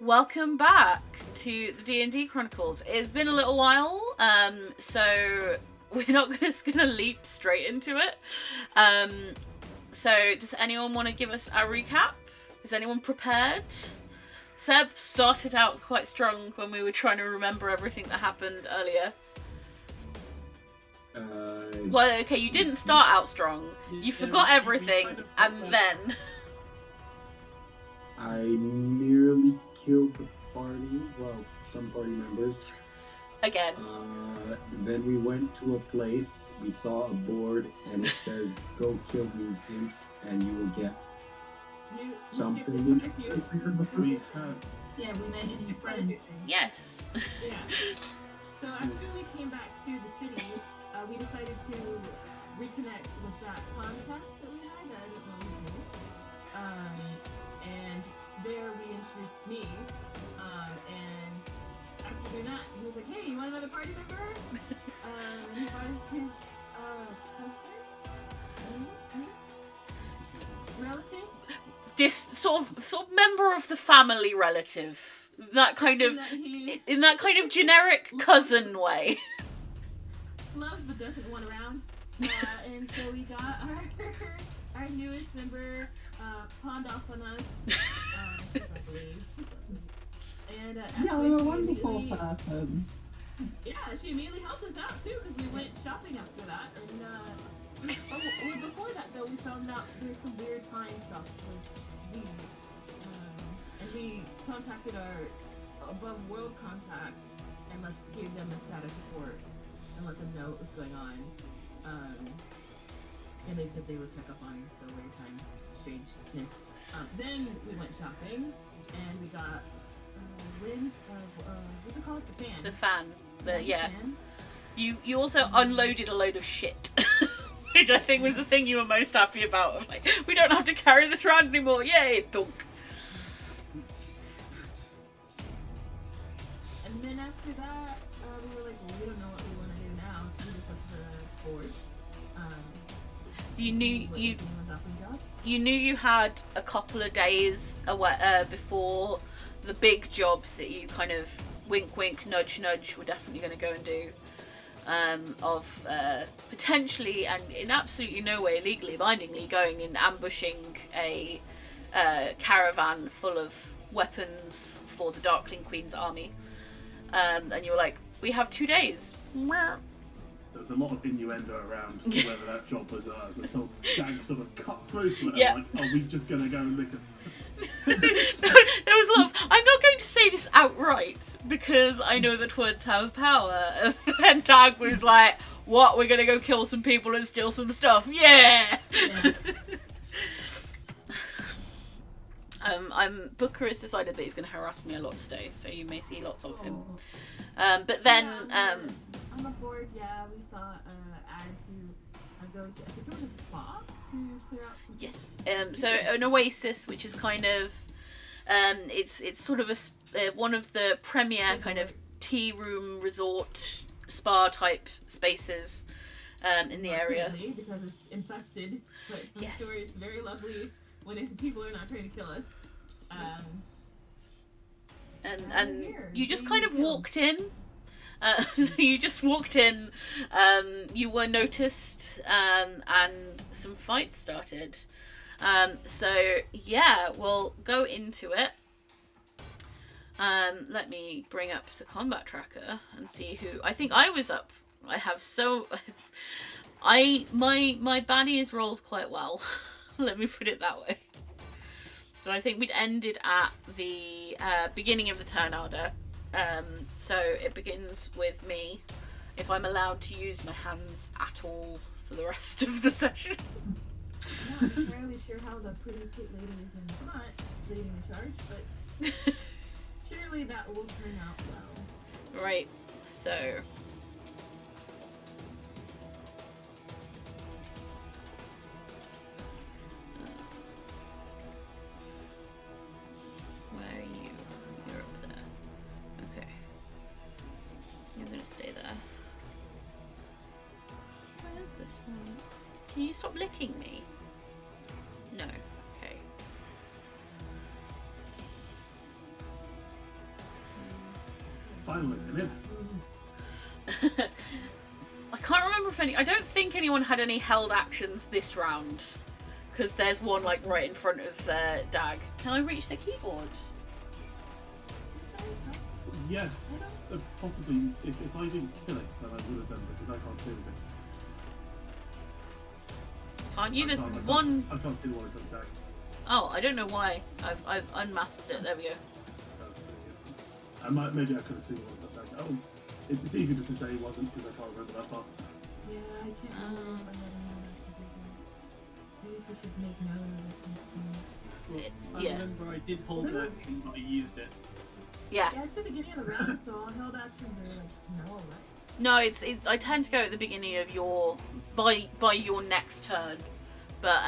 Welcome back to the D&D Chronicles. It's been a little while, so we're not just gonna leap straight into it. So does anyone want to give us a recap? Is anyone prepared? Seb started out quite strong when we were trying to remember everything that happened earlier. Well, okay, you didn't start out strong. You forgot everything, and then... I merely killed the party, well, some party members. Again. Then we went to a place, we saw a board, and it says, go kill these imps, and you will get something. Yeah, we mentioned your friend. Yes. Yeah. So after we came back to the city, we decided to reconnect with that contact that we had, that I don't know his name. And there we introduced me. And after doing that, he was like, hey, you want another party member? And he brought us his cousin? Relative? This sort of member of the family relative. That kind of, in that kind of generic cousin way. Loves but doesn't want around. And so we got our newest member pawned off on us. She's lovely. And You're a wonderful person. Yeah, she immediately helped us out too because we went shopping after that. And before that though, we found out there's some weird time stuff with Z. And we contacted our above world contact and gave them a status report and let them know what was going on. And they said they would check up on the weird time strangeness. Then we went shopping and we got wind of what's it called? The fan. The fan. Yeah. Fan. You also unloaded a load of shit. Which I think was the thing you were most happy about. Of like, we don't have to carry this around anymore. Yay, thunk. And then after that, we were like, well, we don't know what we want to do now, so we just went to the board. So you knew you had a couple of days before the big job that you kind of wink wink nudge nudge were definitely going to go and do, of potentially and in absolutely no way legally bindingly going and ambushing a caravan full of weapons for the Darkling Queen's army, and you were like, we have 2 days. There's a lot of innuendo around whether that job was until Gang sort of cut through to it. Yeah. Like, are we just going to go and look at... There was a lot of, I'm not going to say this outright because I know that words have power. And then Tag was like, what, we're going to go kill some people and steal some stuff? Yeah! Booker has decided that he's going to harass me a lot today, so you may see lots of him. But then... on the board, yeah, we saw an ad to go to, I think it was a spa to clear out some... Yes. So an oasis, which is kind of... it's sort of one of the premier kind of tea room resort spa type spaces in the area. Because it's infested, but I'm Yes. sure it's very lovely when people are not trying to kill us. And you just kind of walked in. So you just walked in, you were noticed, and some fights started. So yeah, we'll go into it. Let me bring up the combat tracker and see who. I think I was up. I have my baddie has rolled quite well. Let me put it that way. So I think we'd ended at the beginning of the turn order. So it begins with me, if I'm allowed to use my hands at all for the rest of the session. I'm not entirely sure how the pretty cute lady is in front leading the charge, but surely that will turn out well. Right, so... where are you? You're up there. Okay. You're gonna stay there. Where's this one? Can you stop licking me? No. Okay. Finally, I'm in. I can't remember if I don't think anyone had any held actions this round. Because there's one like right in front of Dag. Can I reach the keyboard? Yes, possibly. If I didn't kill it, then I would have done because I can't see anything. Can't you? There's I can't see the one that's Dag. Oh, I don't know why. I've unmasked it. There we go. Maybe I could have seen the one that's Dag. Oh, it's easy just to say it wasn't because I can't remember that part. Yeah, I can't remember if I had any other position. Maybe we should make note of it and see. I remember I did hold action, but I used it. Yeah. Yeah, it's the beginning of the round, so all held actions are like no, right? No, it's. I tend to go at the beginning of your by your next turn, but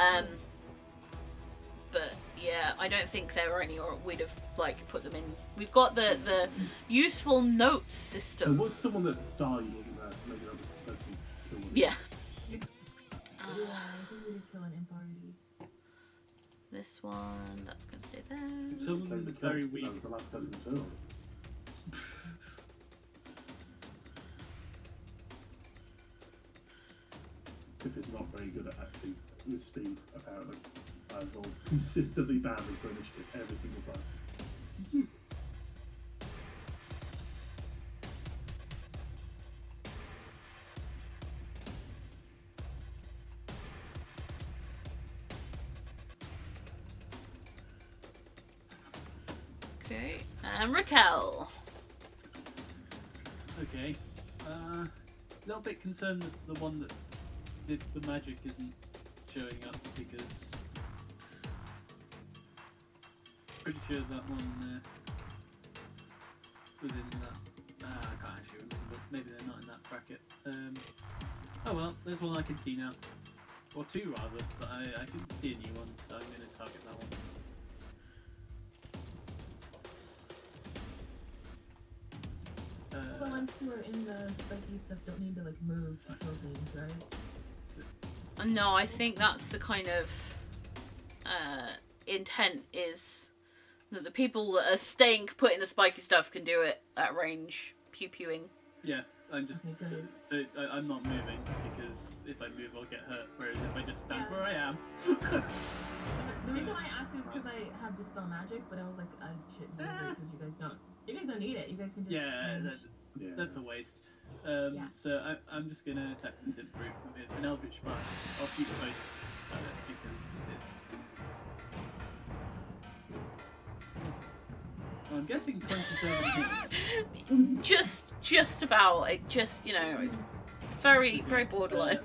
yeah, I don't think there were any, or we'd have like put them in. We've got the useful notes There system. was someone that died, wasn't there? So maybe that was supposed to be killed. Yeah. Yeah, I think we did kill an imp already. This one, that's gonna stay there. Someone Played was the very kill. weak. That was the last person killed. Pip is not very good at acting with speed, apparently. As well, consistently badly for initiative every single time. Okay, and Raquel. Okay. A little bit concerned that the one that did the magic isn't showing up because pretty sure that one was in that. I can't actually remember. Maybe they're not in that bracket. Oh well, there's one I can see now. Or two rather, but I can see a new one, so I'm going to target that one. The ones who are in the spiky stuff don't need to like move to kill things, right? No, I think that's the kind of intent is that the people that are staying put in the spiky stuff can do it at range, pew-pewing. Yeah, I'm just. Okay, So I'm not moving because if I move, I'll get hurt. Whereas if I just stand Yeah. where I am. The reason why I asked is because I have dispel magic, but I was like, I shouldn't use it because you guys don't need it. You guys can just. Yeah, range. that's a waste. Yeah. So I'm just gonna attack this imp brute with an eldritch blast. I'll shoot both at it because it's. I'm guessing 27 hits. Just about. It just, it's very, very borderline.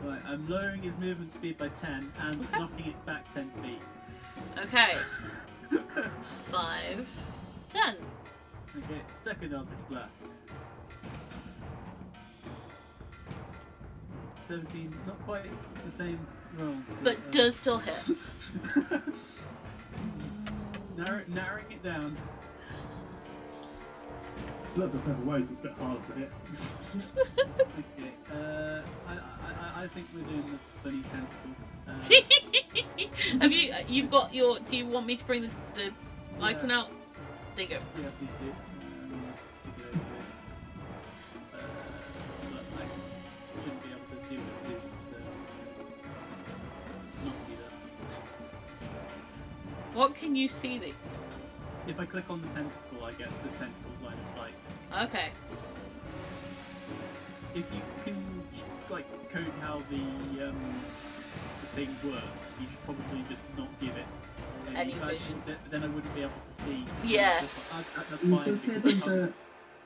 Right, I'm lowering his movement speed by 10 and Okay. knocking it back 10 feet. Okay. 5, 10. Okay, second eldritch blast. 17, not quite the same roll. But does still hit. Narrowing it down. It's not the feather ways, it's a bit harder to hit. Okay, I think we're doing the funny tentacle. You've got your, do you want me to bring the icon out? There you go. Yeah, please do. Stick it over here. But I shouldn't be able to see what it is, not see that. What can you see that? If I click on the tentacle, I get the tentacle's line of sight. Okay. If you can, like, code how the thing works, you should probably just not give it Any vision. Then I wouldn't be able to see. Yeah. That's You fine. just because hit the.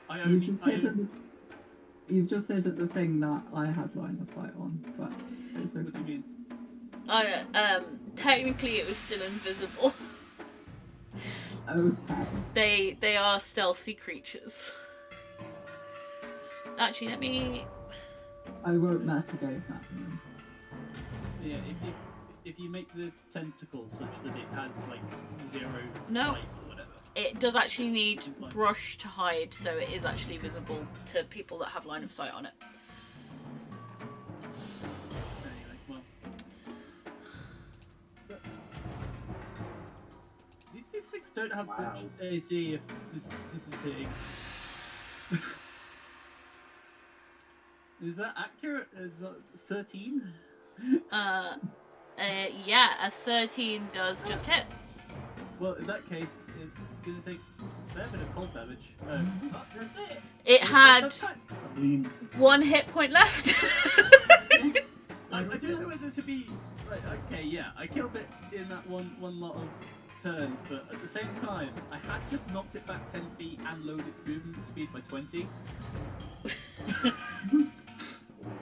I You only. just I hit only the. You've just hit at the thing that I had line of sight on, but it's what do okay. you mean? Technically it was still invisible. Okay. They are stealthy creatures. Actually, let me. I won't mitigate that one. Yeah, if you make the tentacle such that it has like 0 No. light or whatever. It does actually need brush to hide, so it is actually visible to people that have line of sight on it. Anyway, well. These things don't have much AC if this is hitting. Is that accurate? Is that 13? Yeah, a 13 does just hit. Well, in that case, it's gonna take a fair bit of cold damage. That's it. It had I mean, 1 hit point left. I don't know whether to be like, okay, yeah, I killed it in that one lot of turns, but at the same time, I had just knocked it back 10 feet and lowered its movement speed by 20.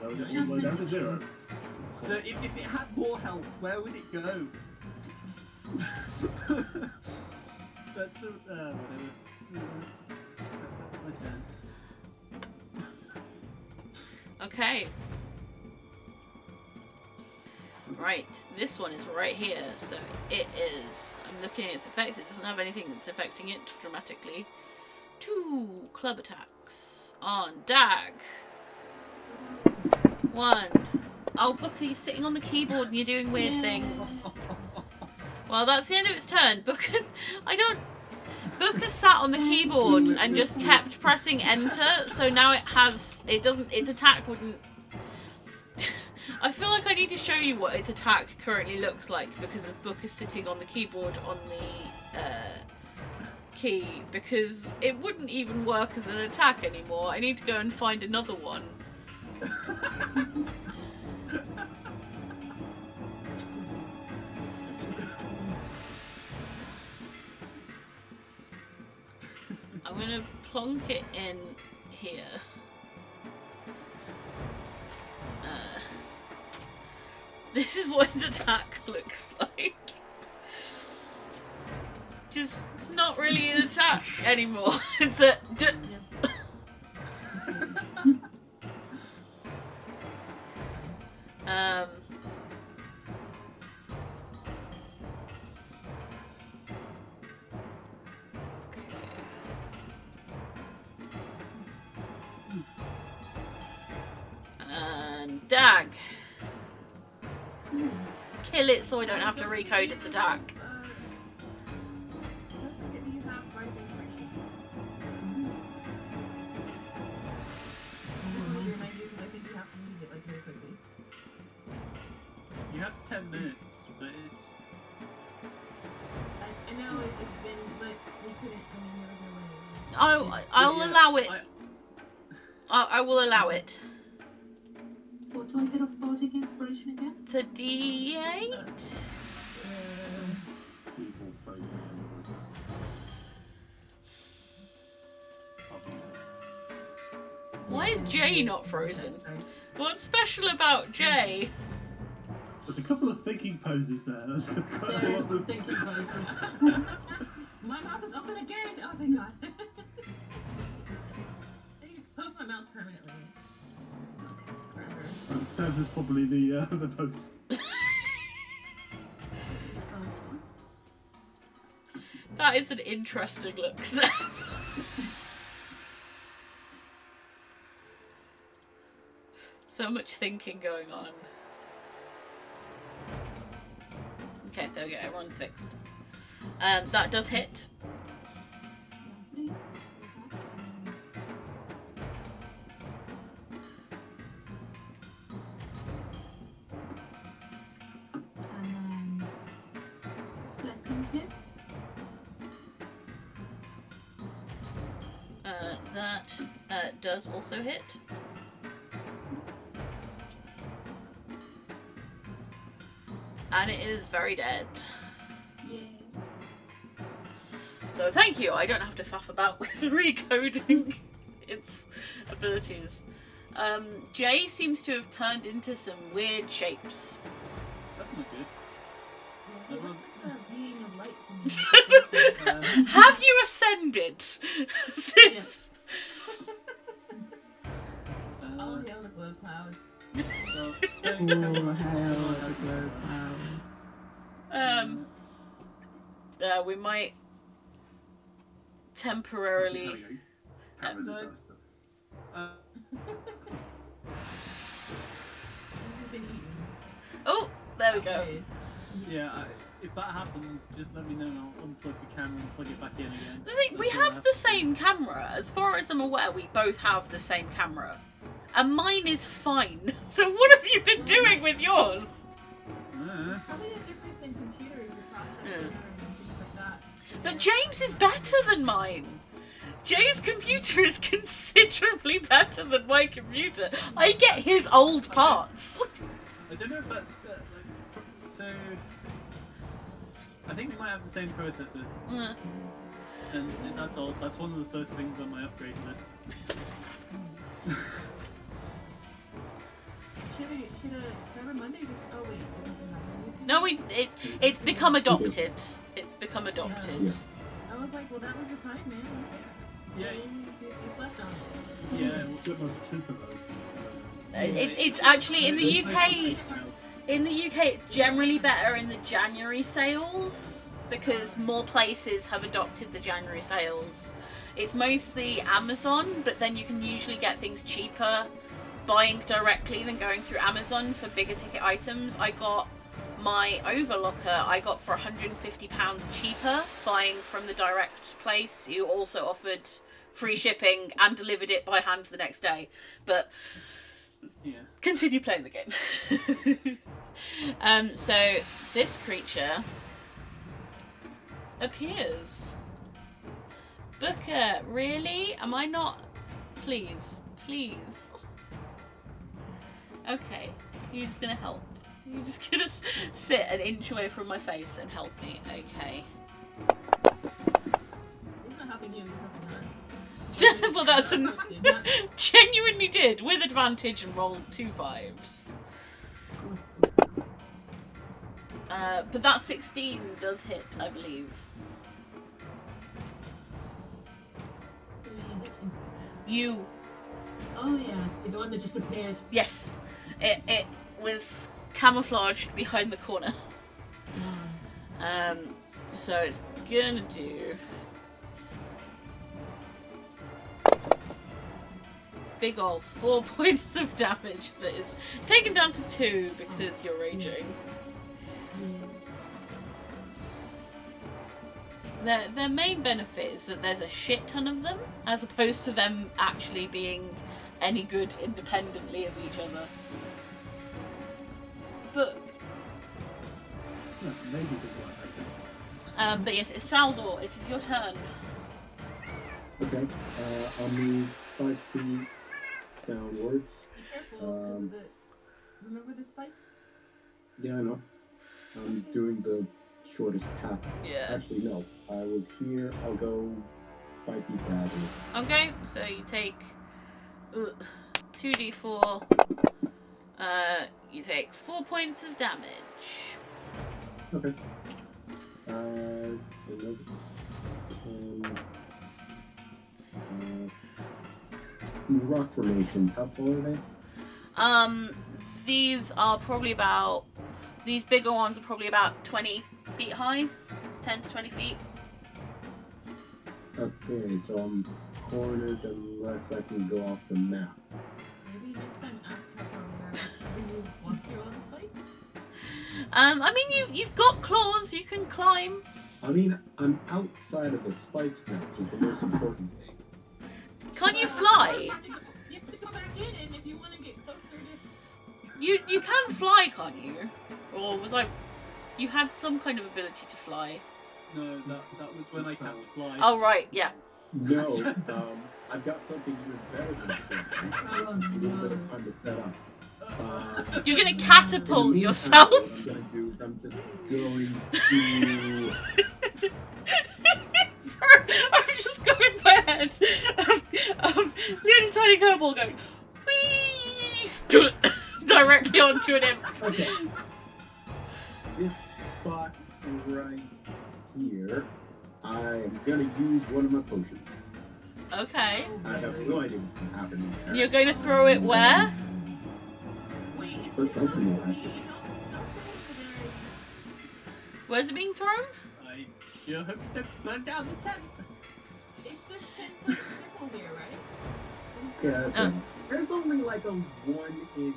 low down to 0. So if it had more health, where would it go? That's the whatever. That's my turn. Okay. Right, this one is right here, so it is. I'm looking at its effects, it doesn't have anything that's affecting it dramatically. 2 club attacks on Dag. 1. Oh, Booker, you're sitting on the keyboard and you're doing weird things. Well, that's the end of its turn. Booker sat on the keyboard and just kept pressing enter, so now its attack wouldn't... I feel like I need to show you what its attack currently looks like because of Booker sitting on the keyboard on the key, because it wouldn't even work as an attack anymore. I need to go and find another one. I'm gonna plonk it in here. This is what its attack looks like. Just, it's not really an attack anymore. It's a... And Dag. Kill it so I don't have to recode its attack. You have 10 minutes, but it's... I know it's been, but we couldn't, there was no way. I'll allow it. I will allow it. What do I get off bardic inspiration again? It's a D8. People frozen. Why is Jay not frozen? What's special about Jay? There's a couple of thinking poses there. That's quite There a is lot of... thinking poses. My mouth is open again! Oh, thank God. I need to close my mouth permanently. Serves as probably the post. That is an interesting look, Seth. So much thinking going on. Okay, there we go. Everyone's fixed. That does hit. And then second hit. That does also hit. And it is very dead. Yeah. So thank you, I don't have to faff about with recoding its abilities. Jay seems to have turned into some weird shapes. That's not good. Yeah, it looks like a being of light to me. Have you ascended? This... All hail the glow cloud. Well, Oh, hell, the glow cloud. We might temporarily... Camera disaster. Oh, there we go. yeah, if that happens, just let me know and I'll unplug the camera and plug it back in again. The thing, we have the same camera. As far as I'm aware, we both have the same camera. And mine is fine. So what have you been doing with yours? Probably a difference in computers or processors and things like that. But James is better than mine. Jay's computer is considerably better than my computer. I get his old parts. I don't know if that's so. I think we might have the same processor, and that's all. That's one of the first things on my upgrade list. Should a Cyber Monday just? Oh wait, it doesn't matter. No, it's become adopted. It's become adopted. Yeah. I was like, well, that was the time, man. Yeah. It's left on it. Yeah, It's a bit more cheaper though. It's actually in the UK. In the UK, it's generally better in the January sales because more places have adopted the January sales. It's mostly Amazon, but then you can usually get things cheaper buying directly than going through Amazon for bigger ticket items. I got my overlocker for £150 cheaper buying from the direct place, who also offered free shipping and delivered it by hand the next day. But yeah. continue playing the game. So this creature appears. Booker, really? Am I not? Please. Okay, you're just gonna help. You're just gonna sit an inch away from my face and help me. Okay. He's not helping you. He's helping us. Well, that's genuinely did with advantage and rolled 2 5s. But that 16 does hit, I believe. You. Oh yes, the one that just appeared. Yes. It was camouflaged behind the corner. So it's gonna do big ol' 4 points of damage that is taken down to 2 because you're raging. Their main benefit is that there's a shit ton of them, as opposed to them actually being any good independently of each other. But Maybe the one. but yes, it's Faldor. It is your turn. Okay. I'll move 5 feet downwards. Be careful, 'cause of the. Remember the spikes? Yeah, I know. I'm doing the shortest path. Yeah. Actually, no. I was here. I'll go 5 feet back. Okay, so you take 2d4. You take 4 points of damage. Okay. Rock formations. How tall are they? These are probably about. These bigger ones are probably about 20 feet high, 10 to 20 feet. Okay, so I'm cornered unless I can go off the map. Maybe next time ask how tall they are. Do you want to on the spike? I mean, you've got claws. You can climb. I mean, I'm outside of the spikes now, which is the most important thing. Can't you fly? You have to go back in, and if you want to get closer to. You can fly, can't you? Or was I? You had some kind of ability to fly. No, that was when I cast fly. Oh right, yeah. No, I've got something even better than that. A little bit of time to set up. You're gonna In the catapult meantime, yourself. What I'm going to do is I'm just going to... Sorry, I'm just going by head of little tiny Kerbal going whee directly onto an imp. Okay. This spot right here, I'm going to use one of my potions. Okay. I have no idea what's going to happen there. You're going to throw it where? Wait, it's Put something supposed to on be. it. Don't Where's it being thrown? I sure hope to burn down the tent. It's this 10-foot circle here, right? Yeah, that's Oh. right. There's only like a 1 in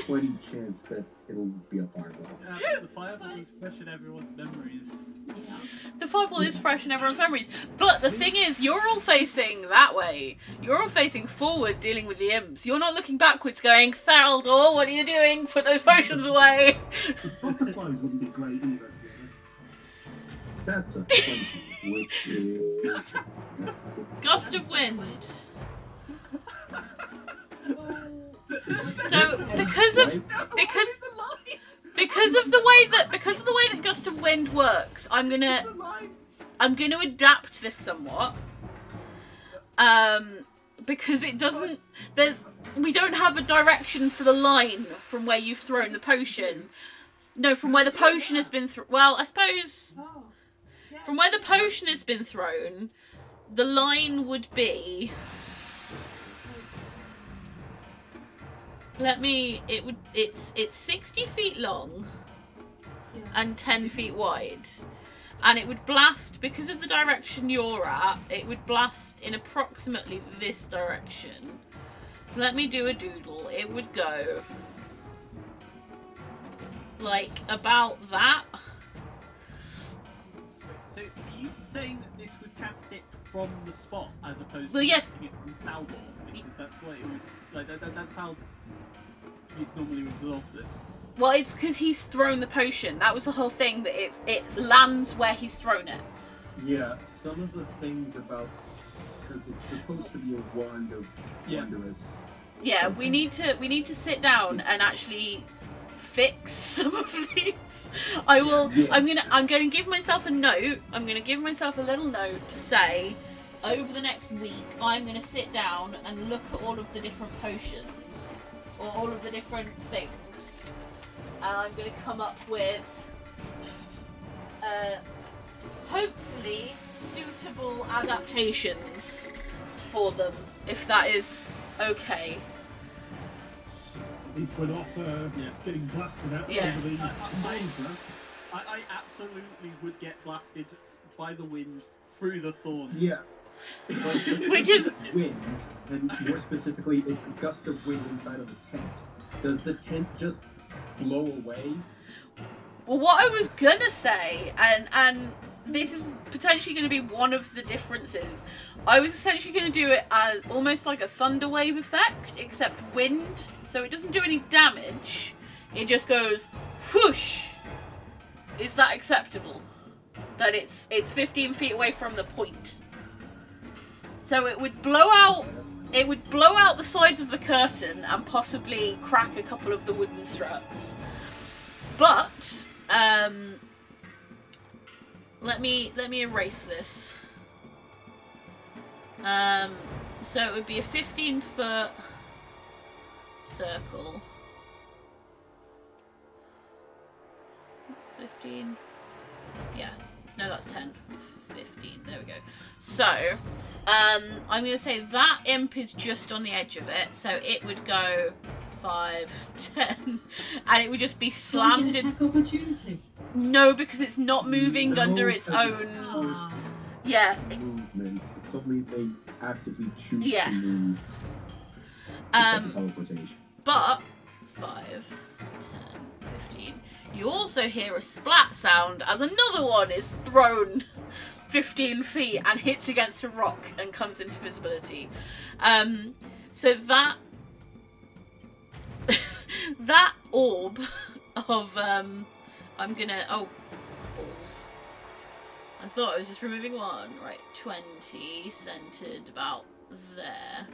20 chance that it'll be a fireball. The fireball is fresh in everyone's memories. Yeah. The fireball is fresh in everyone's memories. But the thing is, you're all facing that way. You're all facing forward, dealing with the imps. You're not looking backwards going, Thaldor, what are you doing? Put those potions away. Butterflies wouldn't be great either, to be honest. That's a 20, which is... Gust of wind. So because of the way that gust of wind works, I'm gonna adapt this somewhat. Because it doesn't. We don't have a direction for the line from where you've thrown the potion. No, from where the potion has been thrown. Well, I suppose from where the potion has been thrown, the line would be. It's 60 feet long and 10 feet wide. And it would blast, because of the direction you're at, it would blast in approximately this direction. Let me do a doodle. It would go like about that. So are you saying that this would cast it from the spot as opposed Well, to yeah. casting it from Thaldor? Because that's what it would, like, that's how you'd normally resolve this. Well, it's because he's thrown the potion. That was the whole thing, that it lands where he's thrown it. Yeah, some of the things about... Because it's supposed to be a wand of wondrous... Yeah, we need to sit down and actually fix some of these. I will. Yeah. I'm going to give myself a note. I'm going to give myself a little note to say, over the next week, I'm going to sit down and look at all of the different potions or all of the different things, and I'm going to come up with, hopefully, suitable adaptations for them, if that is okay. At least we're not getting blasted out Yes. over the laser. I absolutely would get blasted by the wind through the thorns. Yeah. Which is wind, and more specifically, it's a gust of wind inside of the tent. Does the tent just blow away? well, what I was gonna say, and this is potentially going to be one of the differences. I was essentially going to do it as almost like a thunder wave effect, except wind, so it doesn't do any damage. It just goes whoosh. Is that acceptable? That it's 15 feet away from the point. So it would blow out the sides of the curtain and possibly crack a couple of the wooden struts. But let me erase this. So it would be a 15-foot circle. That's 15. Yeah. No, that's 10. 15. There we go. So, I'm going to say that imp is just on the edge of it, so it would go 5, 10, and it would just be slammed in. Attack opportunity. No, because it's not moving No, under its own. Ah. Yeah. Movement. It's only if they actively choose Yeah. to move. Except the teleportation. But 5, 10, 15. You also hear a splat sound as another one is thrown 15 feet and hits against a rock and comes into visibility. So that that orb of I'm gonna balls. I thought I was just removing one. Right, 20 centered about there.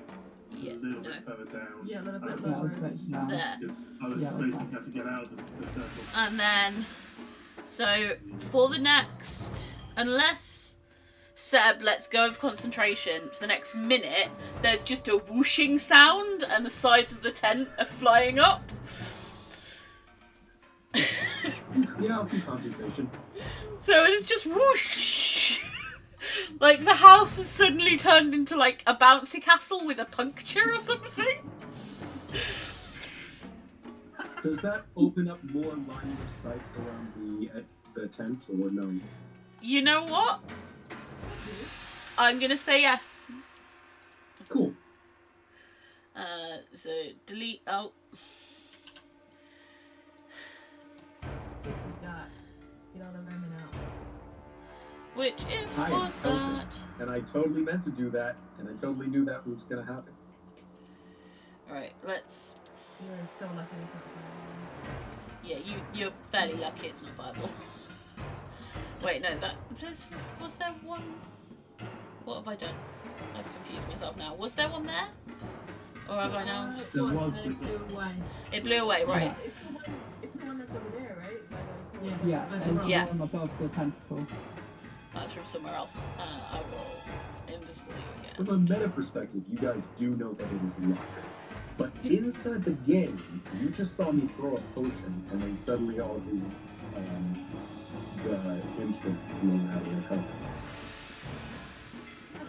Yeah, A little no. bit further down. Yeah, a little bit Yeah, I was lower. mentioning that. There. Because other Yeah, places that's have to get out of the circle. And then, so for the next, unless Seb lets go of concentration for the next minute, there's just a whooshing sound and the sides of the tent are flying up. Yeah, I'll do concentration. So it's just whoosh. Like the house has suddenly turned into like a bouncy castle with a puncture or something. Does that open up more line of sight around the tent, or no? You know what? I'm gonna say yes. Cool. So delete. Oh, Which if I was told them. that? And I totally meant to do that, and I totally knew that was going to happen. Right, let's. You're so lucky it's not viable. Yeah, you're fairly lucky it's not viable. Wait, no, was there one? What have I done? I've confused myself now. Was there one there? Or have I now? There was, and but- it flew away. It blew away, right? It's the one that's over there, right? By the, Yeah, by the and rock. Yeah. the one above the tentacle. That's from somewhere else. I will invisible you again. From a meta perspective, you guys do know that it is luck. But inside the game, you just saw me throw a potion, and then suddenly all the imps have blown out of their cover.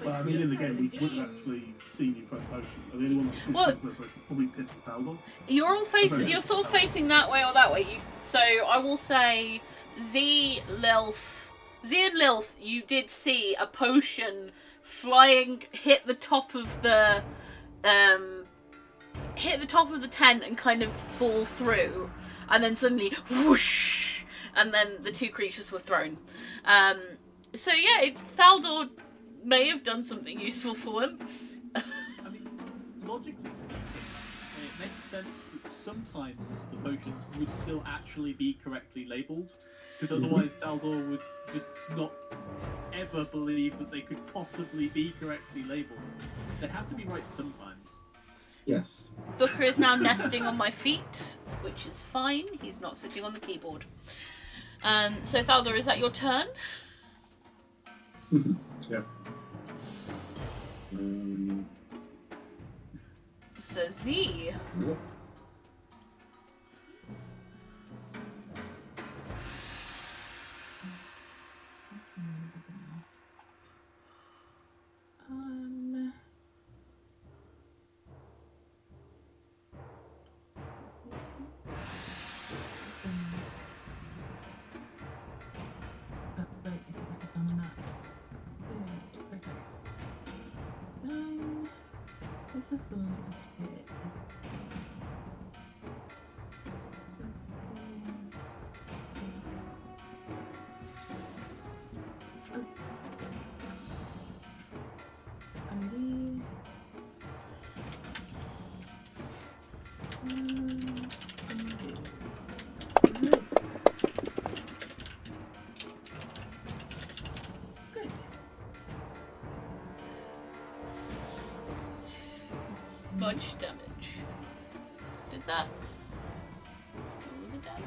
Well, I mean, in the game, we wouldn't actually seen you throw a potion. The only one that could Well- throw a potion probably Pip and Faldor. You're all facing. You're sort of facing that way or that way. So I will say, Z, and Lilth, you did see a potion flying, hit the top of the tent and kind of fall through, and then suddenly whoosh, and then the two creatures were thrown. So yeah, Faldor may have done something useful for once. I mean, logically speaking, it makes sense that sometimes the potions would still actually be correctly labelled, because otherwise Taldor would just not ever believe that they could possibly be correctly labelled. They have to be right sometimes. Yes. Booker is now nesting on my feet, which is fine. He's not sitting on the keyboard. So Thaldor, is that your turn? Yep. So Z. Yep. Right, it's on the map. This is the one that was hit. Good. Bunch damage. Did that do the damage?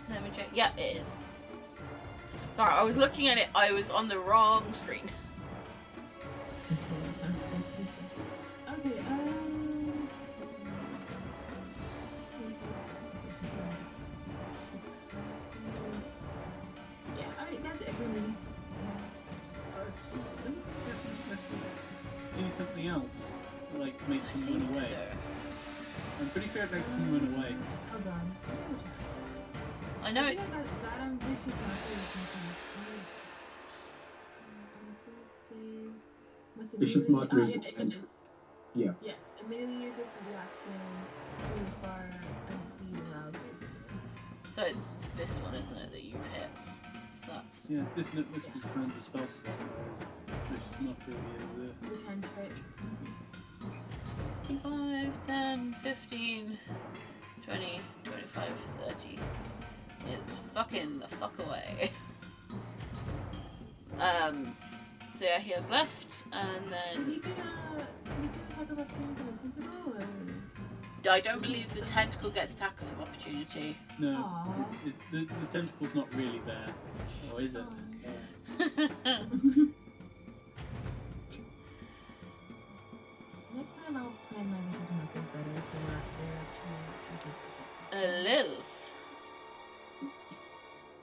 Let me check. Yeah, it is. Sorry, I was looking at it. I was on the wrong screen. Okay, yeah, alright, that's it for me. Do something else, like make I them run think away. so. I'm pretty sure it makes them run away. Hold on. I know I it. think I got that ambitious and I feel confused. Must have Vicious really- Mockery yeah, is- it is. Yeah. Yes, immediately uses reaction, move far, and speed allows it. So it's this one, isn't it, that you've hit? So that's Yeah, Dissonant Whisper is kind of a spell slot, whereas Vicious Mockery is The cantrip. 5, 10, 15, 20, 25, 30. It's fucking the fuck away. So yeah, he has left, and Did then he get talk about tentacle or? I don't believe the tentacle gets attacks of opportunity. No, Aw. the tentacle's not really there. Or is it? Next time I'll plan my vicious markers better so that they're actually Lilith,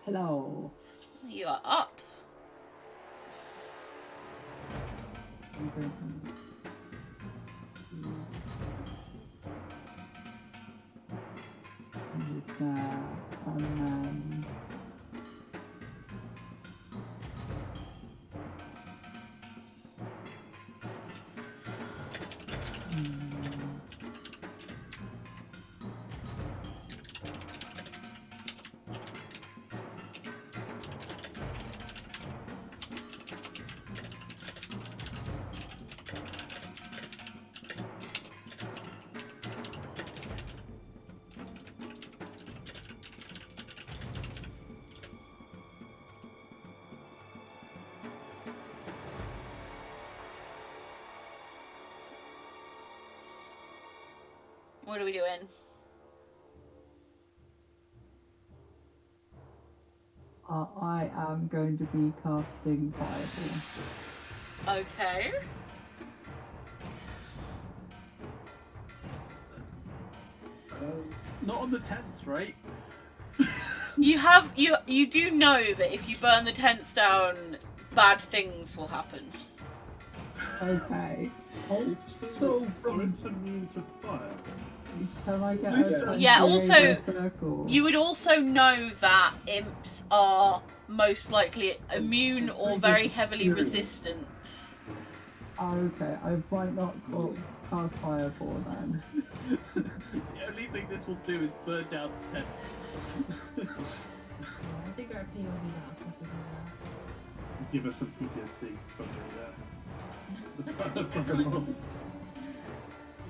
Hello. you are up. Okay. With What are we doing? I am going to be casting Fireball. Okay. Not on the tents, right? You do know that if you burn the tents down, bad things will happen. Okay. So Aren't immune to fire? Can I get a Yeah, also, circle? You would also know that imps are most likely immune or very heavily resistant. Okay, I might not cast Fireball then. The only thing this will do is burn down the tent. I think our POV doctor to do that. Give us some PTSD from the roll.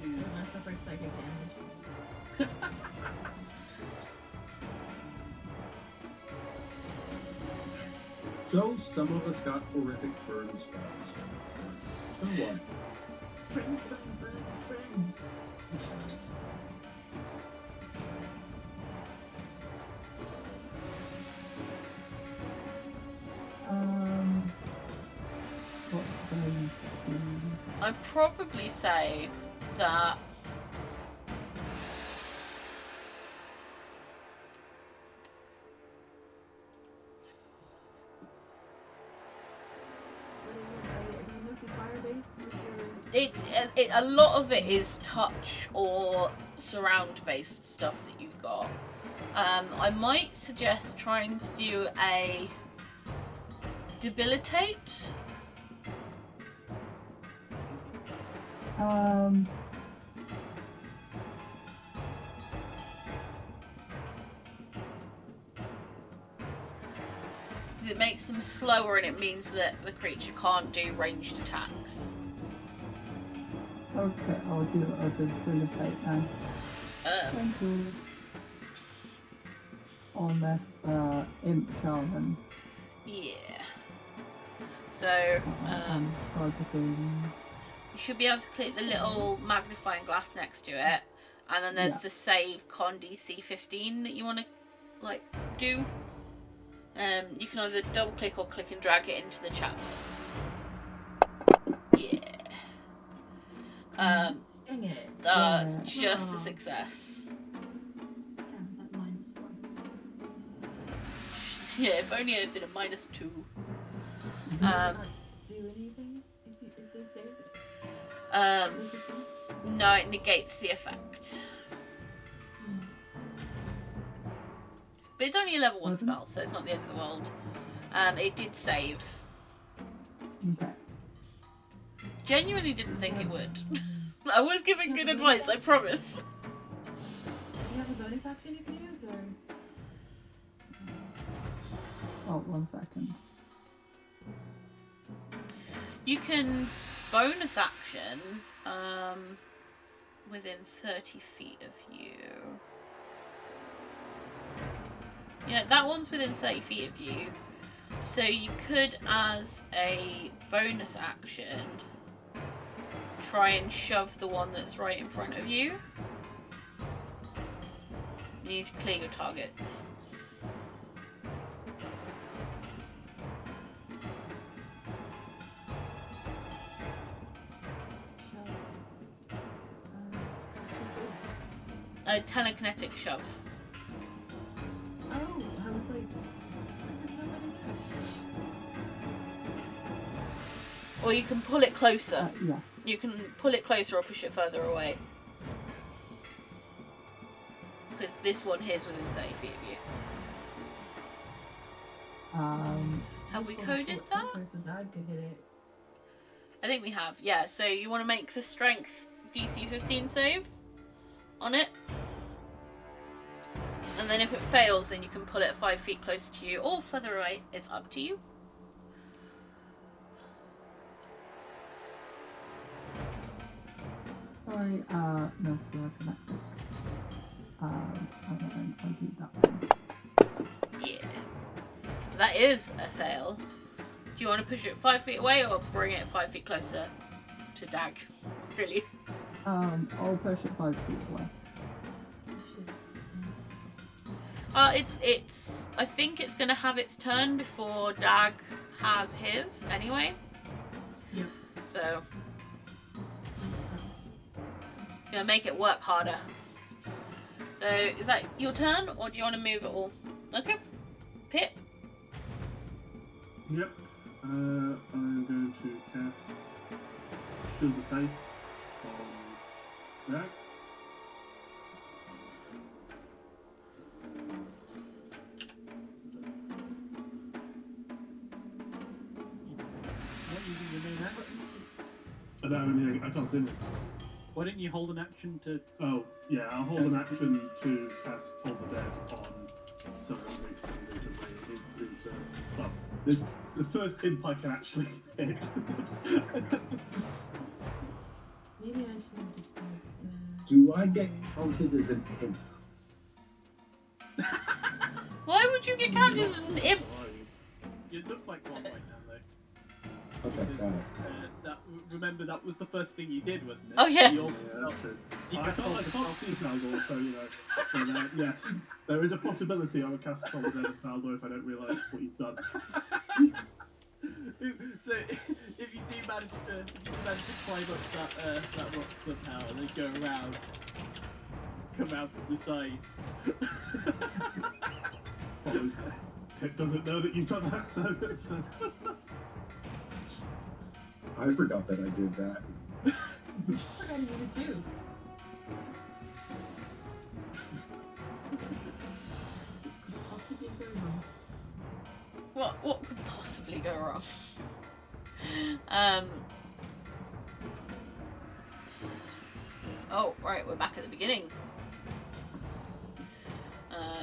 Unless suffer psychic damage. So some of us got horrific burn spells. So what? Friends don't burn friends. What do I do? I'd probably say that Are you mostly fire-based? it's a lot of it is touch or surround based stuff that you've got. I might suggest trying to do a debilitate. Because it makes them slower and it means that the creature can't do ranged attacks. Okay, I'll do a debilitate then. Thank you. On this Imp Shaman. Yeah. So, Targeting. you should be able to click the little magnifying glass next to it, and then there's the save con DC 15 that you want to like do. You can either double click or click and drag it into the chat box. Yeah. Dang it. That's just a success. Damn, that -1. Yeah, if only it had been a -2. Does that do anything if they save it? No, it negates the effect. But it's only a level 1 spell, so it's not the end of the world. It did save. Okay. Genuinely didn't think it would. I was giving good advice, I promise. Do you have a bonus action you can use, or? Oh, 1 second. You can bonus action within 30 feet of you. Yeah, that one's within 30 feet of you. So you could, as a bonus action, try and shove the one that's right in front of you. You need to clear your targets. A telekinetic shove. Oh, I was like. Or you can pull it closer. Yeah. You can pull it closer or push it further away. Because this one here is within 30 feet of you. Have we coded that? So Dad could hit it. I think we have, yeah. So you want to make the strength DC 15 save on it. And then if it fails, then you can pull it 5 feet closer to you or further away. It's up to you. Sorry, no, telekinetic. I'll do that one. Yeah. That is a fail. Do you want to push it 5 feet away or bring it 5 feet closer to Dag? Really? I'll push it 5 feet away. It's. I think it's gonna have its turn before Dag has his anyway. Yep. So Makes sense. gonna make it work harder. So is that your turn, or do you want to move at all? Okay. Pip. Yep. I'm going to cast Shield of Faith on that. Not using your main action. I can't see it. Why didn't you hold an action to? Oh, yeah, I'll hold an action to cast Toll the Dead on someone well, the first imp I can actually hit. Maybe I should have described the... Do I get counted as an imp? Why would you get counted as an imp? You look like one right now, though. Okay, got it. Remember, that was the first thing you did, wasn't it? Oh, yeah. You also- Yeah, that's true. You I cast can't see Faldor, so but, yes, there is a possibility I would cast Toll the Dead on Faldor if I don't realise what he's done. So if you do manage to climb up that rock somehow and then go around, come out from the side. It doesn't know that you've done that, so it's, I forgot that I did that. I forgot you did too. Possibly go wrong. What could possibly go wrong? Oh, right, we're back at the beginning.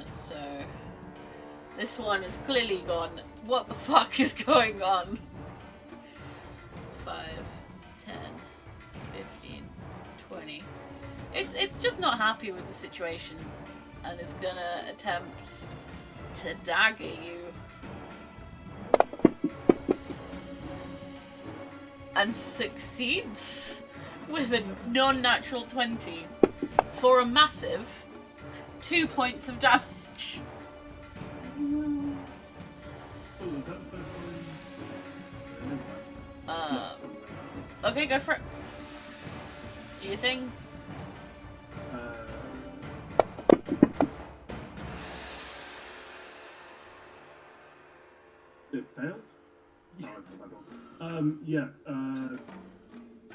So this one is clearly gone. What the fuck is going on? 5, 10, 15, 20. It's just not happy with the situation, and it's gonna attempt to dagger you. And succeeds with a non-natural 20 for a massive 2 points of damage. oh, is that the first one? Okay, go for it. Do your thing. It failed? Oh, it's not that one. Yeah,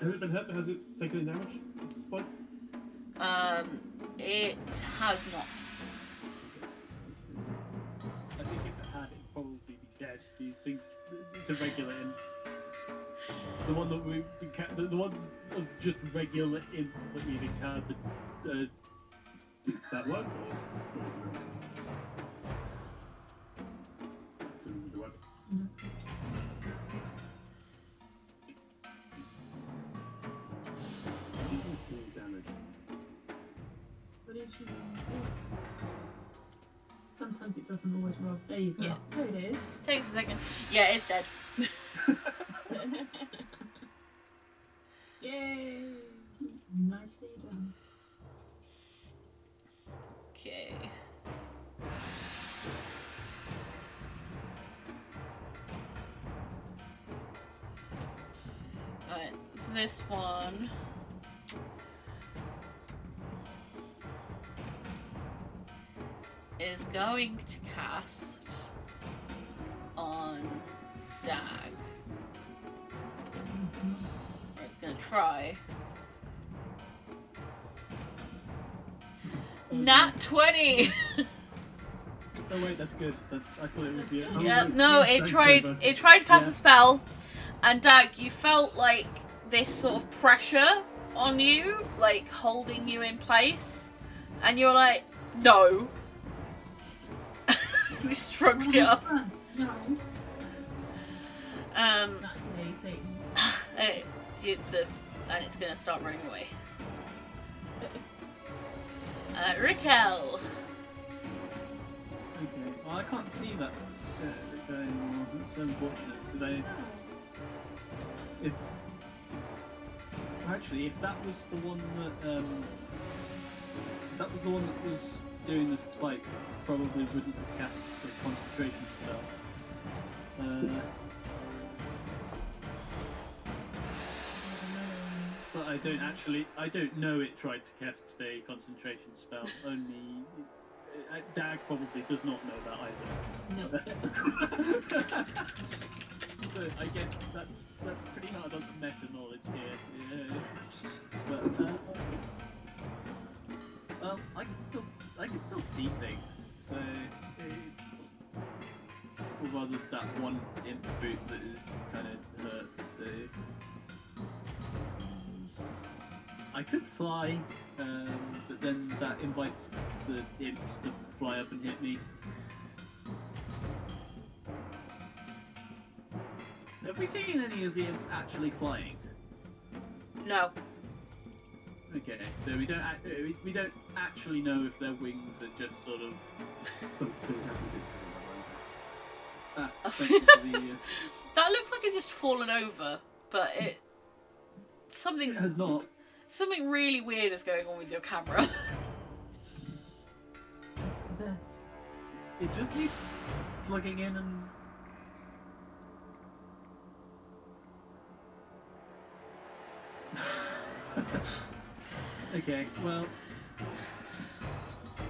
has it been hit? Has it taken any damage at this point? It has not. I think if it had, it'd probably be dead. These things, it's a regular imp. The one that the ones of just regular imp that we've encountered. Did that work? Or didn't it work? Damage. What did you do? Sometimes it doesn't always roll. There you go. Yeah. There it is. Takes a second. Yeah, it's dead. Yay! Nicely done. Okay. Alright, this one. Is going to cast on Dag. Or it's going to try. Nat 20! Oh wait, that's good. I thought it would be. Yeah, no, it tried to cast a spell, and Dag, you felt like this sort of pressure on you, like holding you in place, and you're like, no. You shrugged it up. No. Not today, Satan. And it's gonna start running away. Raquel. Okay. Well, I can't see that going on. It's so unfortunate because if actually if that was the one that was doing the spikes, I probably wouldn't have cast the concentration spell. But I don't know it tried to cast a concentration spell. Only Dag probably does not know that either. No. So I guess that's pretty hard on the meta knowledge here. Yeah. But well, I can still see things. So or rather that one imp boot that is kind of hurt. So I could fly, but then that invites the imps to fly up and hit me. Have we seen any of the imps actually flying? No. Okay, so we don't actually know if their wings are just sort of. Something happened. Thank you for the, That looks like it's just fallen over, but it has not. something really weird is going on with your camera. It's possessed. It just needs plugging in and. Okay, well,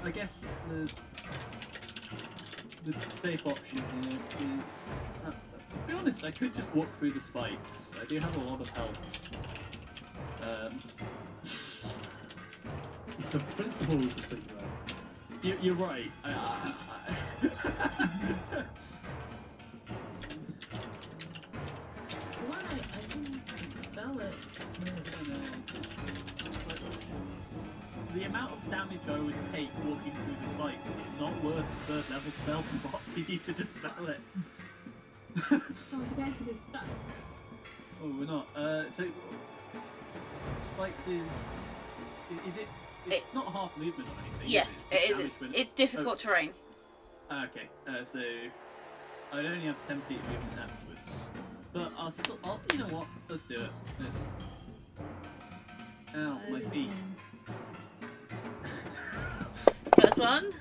I guess the safe option here is, to be honest, I could just walk through the spikes. I do have a lot of health. It's a principle to think about. You're right. Why? I can spell it. The amount of damage I would take walking through the spikes is not worth the third level spell spot for you to dispel it. So much guys to get stuck. Oh, we're not. So spikes is it? It's not half movement or anything. Yes, is it is. It's difficult terrain. Okay, so I'd only have 10 feet of movement afterwards. But I'll you know what? Let's do it. Ow, my feet. First one,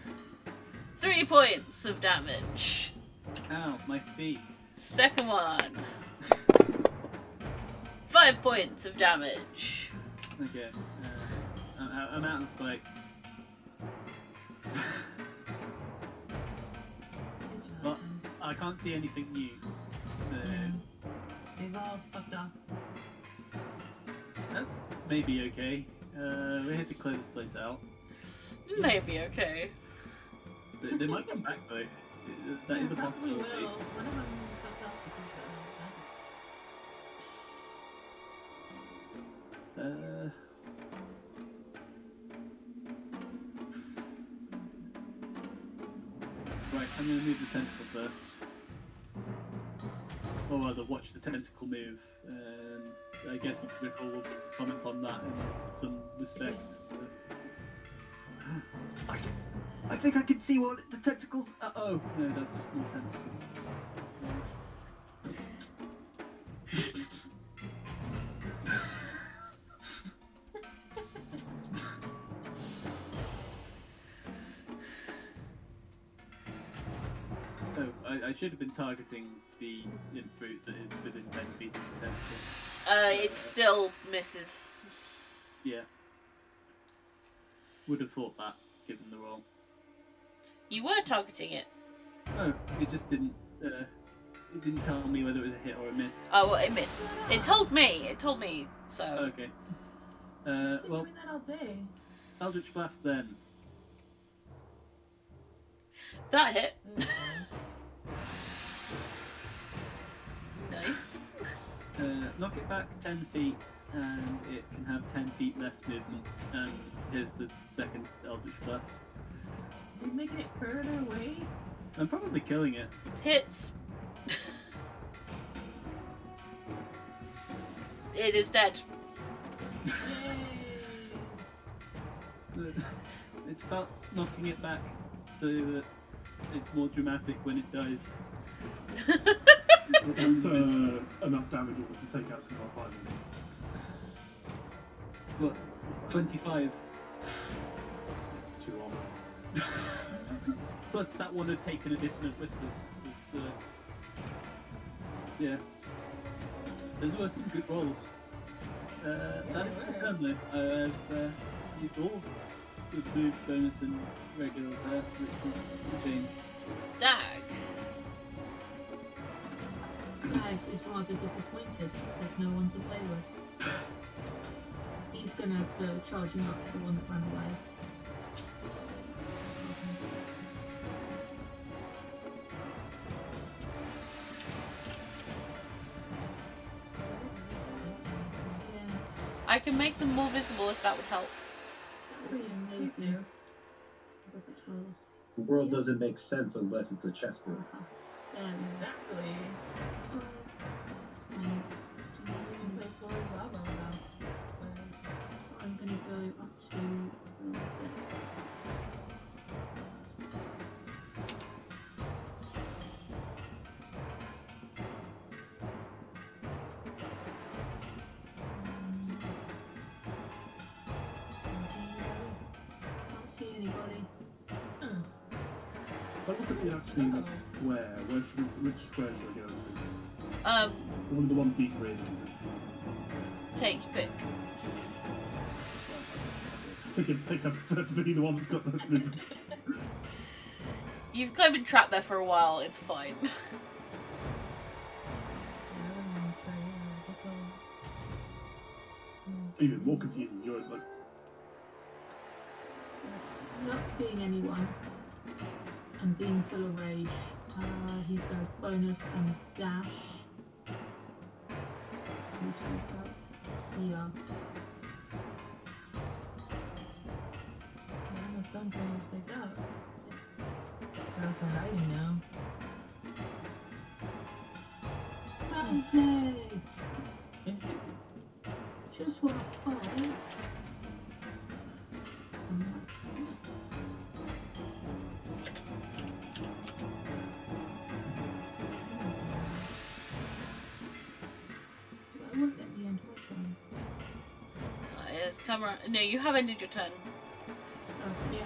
3 points of damage. Ow, my feet. Second one, 5 points of damage. Okay, I'm out of spike. But I can't see anything new. So They've all fucked off. that's maybe okay. We have to clear this place out. Maybe okay. They might come back though. That is a Probably will. possibility. One of them fucked off because Right, I'm gonna move the tentacle first. Or rather, watch the tentacle move. And I guess Nicole will comment on that in some respect. I think I can see what the tentacles. Oh no, that's just more tentacle. Oh, I should have been targeting the imp fruit that is within 10 feet of the tentacle. It still misses. Yeah. Would have thought that, given the roll. You were targeting it. Oh, it just didn't. It didn't tell me whether it was a hit or a miss. Oh, well, it missed. It told me. So. Okay. I've been Well, doing that all day. Eldritch Blast then. That hit. Nice. Knock it back 10 feet, and it can have 10 feet less movement. And here's the second Eldritch Blast. You're making it further away? I'm probably killing it. Hits. It is dead. Yay! It's about knocking it back so that it's more dramatic when it dies. That's enough damage to take out some more violence. What? 25. Too off. Plus, that one had taken a dissonant whispers. Yeah. Those were some good rolls. That's the turn though. I've used all the move, bonus, and regular routine. Dag. Stag is rather disappointed there's no one to play with. He's gonna go charging up to the one that ran away. Yeah, I can make them more visible if that would help. pretty amazing. The patrols. The world doesn't make sense unless it's a chessboard. There we go. Exactly. Fine. You can play floor of lava without. So I'm gonna go up to can't see anybody. That wasn't actually in a square. Which square should I go to? One of the one deep ring, is it? Take your pick. Take a pick, I prefer to be the one that's got those movement. You've kind of been trapped there for a while. It's fine. Even more confusing, you're like, Not seeing anyone and being full of rage. He's got a bonus and dash. Which I've got here. I'm almost done clearing this place out. Where else are hiding now? Okay. Just what I thought. I won't let me end my turn. It's camera. No, you have ended your turn. Oh, yeah,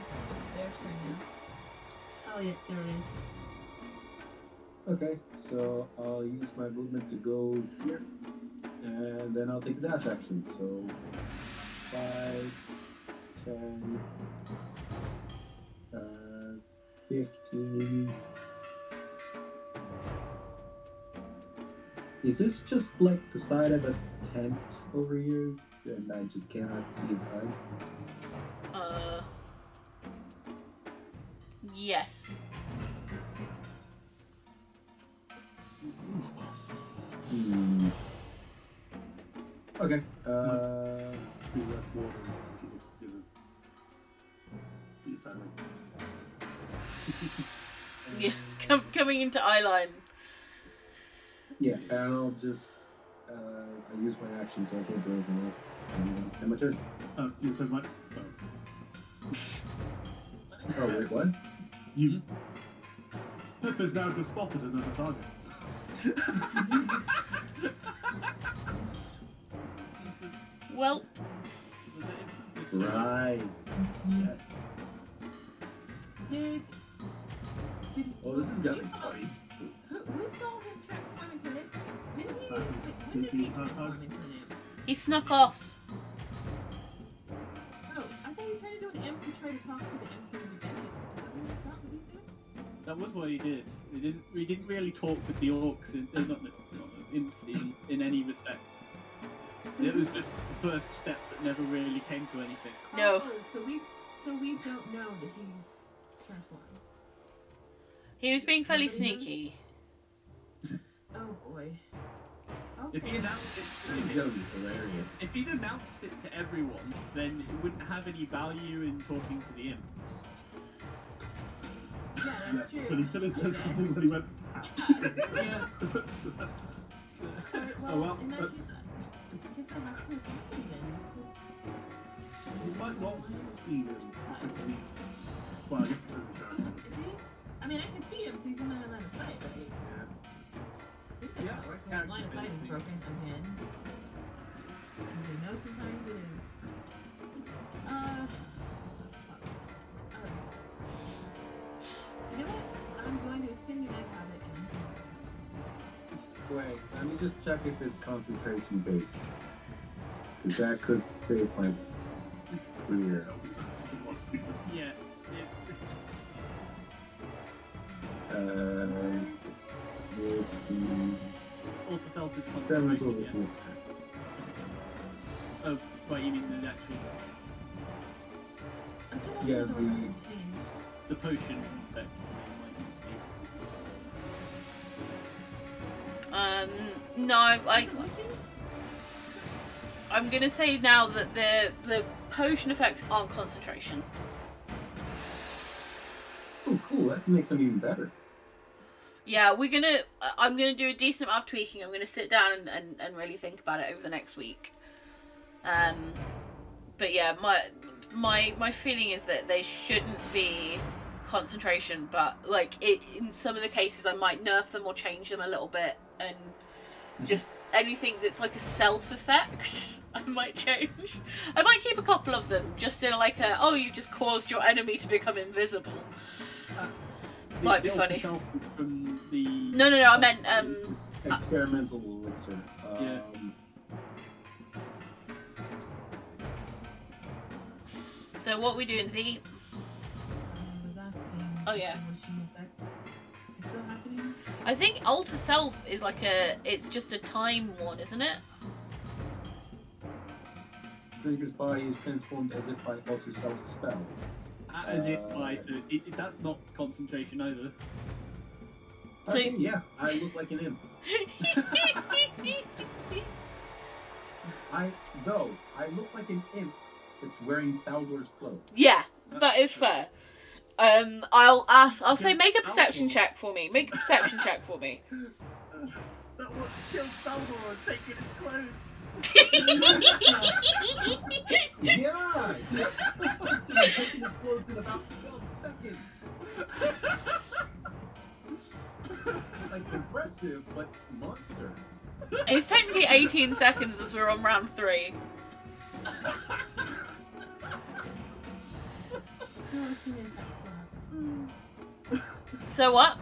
it's their turn now. Oh yeah, there it is. Okay, so I'll use my movement to go here, and then I'll take the dash action. So 5, 10, 15. Is this just like the side of a tent over here, and I just cannot see inside? Yes. Hmm. Okay. be worth more than your family. Yeah, coming into eyeline. Yeah, and I'll just I use my action, so I can't do anything else. And my turn. You said what? Oh wait, what? You. Pip has now just spotted another target. Well, Right. Yes. Did Oh, this is gonna be funny. who saw him transform into an imp? Didn't he? When did Did he? he transform into an imp? he snuck off. Oh, I thought he tried to do an imp to try to talk to the imps in the beginning. Is that what he did? That was what he did. We didn't really talk with the orcs, not the imps in any respect. It was just the first step that never really came to anything. No. Oh, so we don't know that he's transformed. He was being fairly sneaky. Oh boy. If he announced This is gonna be hilarious. If he'd announced it to everyone, then it wouldn't have any value in talking to the imps. Yeah, that's Yes, true. but he could have said something when he went. Yeah. Oh well, in that that's. case, I guess I'll have to attack him then, because... You might not see him. Well, I guess it doesn't Is he? I mean, I can see him, so he's in my line of sight, right? I think that's how it works. His line of sight is broken from him. As you know, sometimes it is... Wait, let me just check if it's concentration based. Because that could save my career. Yes. Auto self is concentration. Yeah. Oh, right, you mean the actual I feel like Yeah, the one hasn't changed. the potion effect? No, I'm gonna say now that the potion effects aren't concentration. Oh, cool. That makes them even better. Yeah, I'm gonna do a decent amount of tweaking. I'm gonna sit down and really think about it over the next week. But yeah, my feeling is that they shouldn't be concentration, but like in some of the cases I might nerf them or change them a little bit, and just anything that's like a self effect I might change. I might keep a couple of them just in like a, oh, you just caused your enemy to become invisible. Might be funny. From the... No, I meant Experimental elixir. Yeah. So what we doing, Z? I was asking. Oh, yeah. The wishing effect is still happening. I think Alter Self is like it's just a time one, isn't it? Drinker's body is transformed as if by alter self spell. As if by... So that's not concentration either. So- Yeah, I look like an imp. I look like an imp that's wearing Baldur's clothes. Yeah, that is fair. I'll say make a perception check for me. Make a perception check for me. That was killed Baldur and taking his clothes. Yeah! Just taking his clothes in about 12 seconds. Like impressive, but monster. It's technically 18 seconds as we're on round 3. The wishing effect still happening. So what?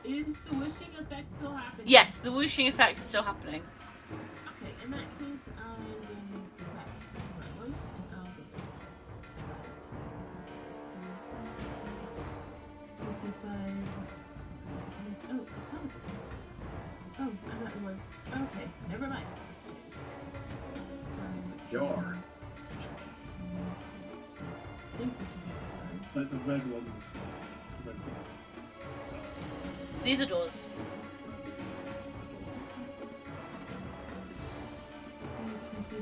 Is the wishing effect still happening? Yes, the whooshing effect is still happening. Okay, in that case, I'm going to go back to where I was, and I'll get this. 25. Oh, it's not. Oh, I thought it was. Okay, never mind. Jar. I think this is a jar. Like the red ones. The red side. These are doors. 25.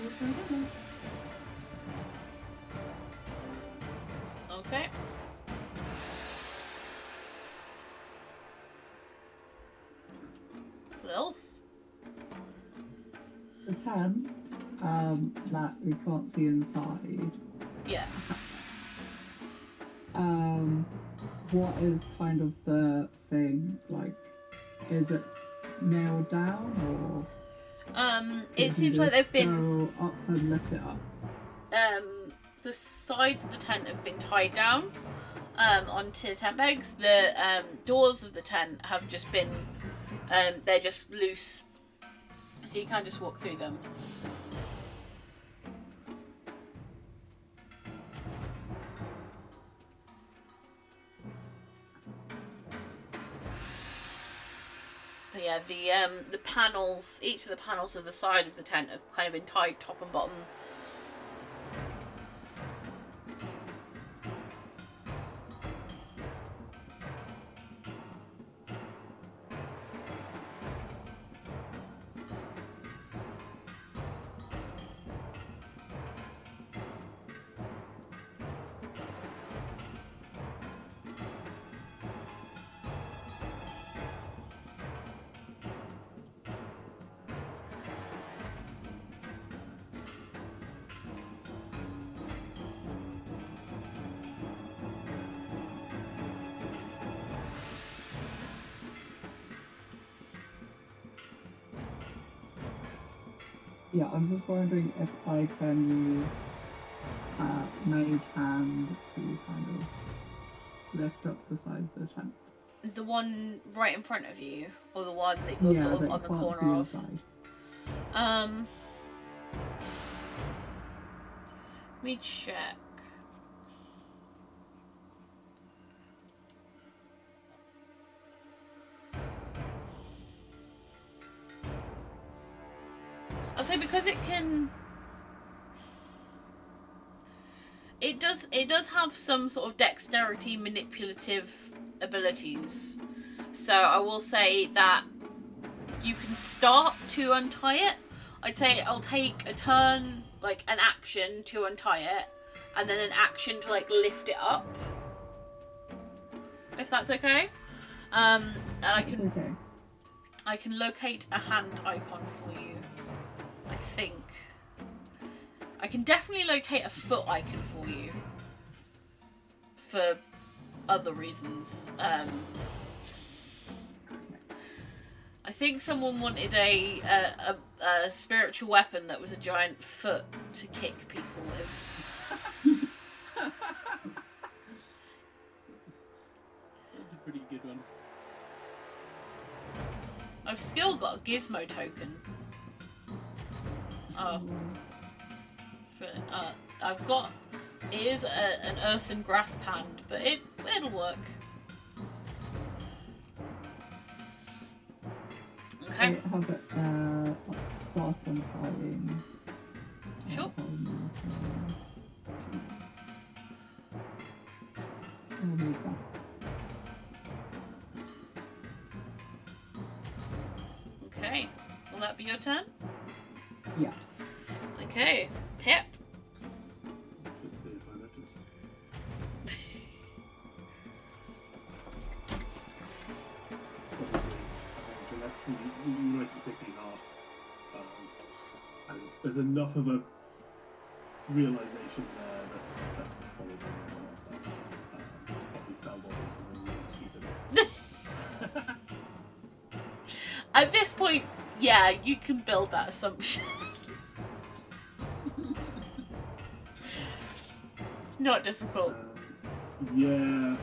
13. Okay. Elf. The tent that we can't see inside. Yeah. What is kind of the thing? Like, is it nailed down or? It can seems you like they've just been go up and lift it up. the sides of the tent have been tied down onto tent pegs. The doors of the tent have just been they're just loose, so you can't just walk through them. But yeah, the panels, each of the panels of the side of the tent have kind of been tied top and bottom. Yeah, I'm just wondering if I can use Mage Hand to kind of lift up the side of the tent. The one right in front of you, or the one that you're sort of that on the you can't corner see of? inside. Let me check. I'll say because it can. It does have some sort of dexterity manipulative abilities. So I will say that you can start to untie it. I'd say I'll take a turn, like an action to untie it, and then an action to like lift it up. If that's okay. And I can locate a hand icon for you. I think. I can definitely locate a foot icon for you. For other reasons. I think someone wanted a spiritual weapon that was a giant foot to kick people with. That's a pretty good one. I've still got a gizmo token. Oh. I've got... It is an earthen grasp hand, but it'll work. Okay. How about start untying? Sure. I'll move that. Okay. Will that be your turn? Yeah. Okay. Pip. Just see if I notice. Unless you know it particularly hard. And there's enough of a realization there that that's probably the last time. Probably fell bodies and then really stupid. At this point, yeah, you can build that assumption. It's not difficult. Yeah.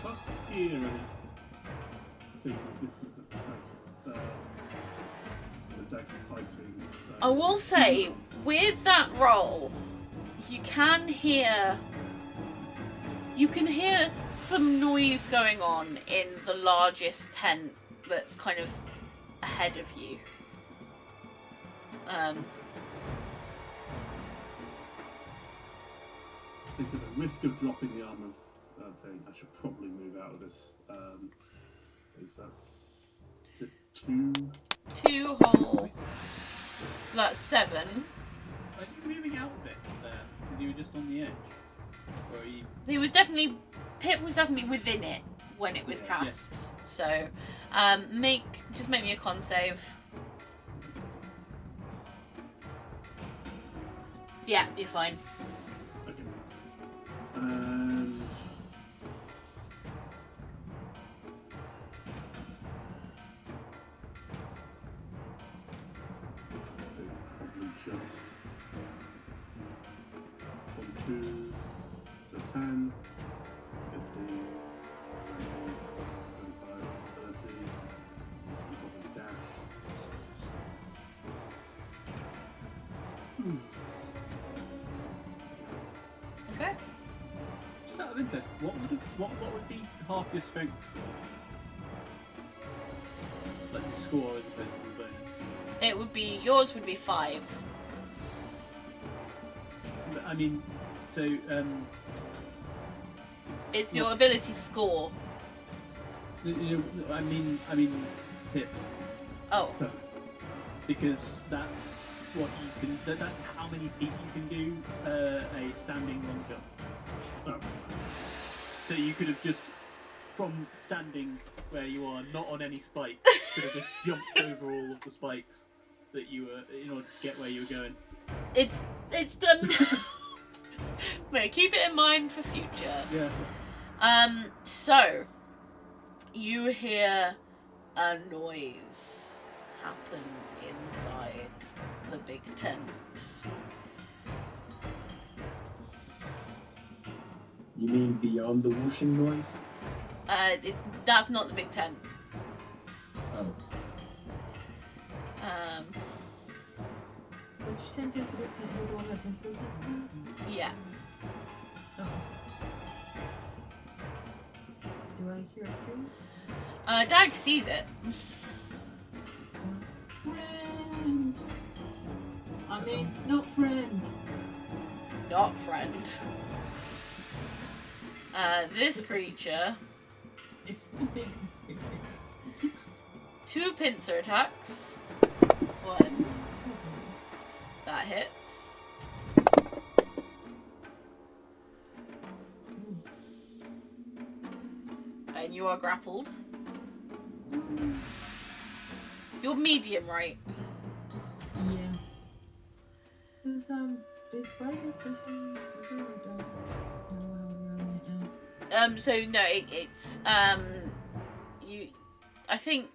Up here, I think this is the dex fighting. So. I will say, with that roll, you can hear some noise going on in the largest tent that's kind of ahead of you. I think at the risk of dropping the armor thing, I should probably move out of this. Is that two? 2 whole. So that's 7. Are you moving out a bit there? Because you were just on the edge? Or are you... Pip was definitely within it when it was cast. Yeah. So, just make me a con save. Yeah, you're fine. Okay. And probably just 1, 2, so 10, 15, 20, 25, 30, probably dash. Okay. Just out of interest, what would be half your strength score? Like the score as opposed to the bonus? Yours would be 5. I mean, so It's your ability score. I mean, hit. Oh. So, because that's what you can. That's how many feet you can do a standing long jump. Oh. So you could have just, from standing where you are, not on any spikes, could have just jumped over all of the spikes that you were in order to get where you were going. It's done. Wait, keep it in mind for future. Yeah. So you hear a noise, happen inside the big tent. You mean beyond the whooshing noise? That's not the big tent. Oh. Which tent is the big tent? Is it the one that tentacles next to it? Yeah. Oh. Do I hear it too? Dag sees it. Friend. I mean, not friend. Not friend. This creature, It's big. 2 pincer attacks. 1. That hits. And you are grappled. You're medium, right? Yeah. Is Bardic Inspiration? I really don't know how we're running it now. So no, it's you. I think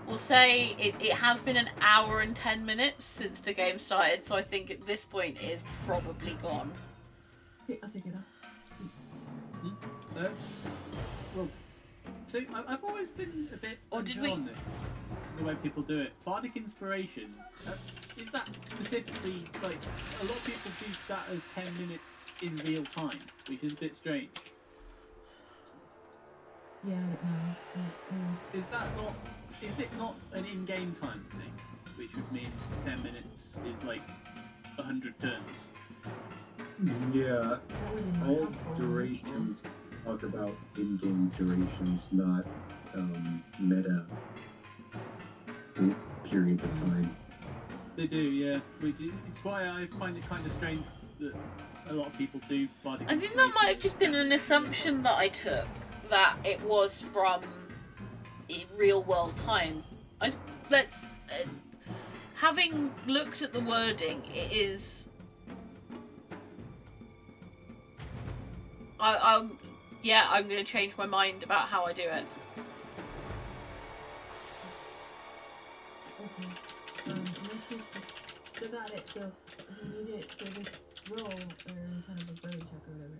we'll say it has been an hour and 10 minutes since the game started, so I think at this point it is probably gone. Okay, I'll take it off. Well, so I've always been a bit Or did unsure we- on this, the way people do it. Bardic Inspiration, is that specifically, like, a lot of people do that as 10 minutes in real time, which is a bit strange. Yeah, I don't know. Is it not an in-game time thing, which would mean 10 minutes is like 100 turns? Yeah, That would be all helpful in this one. durations talk about in-game durations, not meta periods of time. They do, yeah. It's why I find it kind of strange that a lot of people do Bardic I think that might have just been an assumption that I took, that it was from real world time. Having looked at the wording, it is. I'm going to change my mind about how I do it. Okay. In this case, just still got it. So if you need it for this roll or any kind of a ability check or whatever.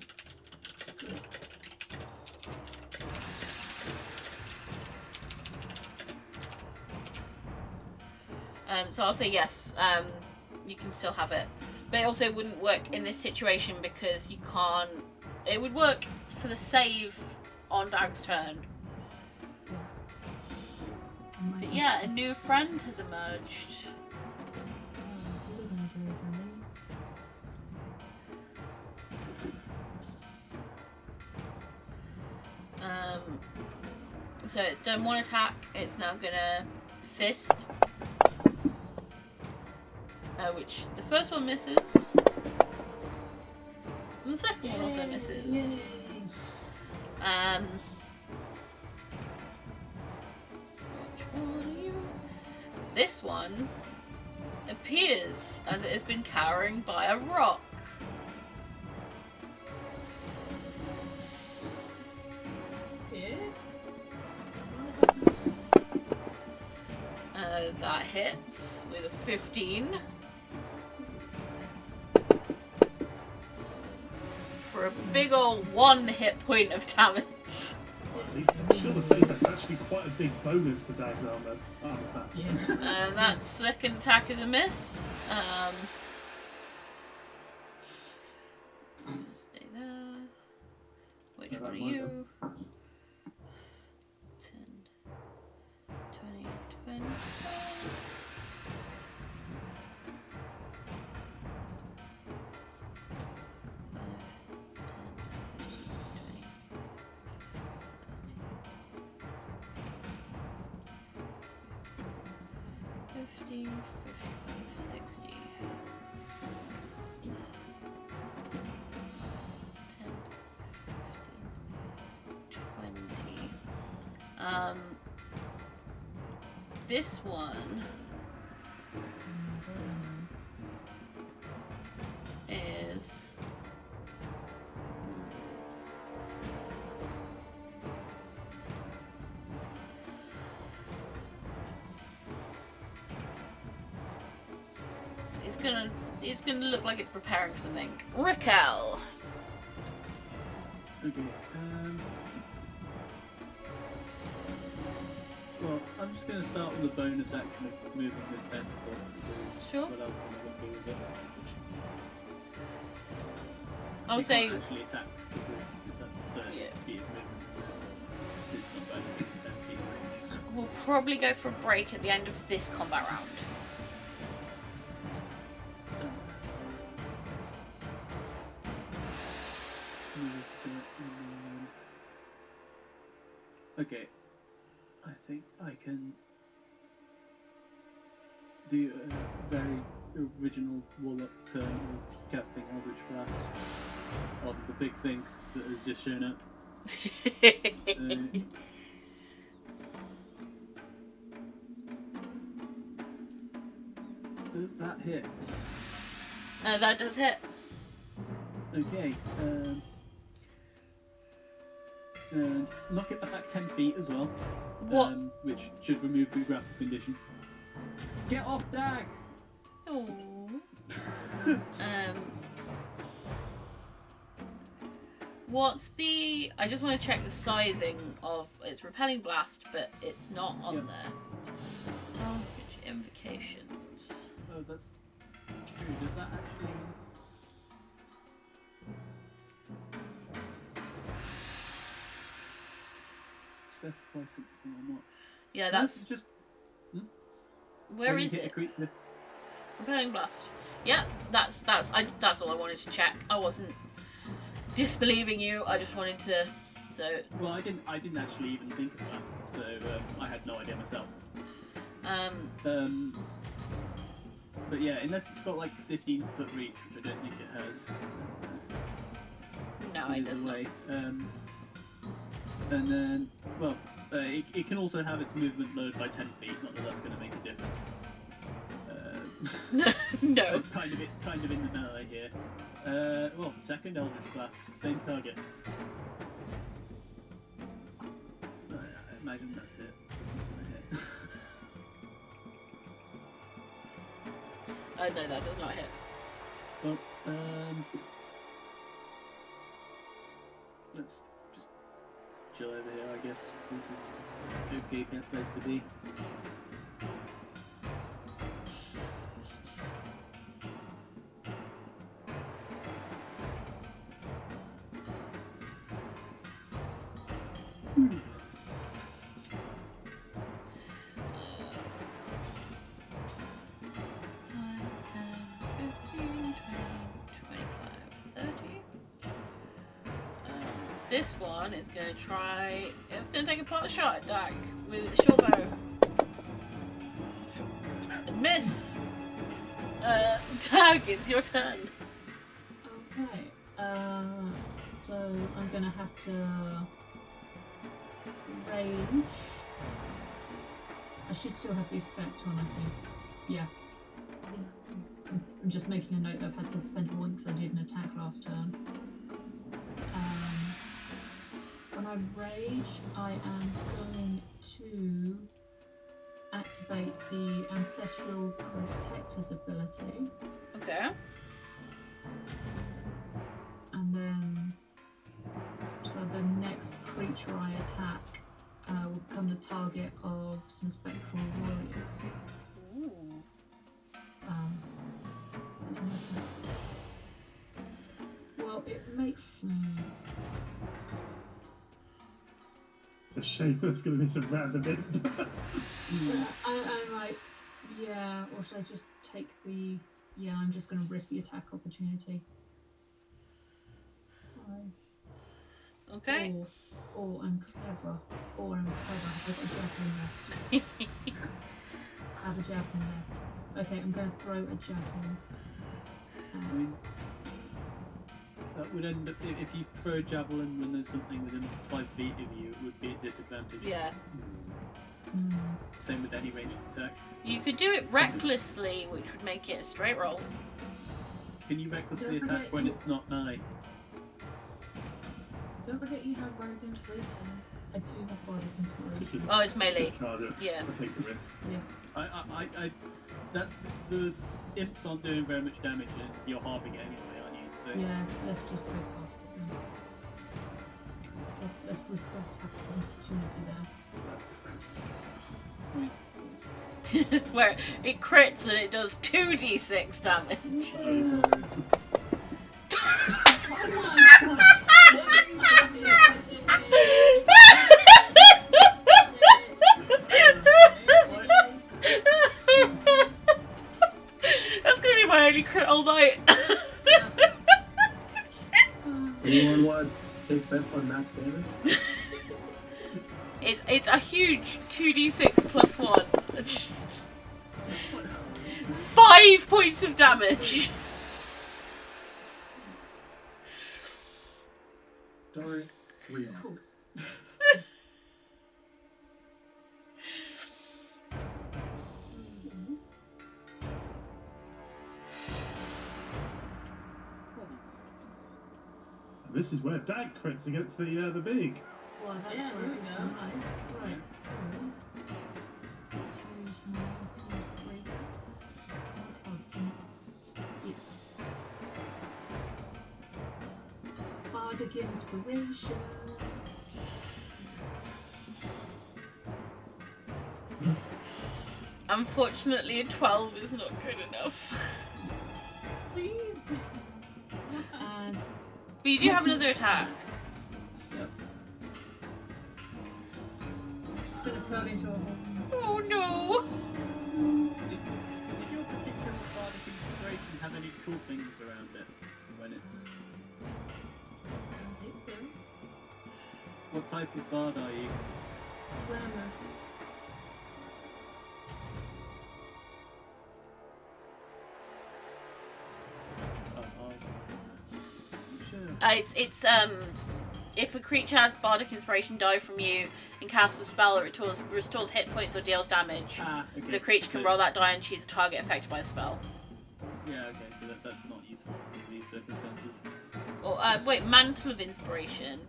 So I'll say yes. You can still have it, but it also wouldn't work in this situation because you can't. It would work for the save on Dag's turn. But yeah, a new friend has emerged. He doesn't look very friendly. So it's done 1 attack. It's now gonna fist, which the first one misses. And the second one also misses. Which one are you? This one appears as it has been cowering by a rock. Yes. That hits with a 15. For a big old 1 hit point of damage. Shield of Faith, that's actually quite a big bonus to Dag's armor class. That second attack is a miss. Stay there. Which one are you? 10, 20, 20. $50, 55, 60. 10, 15, 20. This one is It's gonna look like it's preparing something. Raquel. Okay. Well, I'm just going to start with a bonus action of moving this tentacle. Sure. What else am I going to do with it? I'll We say. can't actually attack because that's 30 feet of movement. It's not bonus, it's 10 feet range. We'll probably go for a break at the end of this combat round. Okay, I think I can do a very original wall-up turn of casting Eldritch Blast on the big thing that has just shown up. Does that hit? That does hit. Okay, and knock it back 10 feet as well. What? Which should remove the grapple condition. Get off, Dag! Oh. What's the? I just want to check the sizing of its repelling blast, but it's not on there. Eldritch invocations. Oh, that's true. Does that actually? Specify something or not? Yeah, that's. Just Where when is you hit it? a creature. Repelling blast. Yeah, that's all I wanted to check. I wasn't disbelieving you. I just wanted to. So. Well, I didn't actually even think of that, so I had no idea myself. But yeah, unless it's got like 15-foot reach, which I don't think it has. No, it does not. And then, well, it can also have its movement lowered by 10 feet. Not that that's going to make a difference. No. kind of in the melee here. Well, second Eldritch Blast, same target. I imagine that's it. No, that does not hit. Well, let's just chill over here, I guess. This is okay place to be. This one is going to try. It's going to take a pot shot at Dak with its short bow. Miss! Dak, it's your turn. Okay. So I'm gonna have to range. I should still have the effect on, I think. Yeah. I'm just making a note that I've had to spend a point because I did an attack last turn. When I rage, I am going to activate the Ancestral Protector's ability. Okay. And then, so the next creature I attack will become the target of some spectral warriors. Ooh. Well, it makes. It's a shame there's going to be some random imp. I'm like, yeah, or should I just take the. Yeah, I'm just going to risk the attack opportunity. Okay. Or I'm clever. I've got a javelin left. I have a javelin left. Okay, I'm going to throw a javelin. I mean, that would end up if you throw a javelin when there's something within 5 feet of you, it would be a disadvantage. Yeah. Same with any ranged attack. You could do it recklessly, which would make it a straight roll. Can you recklessly Don't attack forget when you- it's not nigh? Don't forget you have Bardic Inspiration. I do have bardic inspiration. Oh, it's melee. Charge it. Yeah. I take the risk. Yeah. That the imps aren't doing very much damage, and you're halving it anyway, aren't you? So Yeah, let's just go past it then. Let's risk the attack opportunity there. Where it crits and it does 2d6 damage. That's gonna be my only crit all night. Anyone want to take bets on max damage? It's a huge 2d6 plus 1. It's just 5 points of damage. Sorry, 3 on. Cool. And this is where Dag crits against the big. Well, that's Yeah, there we right. go. Nice. Right, so let's use my break. Yes. Bardic inspiration. Unfortunately, a 12 is not good enough. Please. And But you do have another attack. just gonna curl into a hole. Oh no! Did your particular bardic inspiration have any cool things around it when it's? I think so. What type of bard are you? Glamour. Sure. It's if a creature has bardic inspiration die from you and casts a spell that restores hit points or deals damage, Okay. the creature can roll that die and choose a target affected by the spell. Yeah, okay, so that's not useful in these circumstances. Or wait, mantle of inspiration.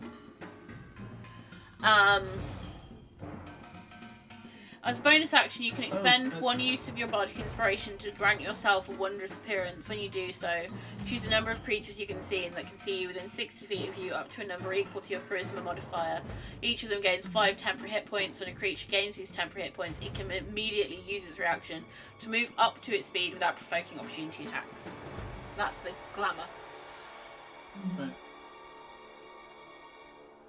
As a bonus action, you can expend one use of your bardic inspiration to grant yourself a wondrous appearance. When you do so, choose a number of creatures you can see and that can see you within 60 feet of you, up to a number equal to your charisma modifier. Each of them gains 5 temporary hit points. When a creature gains these temporary hit points, it can immediately use its reaction to move up to its speed without provoking opportunity attacks. That's the glamour. Right.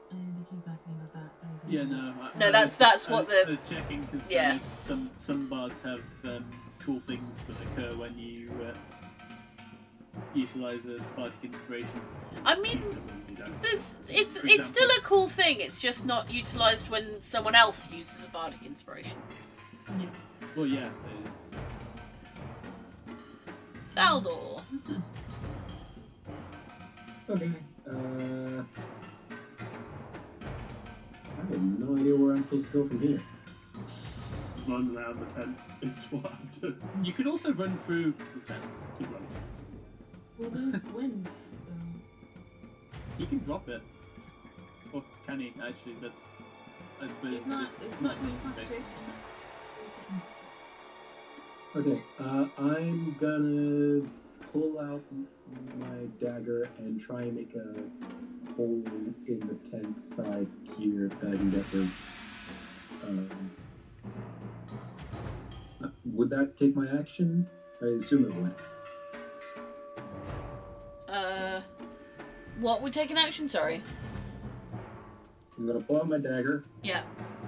I didn't think he was asking about that. Yeah, no. No, that's what I the was checking because yeah. some bards have cool things that occur when you utilize a bardic inspiration. I mean, it's still a cool thing. It's just not utilized when someone else uses a bardic inspiration. Yeah. Well, yeah. Faldor. Okay. I have no idea where I'm supposed to go from here. Run around the tent. It's what I do. You could also run through the tent. Keep running. Well, there's wind. He can drop it. Or can he? Actually, that's. I suppose. It's not doing concentration. Okay, I'm gonna pull out my dagger and try and make a hole in the tent side here that I can get through. Would that take my action? I assume it would. What would take an action? Sorry. I'm gonna pull out my dagger Yeah.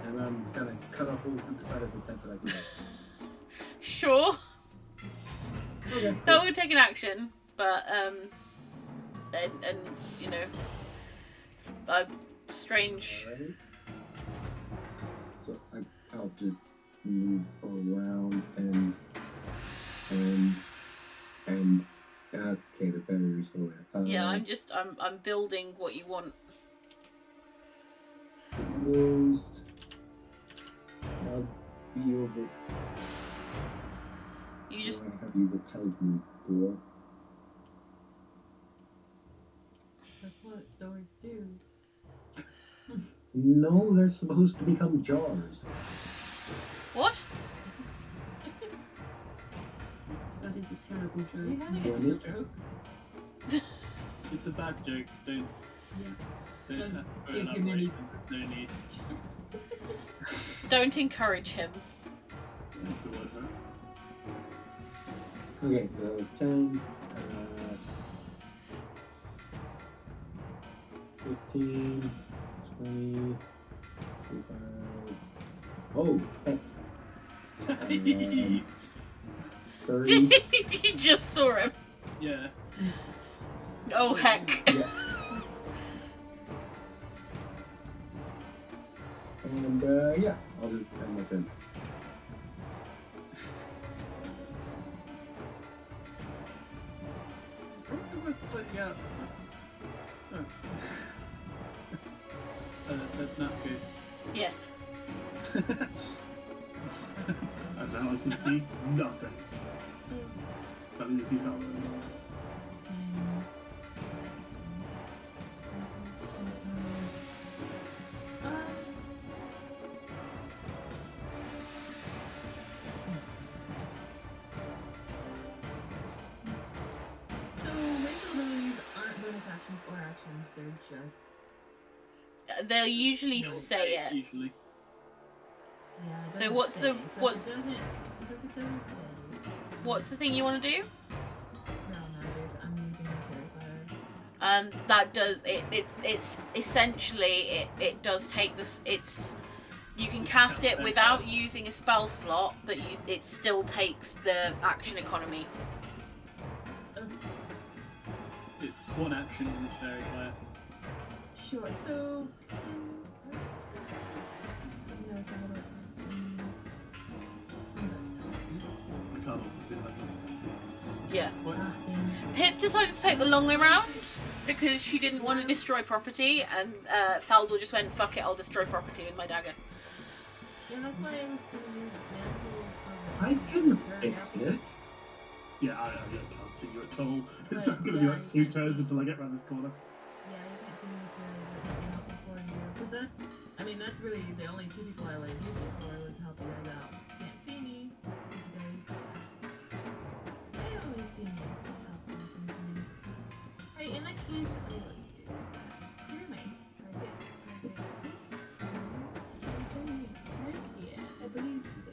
and I'm gonna cut a hole through the side of the tent that I can get. Sure. Okay. That would take an action, but and you know, strange. Alrighty. So I'll just move around and okay, the barrier is still there. Yeah, I'm building what you want. Closed. I'll be over. You just Have you repelled me before? That's what doors do. No, they're supposed to become jars. What? That is a terrible joke. You having Yeah, a me- stroke? It's a bad joke. Don't Don't ask for give him any- elaboration. There's no need. Don't encourage him. The word, huh? Okay, so that was 10, 15, 20, 25. Oh, heck. 30. You just saw him. Yeah. Oh heck. Yeah. And, yeah, I'll just end my turn. Probably worth pointing out. Oh. That's not good. Yes. And now I can see nothing. That means he's not. So racial abilities aren't bonus actions or actions, they're just They'll usually No, say it. Usually. yeah. it So doesn't what's say. the- So if what's- it doesn't say What's the thing you want to do? ground magic, I'm using a purifier. That does it's essentially it does take this. It's you can cast it without using a spell slot, but it still takes the action economy. It's one action in this fairy fire. Sure. So no, hold on. I can't also see that. Yeah. What? Pip decided to take the long way round because she didn't want to destroy property, and Thaldor just went, "Fuck it, I'll destroy property with my dagger." Yeah, that's why I was gonna use mantle. So I can fix it. Yeah, I can't see you at all. It's Right, not going to be yeah, like you 2 can't turns see. until I get around this corner. Yeah, you can't see me necessarily, but it'd be helpful for you. Because I mean, that's really the only two people I would have used it for was help you guys out. Can't see me, because you guys they only see me. It's helpful sometimes. Hey, in that case, I will clear my target. Yes, I believe so.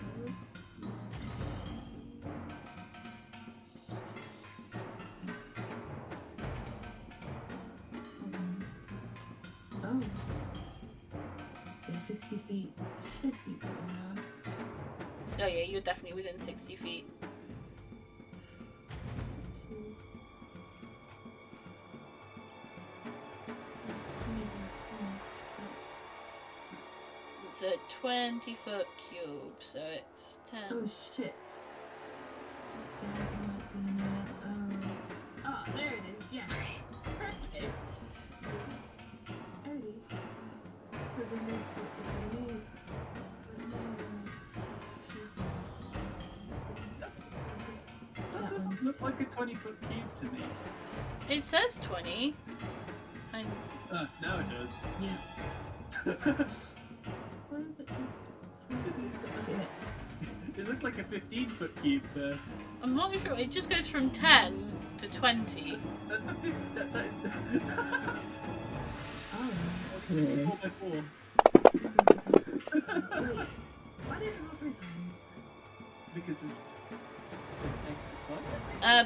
Oh. Yeah, 60 feet should be good enough. Oh yeah, you're definitely within 60 feet. It's a 20-foot cube, so it's 10. Oh shit. Oh, there it is, yeah. Perfect. Alrighty. So then we put the grenade. That doesn't look like a 20-foot cube to me. It says 20. And Now it does. Yeah. What is it? Okay. It looked like a 15-foot cube there. I'm not sure. It just goes from 10 to 20. That's a 50. Oh. Okay. 4x4. Wait. Why did it roll 3 times? Because it's.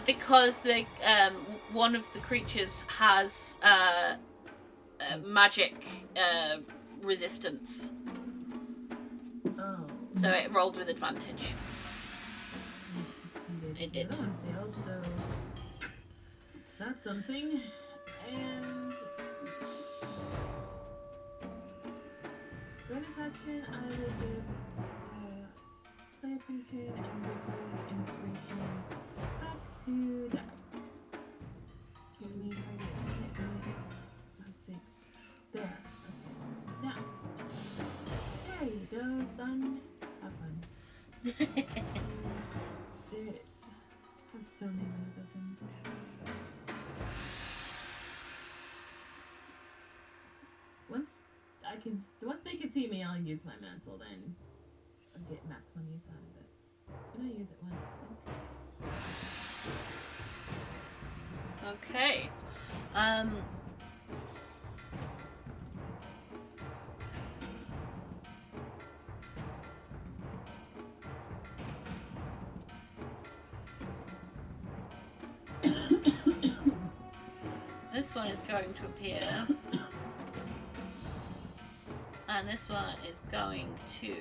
Because the one of the creatures has magic resistance, Oh. so it rolled with advantage. You succeeded. It did. The other one failed, so that's something. And bonus action, I will give player painting and give my inspiration back to that. To me, not 6. There. Okay. Now, there you go, son. Have fun. There it is. I have so many windows open. Once I'll use my mantle then. I'll get max on use out of it. I'm gonna use it once. Okay. This one is going to appear. And this one is going to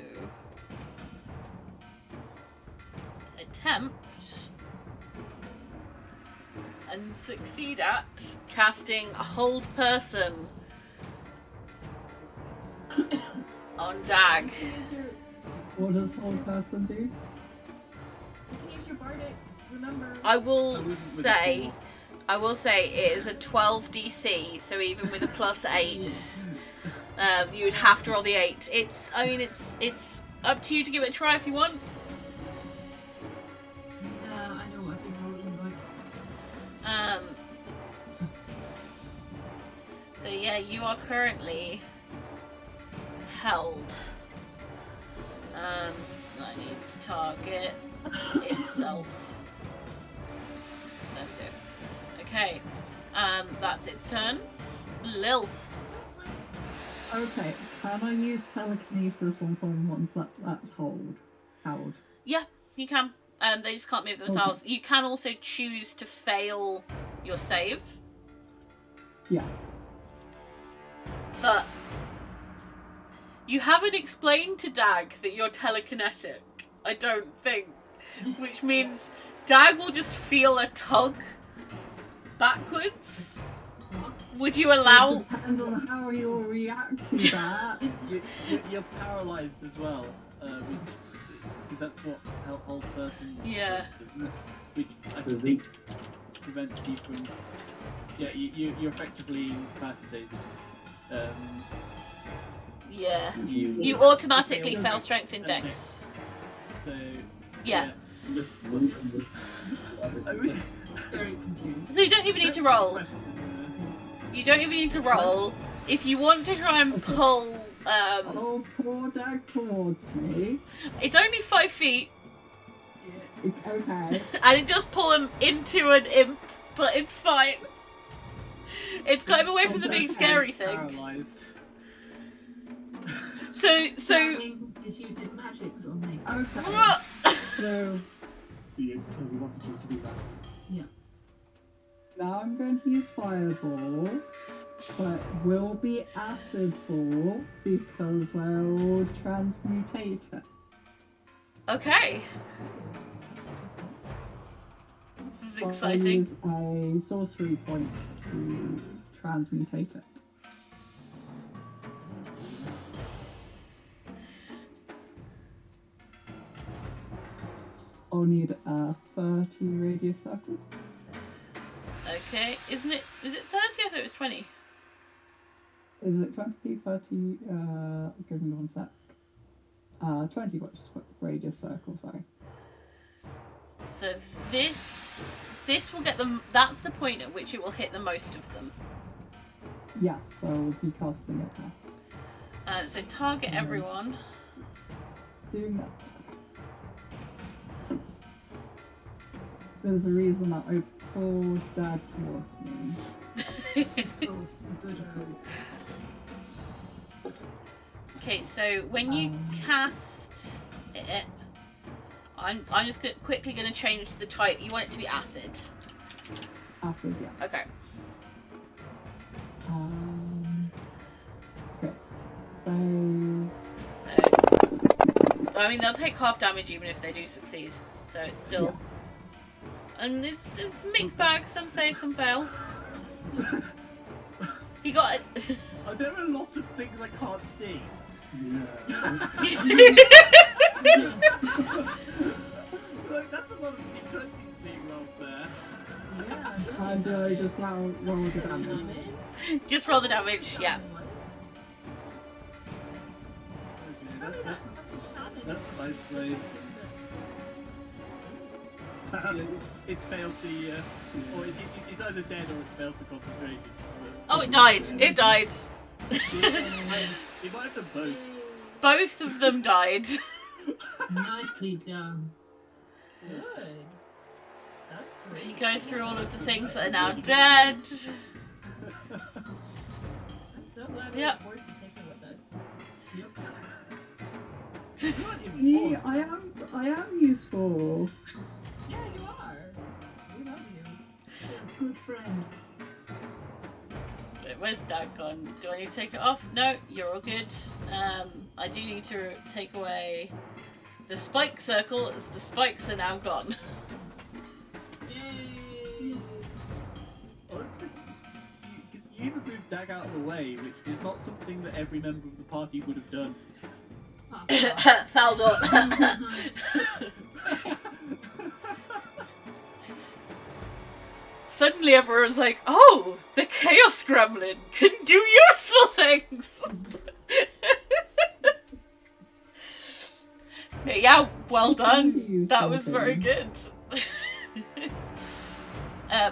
attempt and succeed at casting Hold Person on Dag. You can use your, What does Hold Person do? you can use your bardic. Remember. I I will wouldn't say it is a 12 DC, so even with a plus 8, you would have to roll the 8. It's up to you to give it a try if you want. I know what I've been rolling like. So yeah, you are currently held. I need to target itself. There we go. Okay. That's its turn. Lilth. Okay, can I use telekinesis on someone that's held? Yeah, you can. They just can't move themselves. You can also choose to fail your save, Yeah. but you haven't explained to Dag that you're telekinetic. I don't think, which means Dag will just feel a tug backwards. Would you allow? It depends on how you'll react to that. You're paralysed as well, because that's what Hold Person Yeah. does, isn't it? Which I Does think prevents you from... Yeah, you're effectively incapacitated. Yeah. You You automatically fail strength index. So... Yeah. I wish... Very confused. So you don't even need to roll. You don't even need to roll. If you want to try and pull, Oh, poor Dag towards me. it's only 5 feet, Okay. and it does pull him into an imp, but it's fine. It's kind of away from the big scary thing. Paralysed. So, Just using magics on me. Okay. So We wanted you to do that. now I'm going to use Fireball, but will be Acid Ball because I will transmutate it. okay. This is But exciting. I use a sorcery point to transmutate it. I'll need a 30 radius circle. Okay, is it 30? I thought it was 20. Is it 20, 30, give me one sec. 20 radius circle, sorry. So this will get them. That's the point at which it will hit the most of them. Yes, so I'll be casting it now. So target everyone. Doing that. There's a reason that I pulled Dad towards me. Oh, good hope. Okay, so when you cast it, I'm just quickly going to change the type. You want it to be acid. Acid, yeah. Okay. Okay. So, I mean, they'll take half damage even if they do succeed. So it's still. Yeah. And it's a mixed bag. Some save, some fail. He got it. There are lots of things I can't see. Like, that's a lot of interesting being rolled there. Yeah. And I just now roll the damage. Just roll the damage. Yeah. Okay, that's nice way. It's failed the, or it's either dead or it's failed the concentration. Oh, it died. It died. It might have done both. Both of them died. Nicely done. Good. That's great. You go through all of the things that are now dead. I'm so glad we Yep. were forced to take her with us. You weren't even Yeah, forced. I am useful. Yeah, you are. We love you. You're a good friend. Where's that gone? Do I need to take it off? No, you're all good. I do need to take away the spike circle, as the spikes are now gone. Yay! Honestly, you even moved Dag out of the way, which is not something that every member of the party would have done. Faldor. Suddenly everyone's like, oh, the Chaos Gremlin can do useful things! Yeah, well done. That was very good.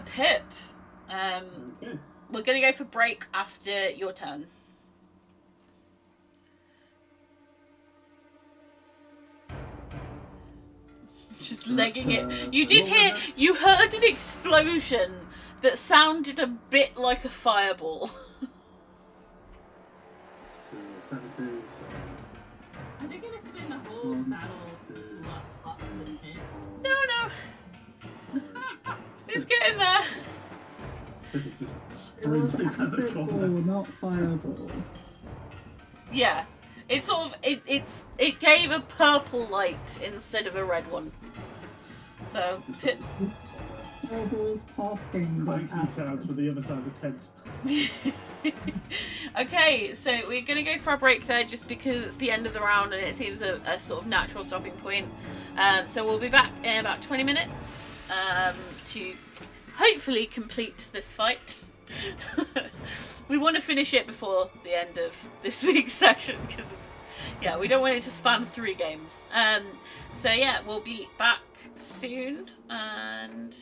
Pip, Okay. we're gonna go for break after your turn. Just legging it. You did hear, you heard an explosion that sounded a bit like a fireball. 72, Are they gonna spend the whole battle up in the tent? No, no. He's getting there. so it's just It was sprinting out the acid ball, corner. not fireball. Yeah. It sort of, it gave a purple light instead of a red one. So, Pip, Fireball's popping. but Clanky sounds from the other side of the tent. okay, so we're going to go for a break there just because it's the end of the round and it seems a sort of natural stopping point. So we'll be back in about 20 minutes to hopefully complete this fight. We want to finish it before the end of this week's session because, yeah, we don't want it to span 3 games. So yeah, we'll be back soon and...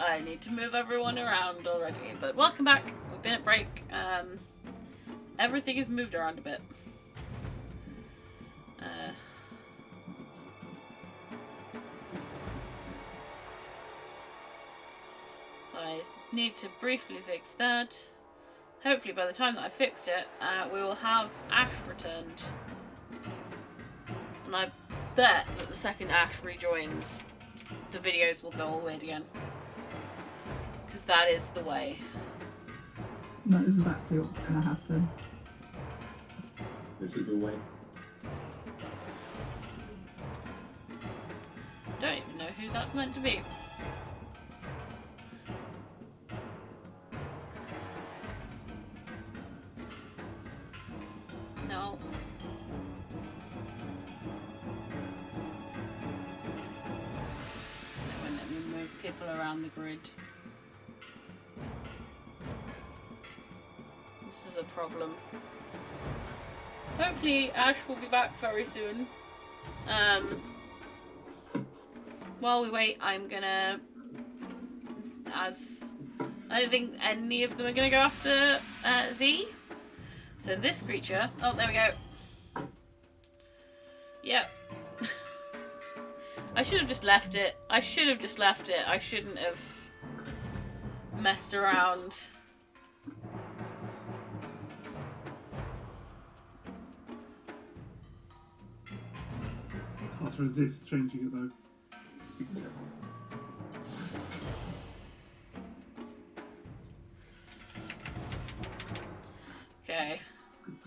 I need to move everyone around already. But welcome back. We've been at break. Everything is moved around a bit. I need to briefly fix that. Hopefully by the time that I fixed it, we will have Ash returned. And I bet that the second Ash rejoins, the videos will go all weird again. Because that is the way. That is exactly what's going to happen. This is the way. Don't even know who that's meant to be. No. They won't let me move people around the grid. This is a problem. Hopefully Ash will be back very soon. While we wait, I'm gonna... As... I don't think any of them are gonna go after Z. So this creature... Oh, there we go. Yep. I should have just left it. I shouldn't have messed around. Hard to resist changing it though. Okay.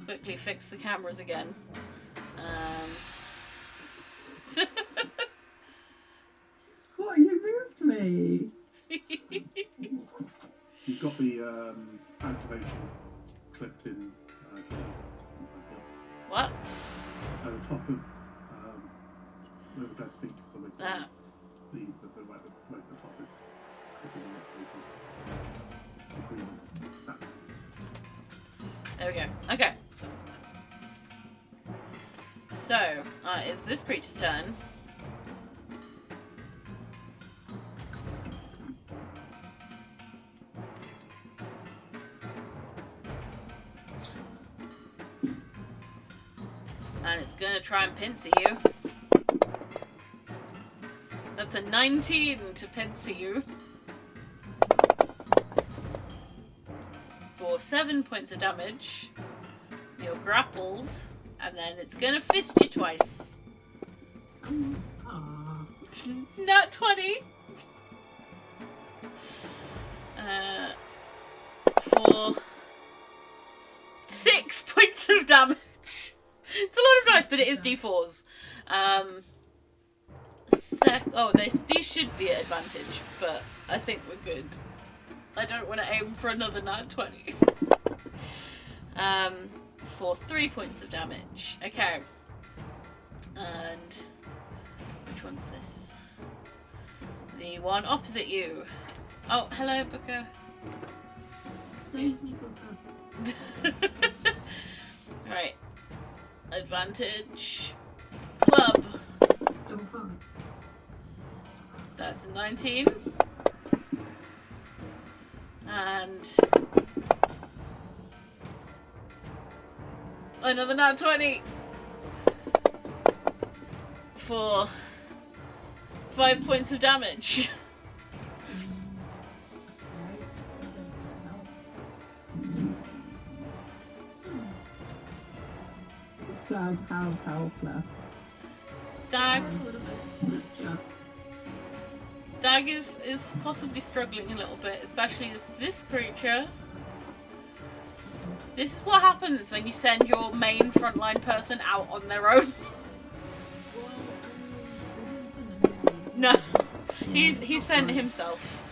Quickly fix the cameras again. What? You moved me! You've got the activation clipped in. What? At the top of where the guy speaks, so it's Ah. the right at the top is clipping the activation agreement. That. There we go. Okay. So, it's this creature's turn. And it's gonna try and pincer you. That's a 19 to pincer you. For 7 points of damage. You're grappled. And then it's gonna fist you twice. Nat 20. For 6 points of damage. It's a lot of dice, but it is d4s. These should be at advantage, but I think we're good. I don't want to aim for another nat 20. For 3 points of damage. Okay. And which one's this? The one opposite you. Oh, hello, Booker. Right. Advantage. Club. That's a 19. And another nat 20 for 5 points of damage. Dag have health left. Dag is possibly struggling a little bit, especially as this creature. This is what happens when you send your main frontline person out on their own. No, he sent himself.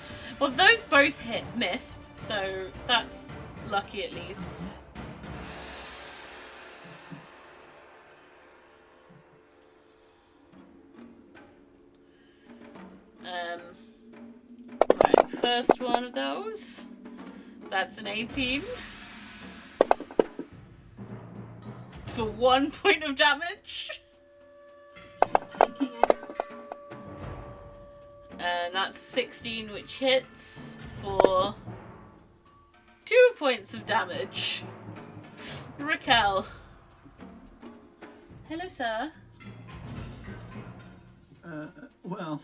Well, those both missed, so that's lucky at least. Right, first one of those. That's an 18. For 1 point of damage. And that's 16, which hits for 2 points of damage. Raquel. Hello, sir. Well,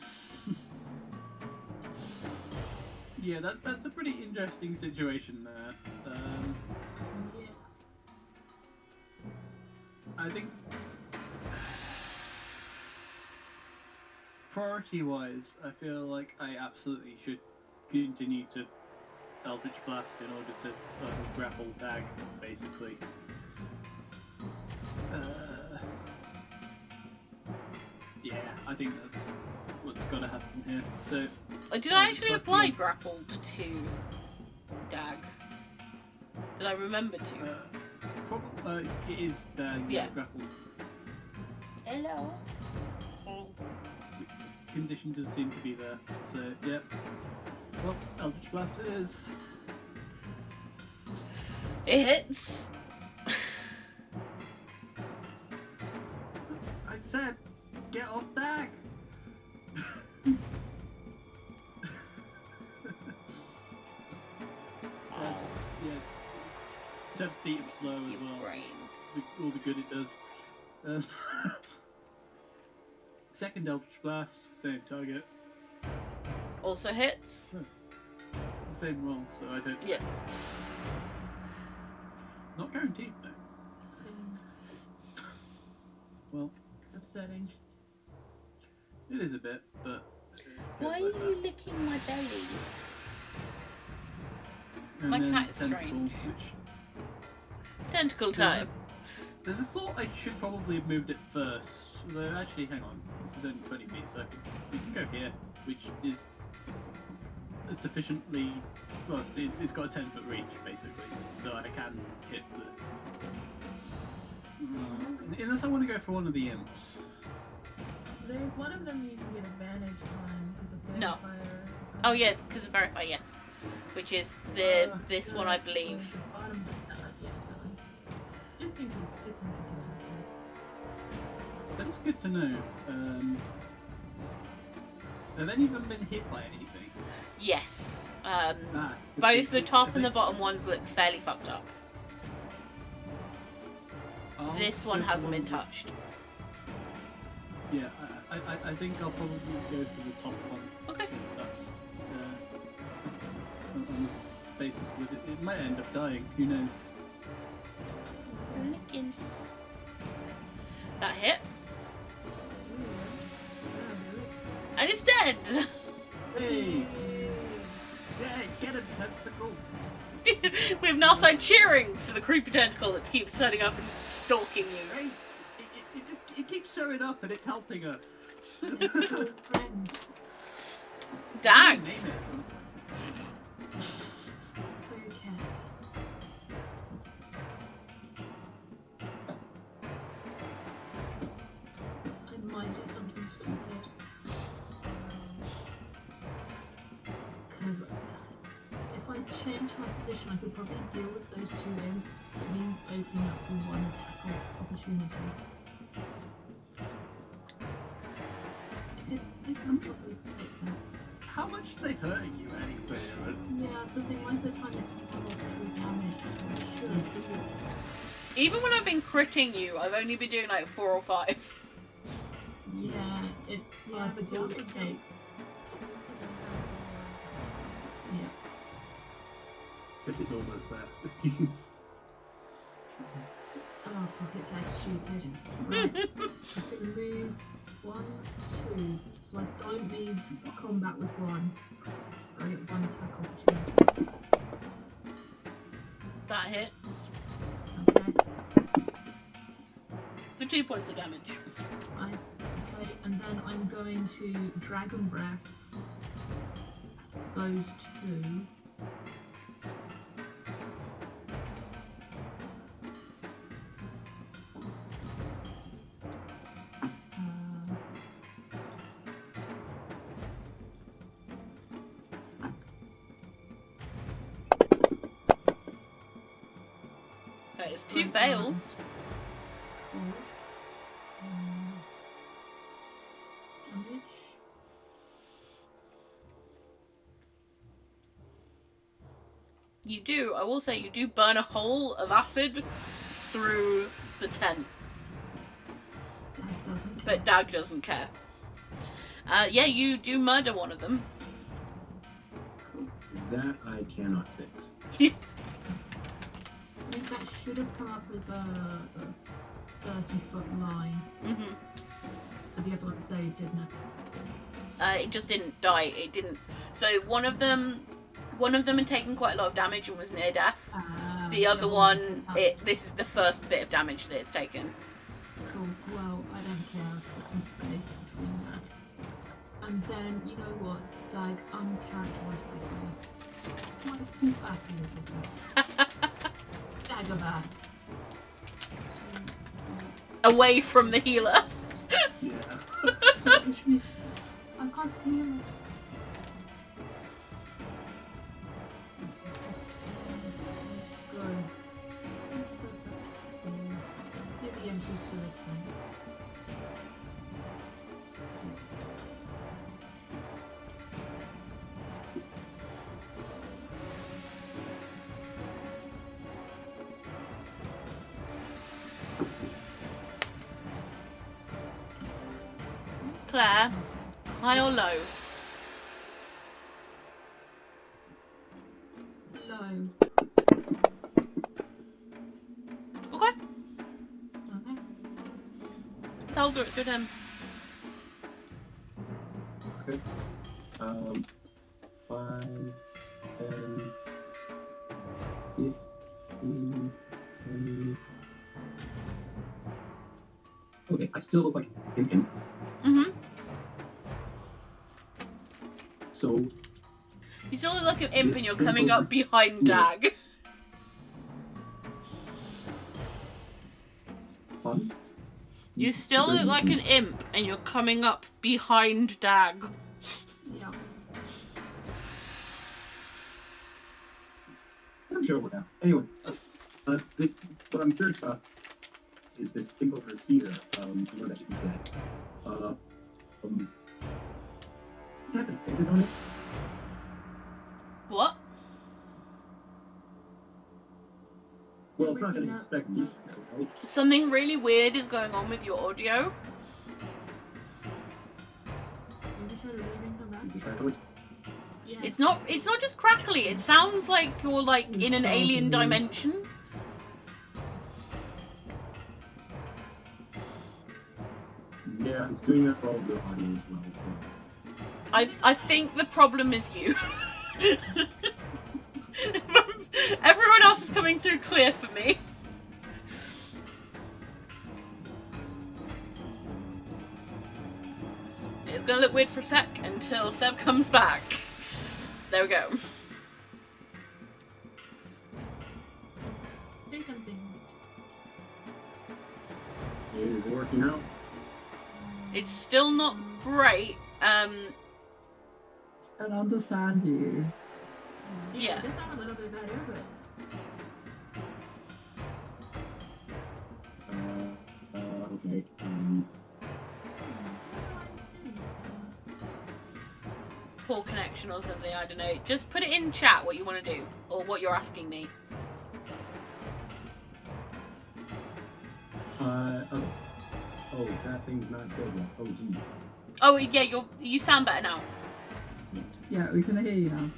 yeah, that's a pretty interesting situation there. Yeah. I think priority-wise, I feel like I absolutely should continue to Eldritch Blast in order to grapple tag, basically. Yeah, I think that's what's got to happen here. So, Did I actually apply grappled to Dag? Did I remember to? It is Yeah. grappled. Hello. Condition does seem to be there. So, yeah. Well, Eldritch Blast it is. It hits. I said, get off Dag! Yeah. 10 feet of slow as Your well. brain. All the good it does. Second Eldritch Blast, same target. Also hits. Same roll, so I don't. Yeah. Not guaranteed though. Well, Upsetting. it is a bit, but. Why are goes like you licking my belly? that. my And then cat is tentacle, strange. which- Tentacle time. There's a thought I should probably have moved it first. Although, actually, hang on. This is only 20 feet, so we can go here, which is sufficiently. Well, it's got a 10-foot reach, basically, so I can hit the. Unless I want to go for one of the imps. There's one of them you can get advantage on because of No. fire. Oh yeah, because of verify, yes. Which is this one, I believe. Bottom, yeah, so just in case you want That is good to know. Have any of them been hit by anything? Yes. Both Both the top and the bottom ones look fairly fucked up. This one hasn't been touched. Yeah, I think I'll probably go for the top one. Okay. If that's on the basis that it might end up dying. Who knows? Licking. That hit. And it's dead! Hey! Yeah, get him, tentacle! We've now started cheering for the creepy tentacle that keeps turning up and stalking you. Hey, it keeps showing up and it's helping us. Friend. Dag! Name it. Okay. I might do something stupid. Because if I change my position, I could probably deal with those two imps. It means opening up for one attack opportunity. I can probably take that. How much are they hurting you anyway? Yeah, I was gonna say, most of the time it's 1 or 2 damage, so I should do it. Even when I've been critting you, I've only been doing like 4 or 5. Yeah, it's Yeah, but all you it also takes. Yeah. It's almost there. Oh, fuck it, that's stupid. Right. I'm gonna move 1, 2, so I don't leave combat with 1. I get 1 attack opportunity. That hits. Okay. For 2 points of damage. Okay, and then I'm going to Dragon Breath those 2. That is 2 fails. Damage. You do. I will say you do burn a hole of acid through the tent, That doesn't. but Dag doesn't care. Yeah, you do murder one of them. That I cannot fix. I think that should have come up as a 30-foot line. Mm-hmm. But the other one saved, didn't it? It just didn't die. It didn't. So one of them had taken quite a lot of damage and was near death. The other one, this is the first bit of damage that it's taken. Cool. Well, I don't care. It's some space between that. And then, you know what? Dag, uncharacteristically, might pull back a little bit. Dagger back. Away from the healer. Yeah. I can't see him. Let's go. Let's go back. Get the empty to the tank. Claire, high or low? Low. Okay. Okay. Helga, it's your turn. Okay. 5, 10, 15, 20. Okay, I still look like an imp. Mm-hmm. So, You still look like an imp and you're coming up behind Dag. fun. You still look like an imp and you're coming up behind Dag. Yeah. I'm sure we're now. Anyways, this what I'm curious about is this thing over here. You know that isn't dead. You haven't fixed it on it? What? Well, it's not going to expect me, right? Something really weird is going on with your audio. I'm just trying to leave and come back. Is it crackly? Yeah. It's not just crackly, it sounds like you're like in an alien dimension. Yeah, it's doing that for all the audio as well. I think the problem is you. Everyone else is coming through clear for me. It's gonna look weird for a sec until Seb comes back. There we go. Say something. Is it working out? It's still not great. I can understand you. Yeah. It does sound a little bit better, but Okay. Poor connection or something, I don't know. Just put it in chat what you want to do, or what you're asking me. Okay. Oh, that thing's not dead yet. Oh, geez. Oh yeah, you sound better now. Yeah, we can hear you now.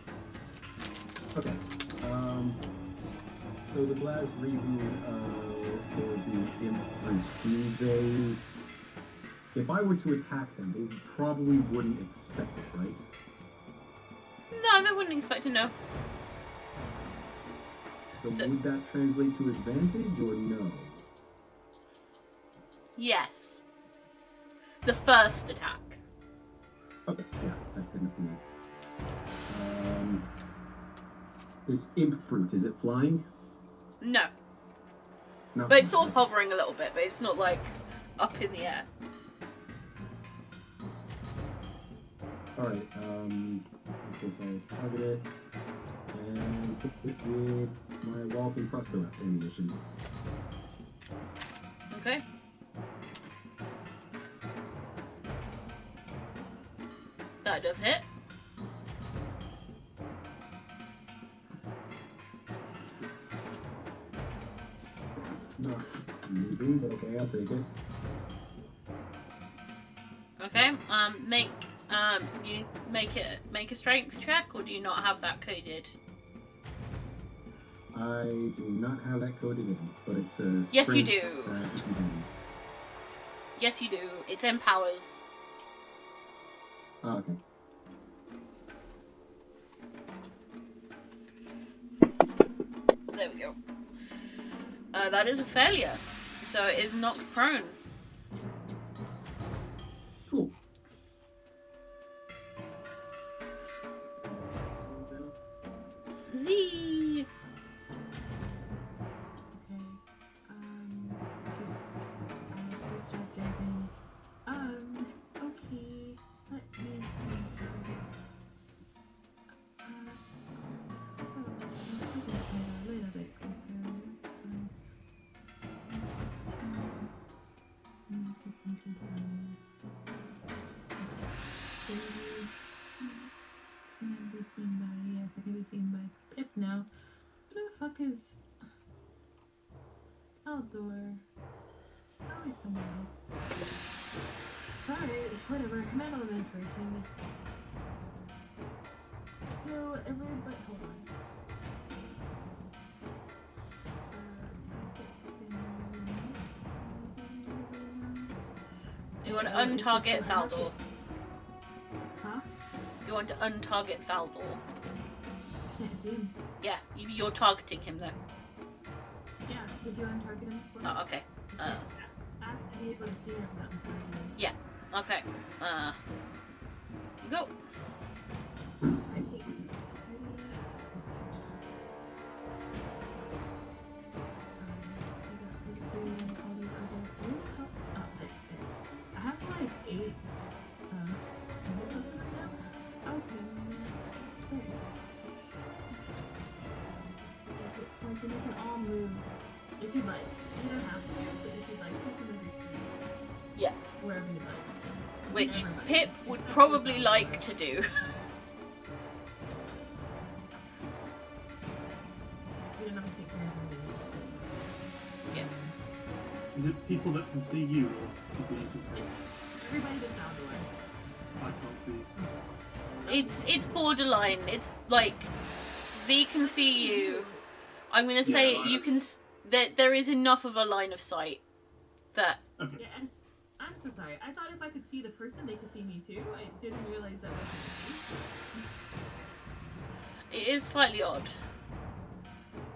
Okay. So the blast reboot for the Imp Fight, do they... If I were to attack them, they probably wouldn't expect it, right? No, they wouldn't expect to know. So would that translate to advantage or no? Yes. The first attack. Okay, yeah, that's good enough for me. This Imp Brute, is it flying? No. No. But it's sort of hovering a little bit, but it's not like up in the air. Alright, I guess I'll target it and put it with my Walloping crossbow ammunition. Okay. That does hit. but okay, I'll take it. Okay. You make a strength check, or do you not have that coded? I do not have that coded in, but it's a Yes, you strength, do. disadvantage. Yes, you do. It's empowers. Oh, okay. There we go. That is a failure. So it is knocked prone. Cool. Z. Okay. Let's start jazzing. Okay. Let me see. A little bit closer. Can be seen by, yes, it can be seen by Pip now. Who the fuck is outdoor? Probably someone else. Alright, whatever. Command elements version. So everybody, hold on. You want to untarget Faldor. Huh? You want to untarget Faldor. Can't see him. Yeah, you're targeting him though. Yeah, did you untarget him before? Oh, okay. I have to be able to see him without untargeting. Yeah. Okay. You go. I think so. I have like 8 something right now. Okay, next. Points and you can all move if you'd like. You don't have to, but if you'd like to, you can move your screen. Yeah. Wherever you'd like. Which Wherever you'd like. Pip would probably like to do. You don't have to take turns moving. Yeah. Is it people that can see you or people you can see? It's everybody that's outdoor. I can't see. It's borderline. It's like Z can see you. I'm gonna say Yeah, you can. There is enough of a line of sight that Okay. Yeah, and I'm so sorry. I thought if I could see the person, they could see me too. I didn't realize that wasn't the case. it is slightly odd.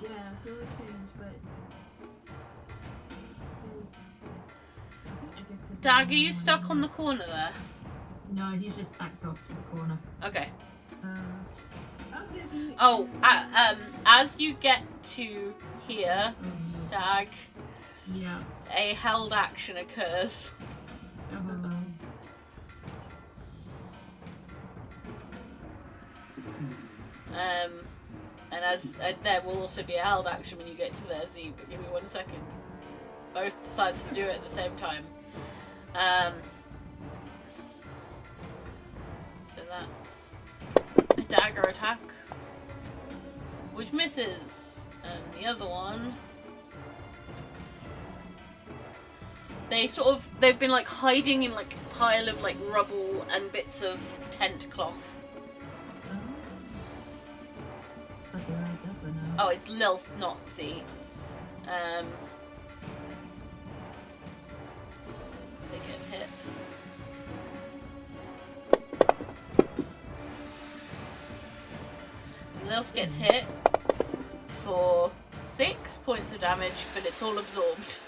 Yeah, so it was strange, but I guess. Dag, are you stuck on the corner there? No, he's just backed off to the corner. Okay. Okay. Oh, as you get to here, Dag, Yeah. a held action occurs. And there will also be a held action when you get to there, Z, but give me 1 second. Both sides will do it at the same time. So that's a dagger attack, which misses, and the other one, they've been like hiding in like a pile of like rubble and bits of tent cloth. Oh, it's Lilth, not Z. If it gets hit. Lilth gets hit for 6 points of damage, but it's all absorbed.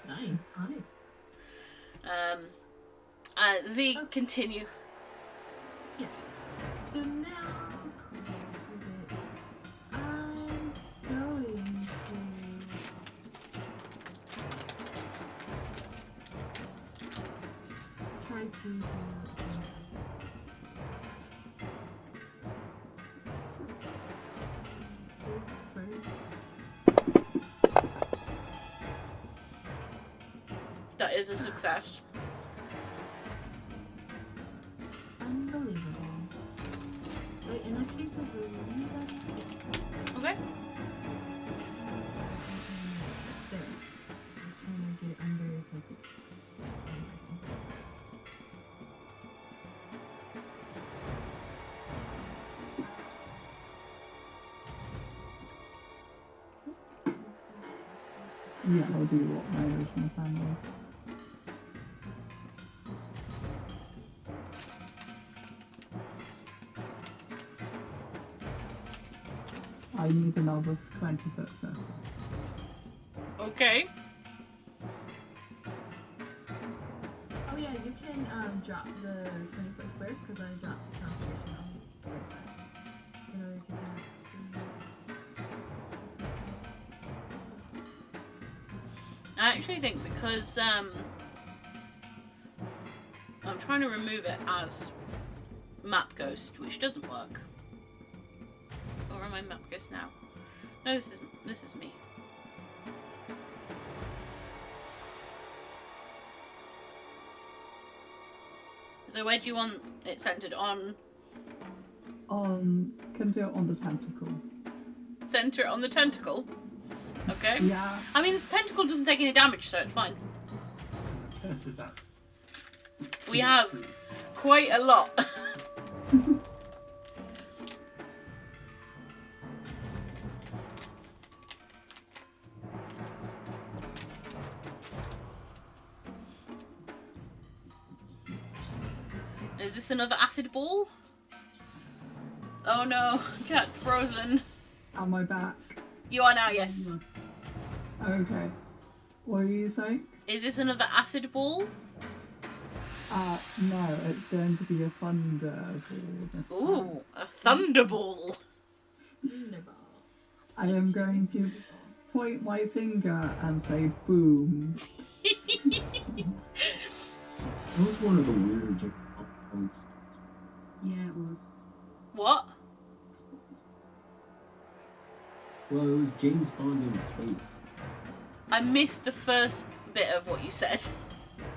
Nice. Z, continue. Yeah. So now I'm going to try to do so first. That is a success. Unbelievable. Wait, in that case, I believe that's... Okay. There. Yeah, I'll do what my original plan was. I need another 20-foot circle. Okay. Oh yeah, you can drop the 20-foot square because I dropped concentration on it in order to cast. I actually think because I'm trying to remove it as map ghost, which doesn't work. Or am I map ghost now? No, this is me. So where do you want it centered on? Can do it on the tentacle. Center it on the tentacle. Okay. Yeah. I mean, this tentacle doesn't take any damage, so it's fine. Tested that. We have quite a lot. Is this another acid ball? Oh no, Cat's frozen. Am I back? You are now, yes. Okay. What are you saying? Is this another acid ball? No, it's going to be a thunder ball this time. Ooh, a thunderball. I am going to point my finger and say boom. That was one of the weirder James Bond films. Yeah, it was. What? Well, it was James Bond in space. I missed the first bit of what you said.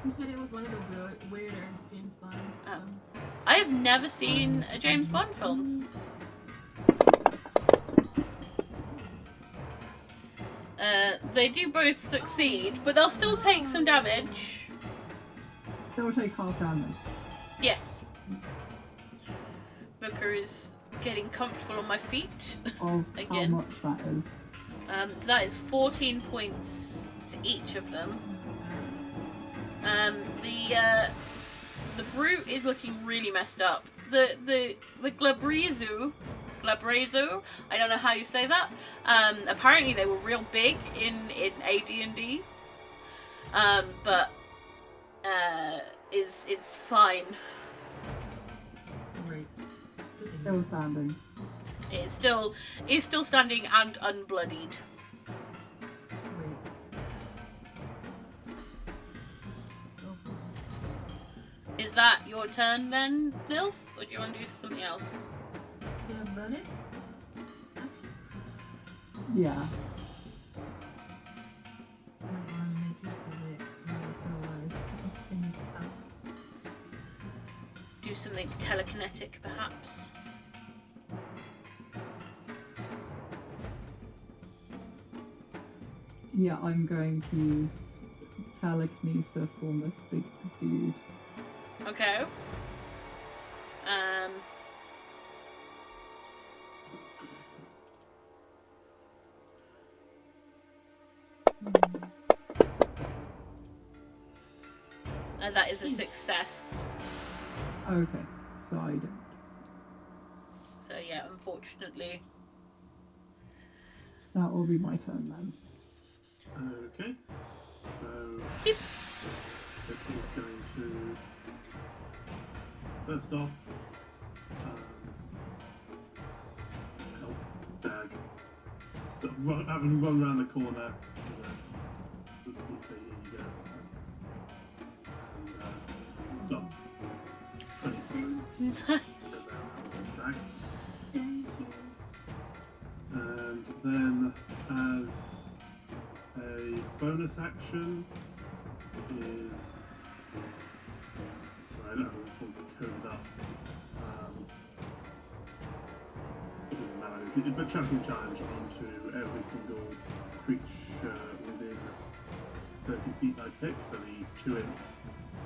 You said it was one of the weirder James Bond films. I have never seen a James Bond film. They do both succeed, but they'll still take some damage. It will take half damage. Yes. Booker is getting comfortable on my feet. Of Again. how much that is. So that is 14 points to each of them. The brute is looking really messed up. The Glabrezu, I don't know how you say that. Apparently they were real big in AD&D. But it's fine. Great. Still standing. It's still standing and unbloodied. Is that your turn then, Lilf? Or do you want to do something else? Do you have bonus? Action? Yeah. I might want to make use of it while it's still alive. This thing is tough. Do something telekinetic, perhaps? Yeah, I'm going to use telekinesis on this big dude. Okay. That is a success. Okay, so I don't. So yeah, unfortunately. That will be my turn then. Okay. So Beep. this is going to first off help Dag. Sort of having run around the corner. Sort of say, here you go. And jump. 25. Nice. Dag. Thank you. And then as a bonus action is sorry, I don't have this one coded up. It doesn't matter. But champion challenge onto every single creature within 30 feet I pick, so the 2 imps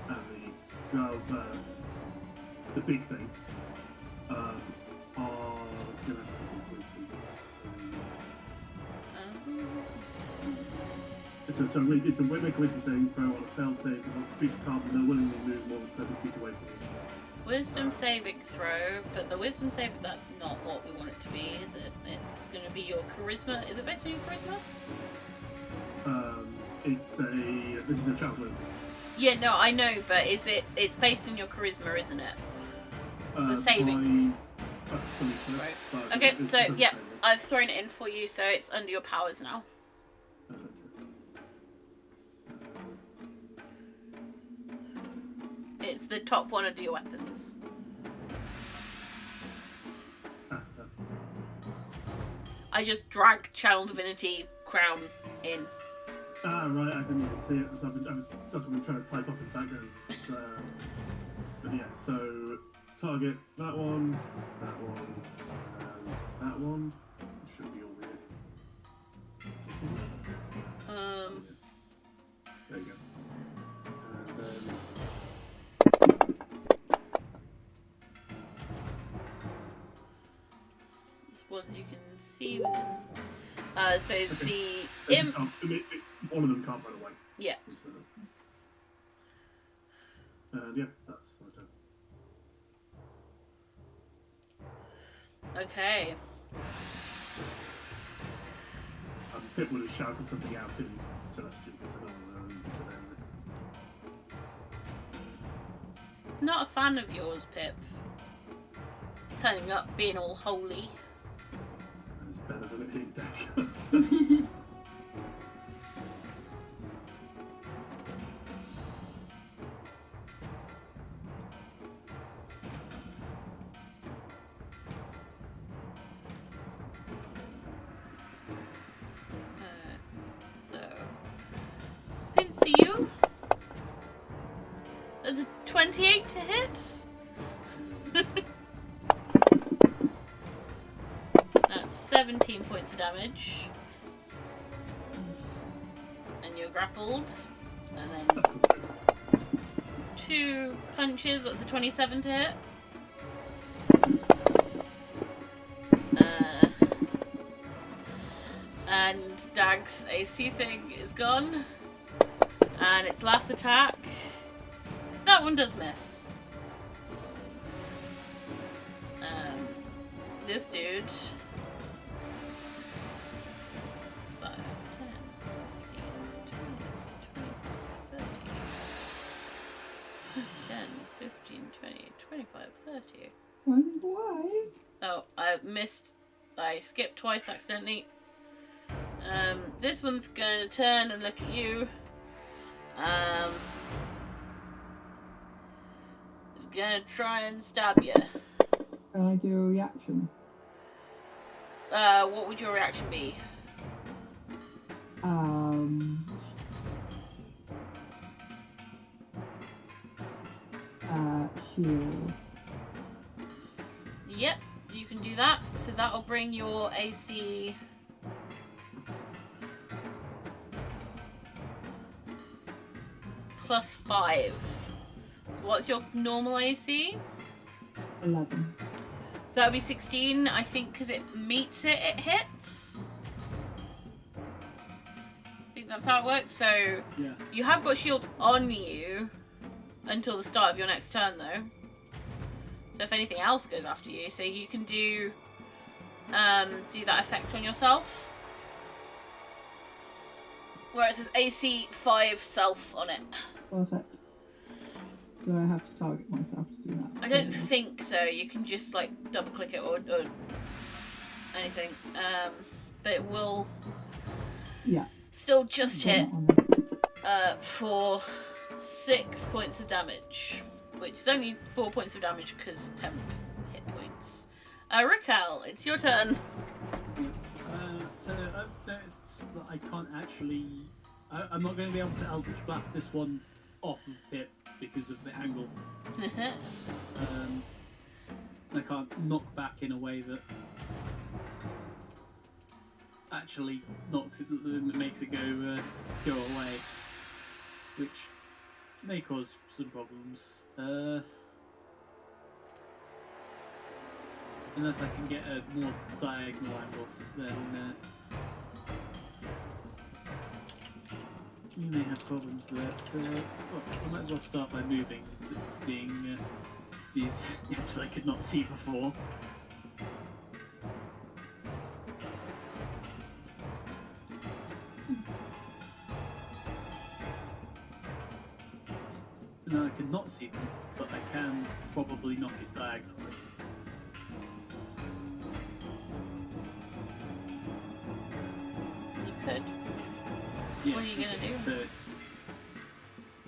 and the big thing are gonna have to be wisdom. it's a make a wisdom saving throw on a failed save. The creature can't willingly move more than 30 feet away from you. Wisdom saving throw, but the wisdom saving, that's not what we want it to be, is it? It's going to be your charisma. Is it based on your charisma? This is a javelin. Yeah, no, I know, but it's based on your charisma, isn't it? The saving. Right. Okay, so yeah, I've thrown it in for you, so it's under your powers now. It's the top one under your weapons. I just drag Channel Divinity Crown in. Right, I didn't even see it. That's what I've been trying to type up in the background. But yeah, so target that one, and that one. It should be all weird. There you go. And then this ones you can see within. So okay. the imp. One of them can't run away. Yeah. And yeah, that's my turn. Okay. Pip would have shouted something out in Celestial, Not a fan of yours, Pip. Turning up, being all holy. It's better than it being daggers. You? That's a 28 to hit. That's 17 points of damage. And you're grappled. And then 2 punches, that's a 27 to hit. And Dag's AC thing is gone. And its last attack, that one does miss. This dude, 5, 10, 15, 20, 25, 30. Why? Oh, I missed. I skipped twice accidentally. This one's going to turn and look at you. It's gonna try and stab you. Can I do a reaction? What would your reaction be? Shield. Yep, you can do that. So that'll bring your AC +5. What's your normal AC? 11. So that would be 16. I think because it meets it, it hits. I think that's how it works. So Yeah. you have got shield on you until the start of your next turn, though. So if anything else goes after you, so you can do that effect on yourself. Where it says AC 5 self on it. Perfect. Do I have to target myself to do that? I don't think so. You can just like double click it or anything. But it will still just hit for 6 points of damage, which is only 4 points of damage because 10 hit points. Raquel, it's your turn. So I've noticed that I can't actually. I'm not going to be able to Eldritch Blast this one off of Pip because of the angle. I can't knock back in a way that actually knocks it, makes it go away, which may cause some problems. Unless I can get a more diagonal angle, then We may have problems there. So, well, I might as well start by moving, seeing these imps I could not see before. No, I cannot see them, but I can probably knock it diagonally. You could. Yeah, What are you gonna do? So,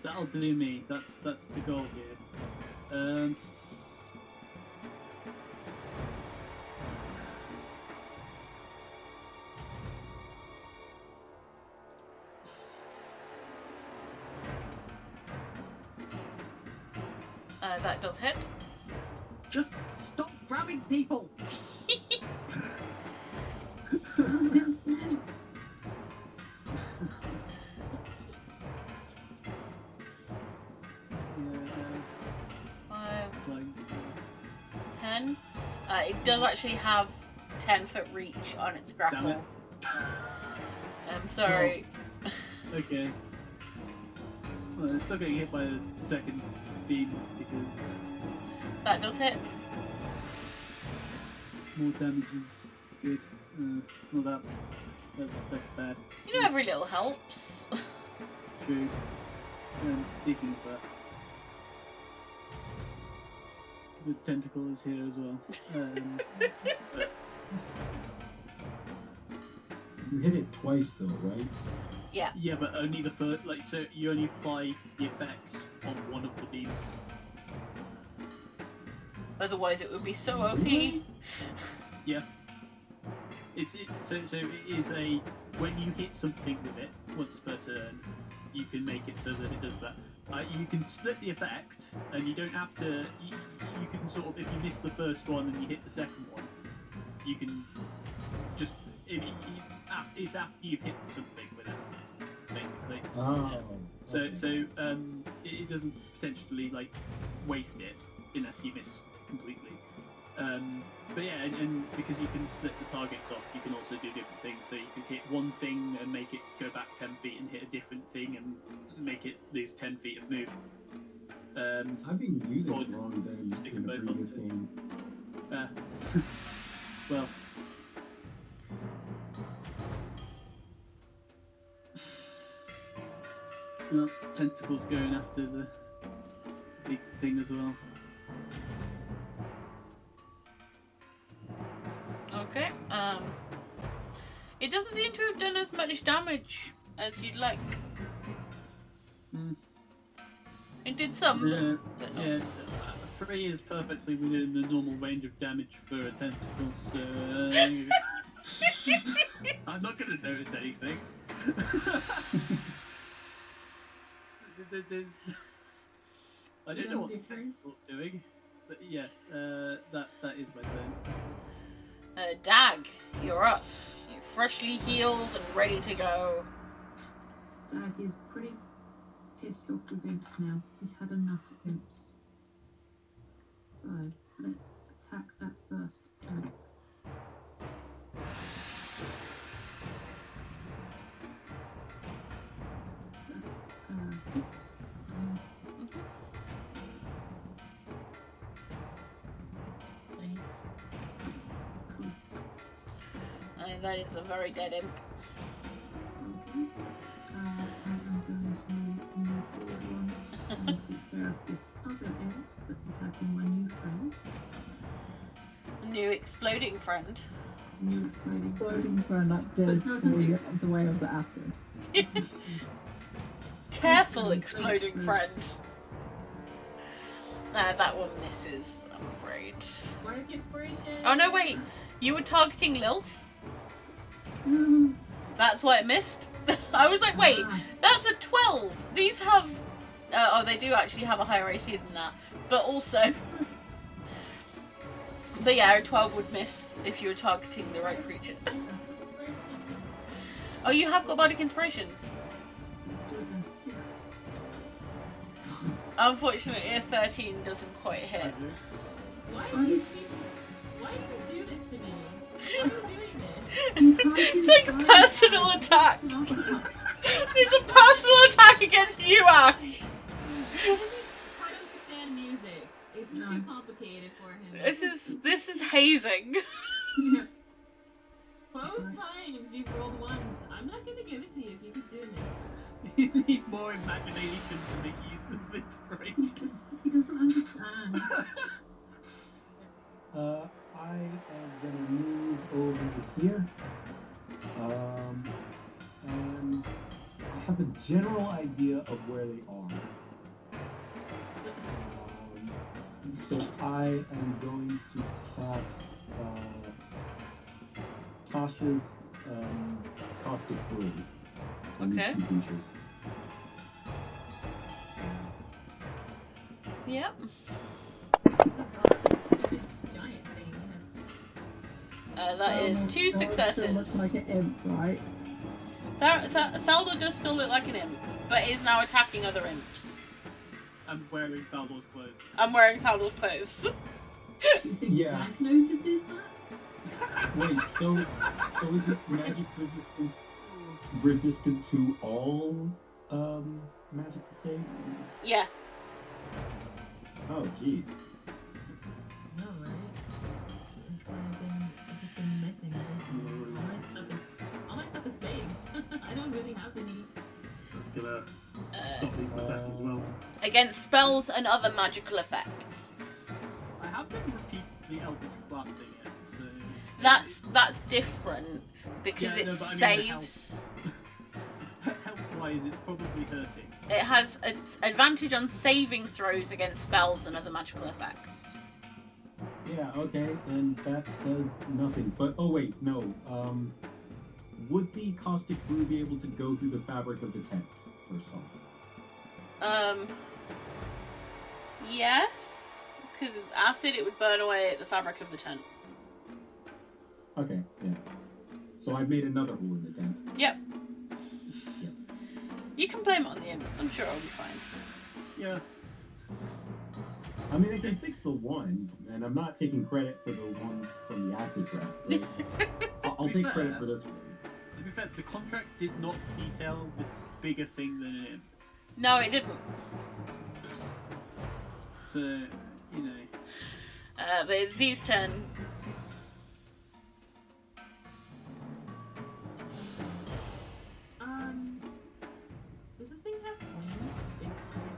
that'll do me. That's the goal here. That does hit. Just stop grabbing people. Who's next? Five, Like, 10. It does actually have 10-foot reach on its damn it. grapple. I'm sorry. Okay. Well, it's still getting hit by the second beam because That does hit. more damage is good. Well, that's bad. You know, every little helps. True. And speaking of that, the tentacle is here as well. But You hit it twice though, right? Yeah. yeah, but only the first. Like, so you only apply the effect on one of the beams. Otherwise, it would be so OP. Yeah. So it is a when you hit something with it once per turn, you can make it so that it does that. You can split the effect, and you don't have to. You can sort of, if you miss the first one and you hit the second one, you can just it's after you've hit something with it, basically. Oh. So it doesn't potentially like waste it unless you miss completely. But yeah, and because you can split the targets off, you can also do different things. So you can hit one thing and make it go back 10 feet, and hit a different thing and make it lose 10 feet of move. I've been using Or it wrong then stick in the them both on previous the- game. Well. Well, tentacles going after the big thing as well. Okay. It doesn't seem to have done as much damage as you'd like. Hmm. It did some, Yeah, but not. yeah. 3 is perfectly within the normal range of damage for a tentacle, so I'm not going to notice anything. I don't know what the tentacle's doing, but yes, that is my turn. Dag, you're up. You're freshly healed and ready to go. Dag is pretty pissed off with imps now. He's had enough imps. So let's attack that first. That's hit. Nice. Cool. That is a very dead imp. Okay. And I'm going to move forward once and take care of this other imp that's attacking my new friend. New exploding friend. New exploding Exploding friend that did But doesn't all get ex- out of the way of the acid. Careful, exploding friend. That one misses, I'm afraid. Bardic inspiration. Oh no, wait! You were targeting Lilf? Mm, That's why it missed? I was like, wait, that's a 12! These have... oh, they do actually have a higher AC than that. But also... But yeah, a 12 would miss if you were targeting the right creature. Oh, you have got Bardic Inspiration? let's do it then. Unfortunately, a 13 doesn't quite hit. Why do you do this to me? Why are you doing this? It's like a personal attack! It's a personal attack against you, Ash. He doesn't quite understand music. It's No. too complicated for him. This is hazing. Yeah. Both times you've rolled ones. I'm not gonna give it to you if you keep doing this. You need more imagination to make use of inspiration. He doesn't understand. I am gonna move over to here. And I have a general idea of where they are. So I am going to cast Tasha's Caustic Brew on Okay. these two creatures. Yep. Stupid giant thing. That is 2 Still looks successes. like an imp, right? Thalda does still look like an imp, but is now attacking other imps. I'm wearing Thaldor's clothes. I'm wearing Thalda's clothes. Do you think Yeah. Black notices that? Wait, so is it magic resistant to all magic saves? Yeah. Oh, jeez. No, right? That's why I've just been messing with it. All my stuff is saves. I don't really have any. That's gonna stop me from attacking as well. Against spells and other magical effects. I have been repeatedly Eldritch blasting it, so... That's different because Yeah, it no, but I mean the saves. Health-wise, it's probably hurting. It has an advantage on saving throws against spells and other magical effects. Yeah, okay, then that does nothing. But, oh wait, no. Would the caustic brew be able to go through the fabric of the tent, first off? Yes, because it's acid, it would burn away the fabric of the tent. Okay, yeah. So I've made another hole in the tent. Yep. Yep. You can blame it on the imps. I'm sure it'll be fine. Yeah. I mean, I can fix the one, and I'm not taking credit for the one from the acid trap. But I'll take credit for this one. To be fair, the contract did not detail this bigger thing than an imp. No, it didn't. So, you know... But it's Z's turn. Does this thing have wings? Big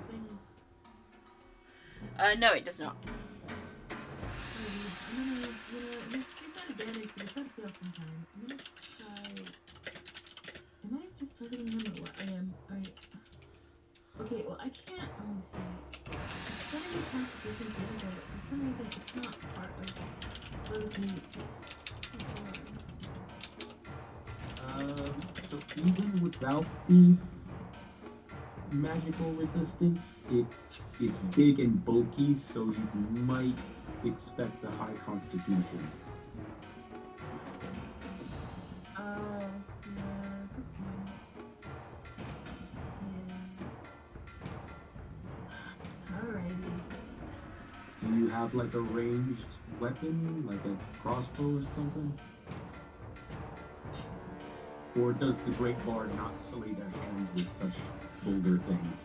thing? No, it does not. I'm gonna, we've got advantage, but it's gotta fail sometime. I'm gonna try. Am I just targeting him or what? I am. Alright. Okay, well, I can't. Let me see. It's gotta be Constitution saving throw, but for some reason, it's not part of rotate. So even without the magical resistance, it's big and bulky, so you might expect a high constitution. Alrighty. Do you have like a ranged weapon, like a crossbow or something? Or does the Great Bard not sully their hands with such vulgar things?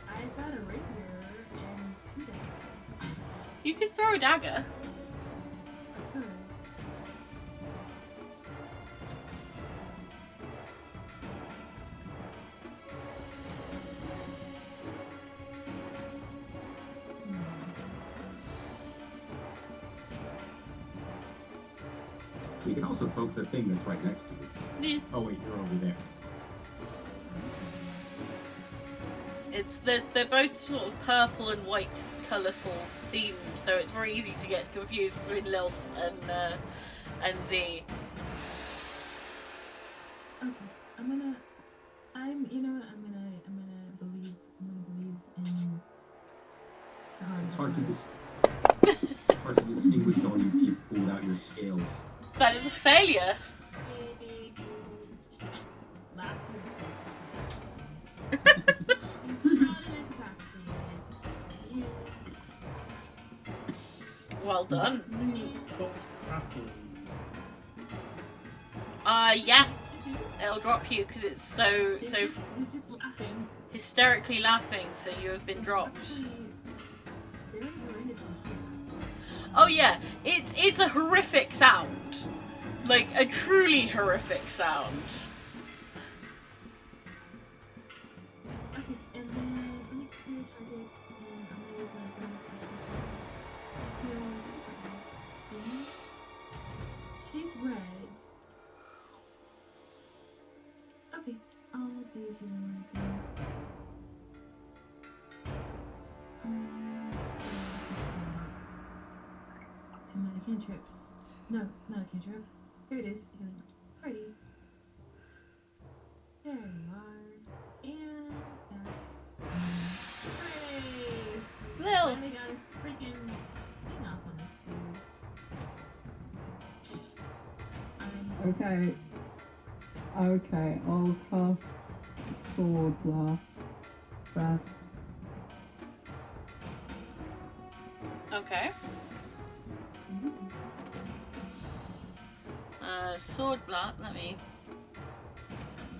I've got a rapier and 2 daggers. You could throw a dagger. I could. You can also poke the thing that's right next to you. Yeah. Oh wait, you're over there. They're both sort of purple and white, colourful themed, so it's very easy to get confused between Lilith and Z. Okay, you know what, I'm gonna believe in. It's hard to distinguish all you people without your scales. That is a failure. Well done. Stop crackling. Yeah. It'll drop you because it's so He's just laughing. hysterically laughing. So you have been dropped. Actually, very horrendous. Oh yeah, it's a horrific sound, like a truly horrific sound. Okay, and then let me clear targets, and I'm gonna use my bonus action. She's red. Okay, I'll do healing right there. So this one. 2 mana cantrips. No, not a cantrip. Here it is. Healing. Alrighty. There you are. And that's hooray! Lil. Finally got his freaking thing off on this dude. Okay. Okay, I'll cast Sword Blast first. Okay. Sword blast.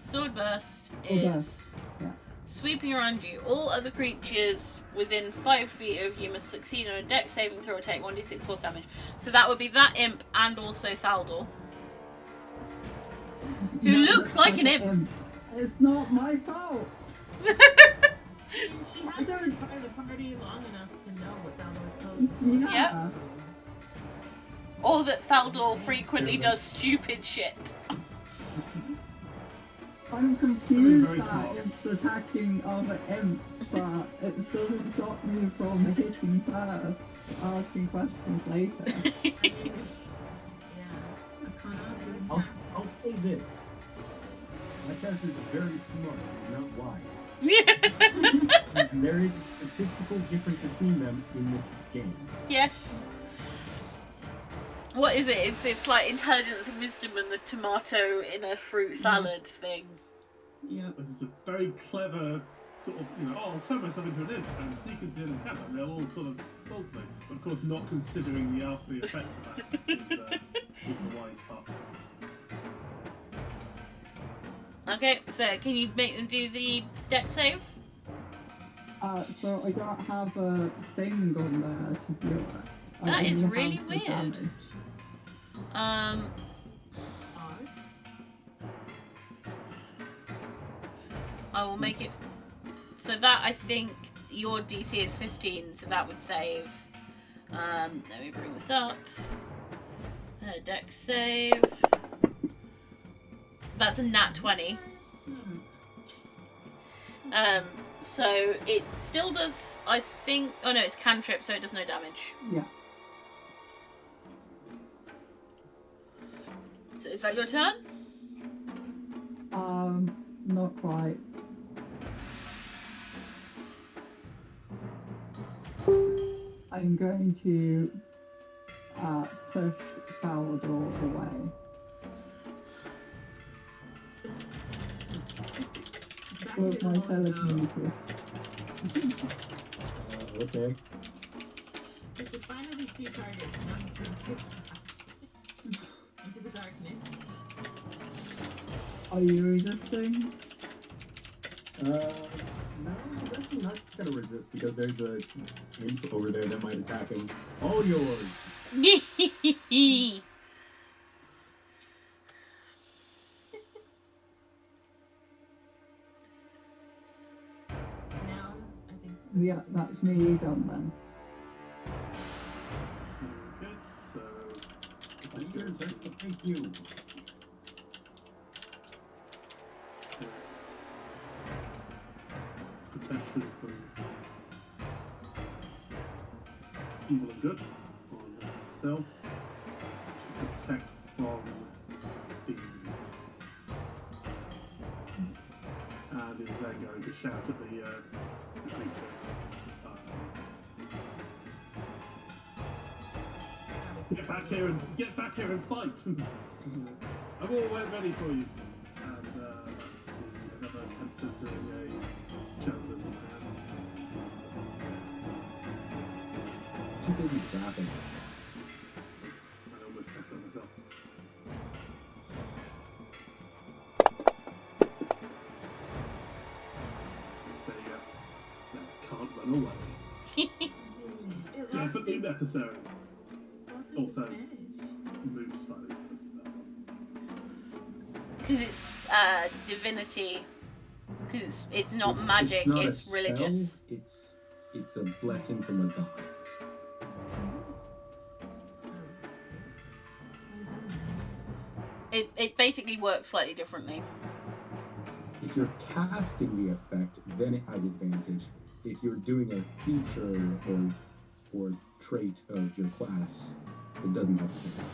Sword burst is yeah. sweeping around you. All other creatures within 5 feet of you must succeed on a dex saving throw or take 1d6 force damage. So that would be that imp and also Thaldor, who No, looks like an imp. It's not my fault! She hasn't been part of the party long enough to know what Thaldor's clothes look Yeah. Yep. Or that Thaldor frequently does stupid shit. I'm confused Very that smart. it's attacking other imps, but it doesn't stop me from hitting first, asking questions later. Yeah. Arcana. I'll say this. My characters are very smart, not wise. And there is a statistical difference between them in this game. Yes. What is it? It's like intelligence and wisdom and the tomato in a fruit salad thing. Yeah. But it's a very clever sort of, I'll turn myself into an imp and sneak into an encounter. They're all sort of both things. But of course, not considering the after effects of that is the wise part. Okay, so can you make them do the dex save? So I don't have a thing on there to do it. That I is only really have the weird. damage. I will make it. So that, I think your DC is 15, so that would save. Let me bring this up. Dex save. That's a nat 20. So it still does, I think. Oh no, it's cantrip, so it does no damage. Yeah. So is that your turn? Not quite. I'm going to push Thaldor away. With my telekinesis. Okay. If you finally see targets, now it's going to pitch into the darkness. Are you resisting? No, I'm actually not gonna resist because there's a imp over there that might attack him. All yours. Now, I think. Yeah, that's me done then. Okay, so That's your turn. Thank you. protection from evil and good on myself to protect from thieves. And is then going to shout at the creature. Get back here and fight! I'm all ready for you. And another attempt at doing a gentleman. Too busy trapping. I almost messed up myself. eternal way. It Definitely lost necessary. its Also- advantage. Move slightly because that one. Because it's divinity. Because it's not magic, not a it's religious. spell, it's a blessing from a god. It basically works slightly differently. If you're casting the effect, then it has advantage. If you're doing a feature or trait of your class, it doesn't have advantage.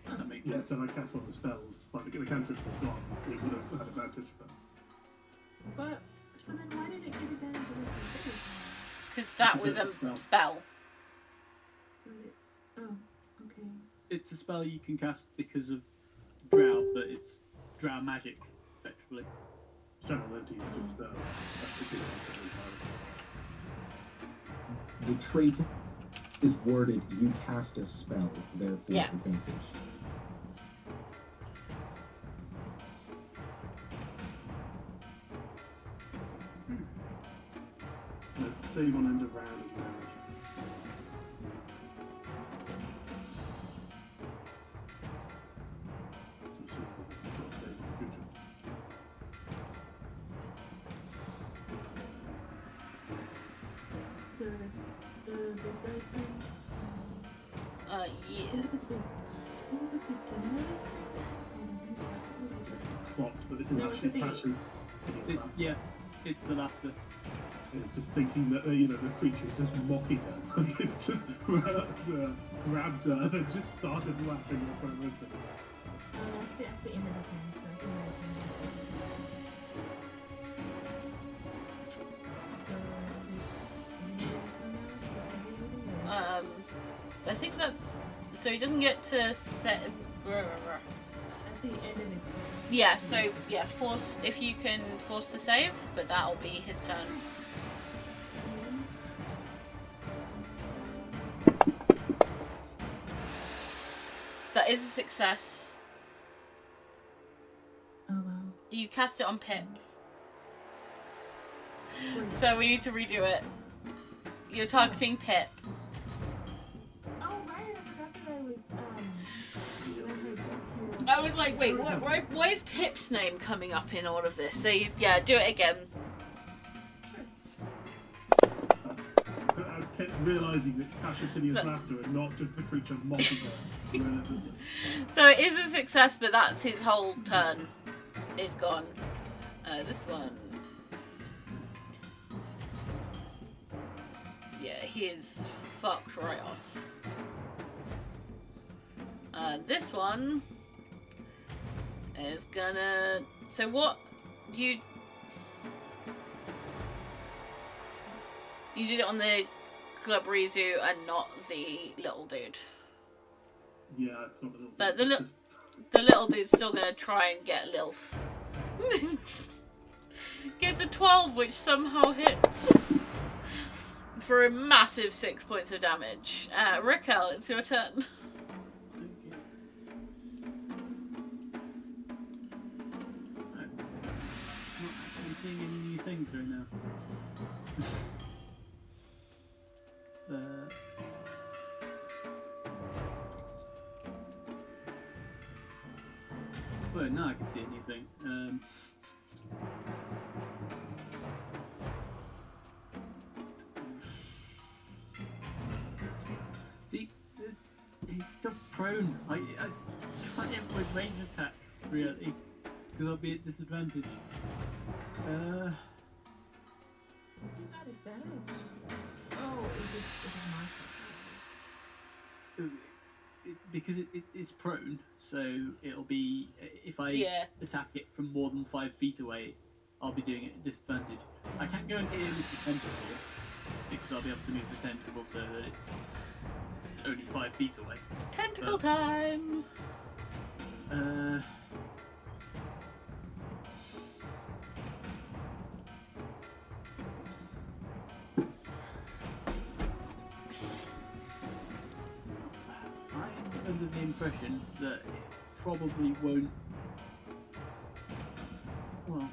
That makes Yeah, sense. so I cast one of the spells, like the cantrips are gone, it would have had advantage, but But so then why did it get advantage of its Because that Because was a it's a spell. spell. But it's okay. It's a spell you can cast because of drow, but it's drow magic, effectively. general entities just that's the difference entirely. The trait is worded, you cast a spell, therefore Yeah. advantage. Let's say one end of round is damage. I'm sure this is some sort of save in the future. So it's the big dice thing. Yes. It was a beginner's It's plot, but this is No, it's actually the thing- passions. Yeah, it's the laughter. It's just thinking that the creature is just mocking her. Like it's just grabbed her and just started laughing in front of her. that's the end of the turn, so I think that's I think that's so he doesn't get to set. at the end of his turn. Yeah, so yeah, force if you can force the save, but that'll be his turn. That is a success. Oh wow. You cast it on Pip, Wait. so we need to redo it. You're targeting Pip. Oh right, I forgot that I was I was like, wait, why is Pip's name coming up in all of this? So yeah, do it again. As Pip realising that Tasha But- laughter and not just the creature mocking her. relentlessly. So it is a success, but that's his whole turn is gone. This one. Yeah, he is fucked right off. This one is gonna. So what you did it on the Glabrezu and not the little dude. Yeah, I thought a little But bit. the little dude's still gonna try and get Lilf. Gets a 12, which somehow hits. For a massive 6 points of damage. Raquel, it's your turn. Right. Not actually seeing any new things right now. Well, now I can see a new thing. See, he's still prone. I can't avoid range attacks, really, because I'll be at disadvantage. You got advantage. Oh, it's my Because it's prone, so it'll be if I Yeah. attack it from more than 5 feet away, I'll be doing it at disadvantage. I can't go in here with the tentacle because I'll be able to move the tentacle so that it's only 5 feet away. Tentacle time! I'm under the impression that it probably won't. Well,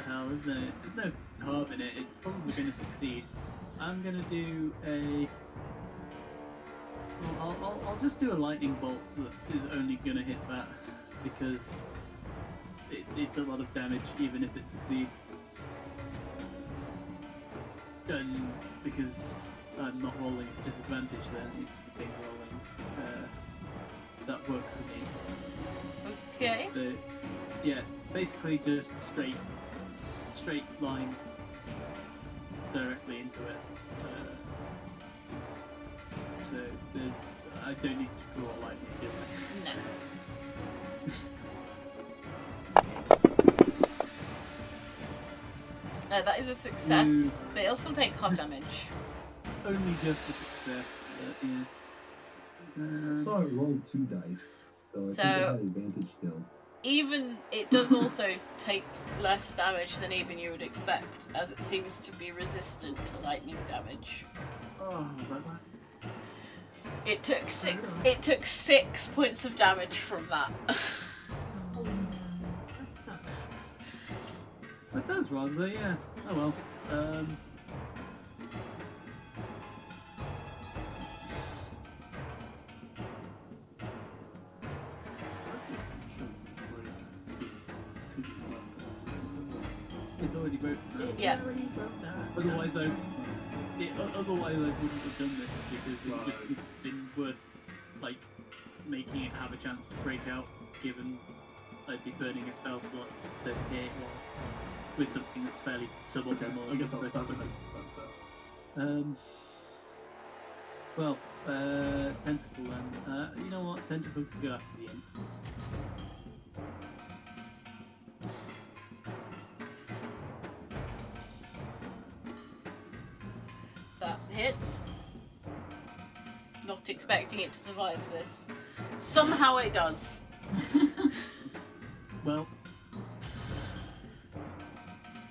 hell, isn't it? There's no harm in it. It's probably going to succeed. I'm going to do a... Well, I'll just do a lightning bolt that is only going to hit that, because it's a lot of damage even if it succeeds. And because I'm not rolling at disadvantage, then it's the thing rolling that works for me. Okay. So, yeah, basically just straight line directly into it. So I don't need to draw lightning, do I? No. That is a success, but it'll still take half damage. Only just a success, but yeah. I saw it roll 2 dice, so I think it had advantage still. Even it does also take less damage than even you would expect, as it seems to be resistant to lightning damage. Oh, that's... It took 6 points of damage from that. That does rather, yeah. Oh well. It's already broken. Yeah. Otherwise, I wouldn't have done this because it would have been worth like making it have a chance to break out, given I'd be burning a spell slot to hit with something that's fairly suboptimal. I guess I'll stop it then. Well, tentacle then. You know what? Tentacle can go after the imp. That hits. Not expecting it to survive this. Somehow it does. Well,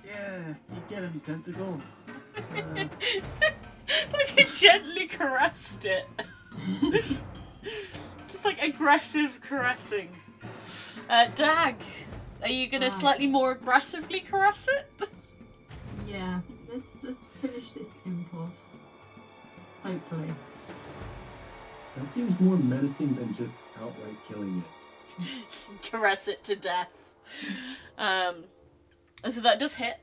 yeah, you get him, tentacle. It's like it gently caressed it. Just like aggressive caressing. Dag, are you gonna slightly more aggressively caress it? Yeah, let's finish this imp off. Hopefully. That seems more menacing than just outright killing it. Caress it to death. So that does hit.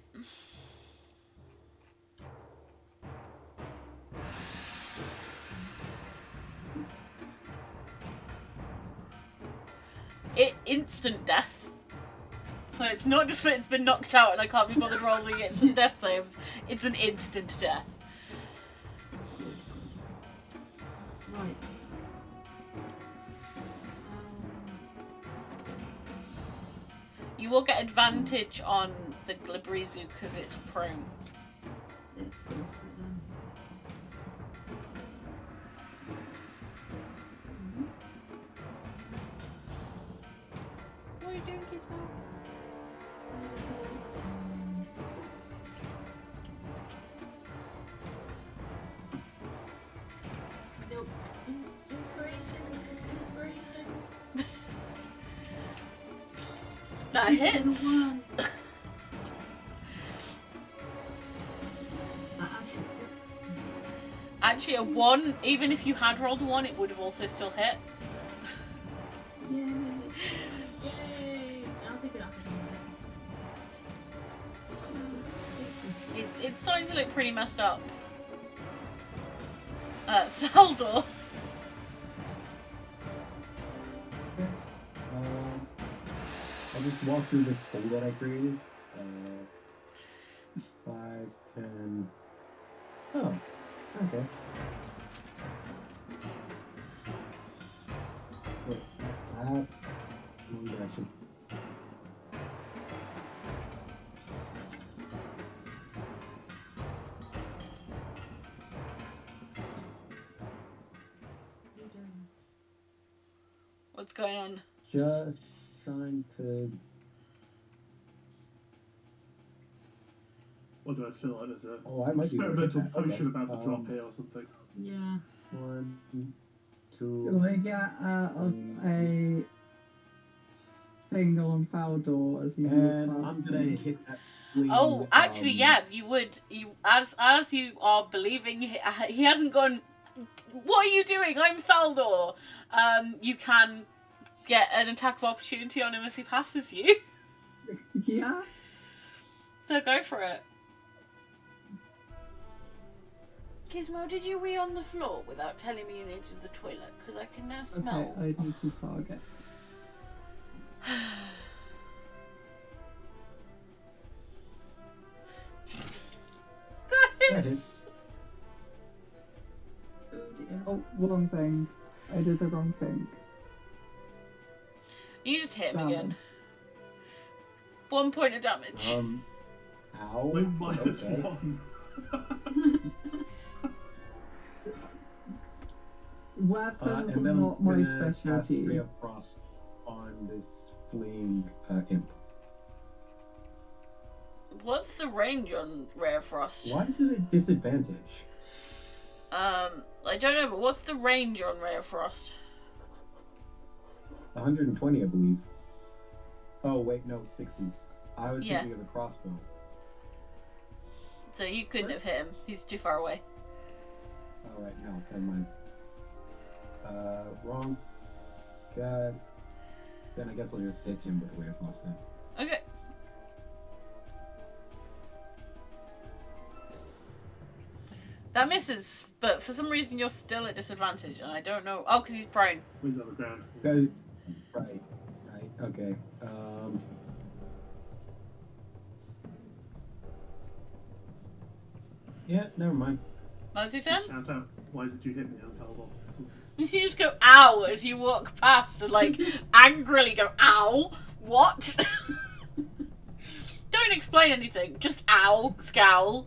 Instant death. So it's not just that it's been knocked out and I can't be bothered rolling it some death saves. It's an instant death. Right. You will get advantage on the Glibrizu because it's prone. Let's go for it then. What are you doing, Gizmo? Nope. Inspiration. That hits. Actually, a 1, even if you had rolled a 1, it would have also still hit. Yay. Yay! I'll take it off. It's starting to look pretty messed up. Thaldor. I'll just walk through this hole that I created. 5, 10. Oh, okay. Wait, wrong direction. What's going on? Just trying to. What do I feel like there's a Oh, I might be good at experimental that. potion Okay. about to drop here or something? Yeah. 1, Do 2. I get out of a thing on Faldor as you walk And past I'm gonna me. hit that fleeing, Oh, actually, yeah, you would. You as you are believing he hasn't gone. What are you doing? I'm Faldor. You can get an attack of opportunity on him as he passes you. Yeah. So go for it. Gizmo, did you wee on the floor without telling me you needed the toilet? Because I can now smell. Okay, I need to target. That is. Oh, wrong thing. I did the wrong thing. You just hit him Damage. again. 1 point of damage. Ow. Like minus Okay. 1. Weapons And are then not I'm my gonna cast specialty. Ray of Frost on this fleeing imp. What's the range on Rare Frost? Why is it a disadvantage? I don't know, but what's the range on Rare Frost? 120, I believe. Oh wait, no, 60. I was Yeah. thinking of the crossbow. So you couldn't have hit him. He's too far away. All right, no, never mind. Wrong. God. Then I guess I'll just hit him with Ray of Frost then. Okay. That misses, but for some reason you're still at disadvantage, and I don't know. Oh, because he's prone. He's on the ground. Guys, right, okay. Yeah, never mind. That's your turn? Shout out, why did you hit me on Falbor? You just go, ow, as you walk past and, like, angrily go, ow, what? Don't explain anything, just ow, scowl.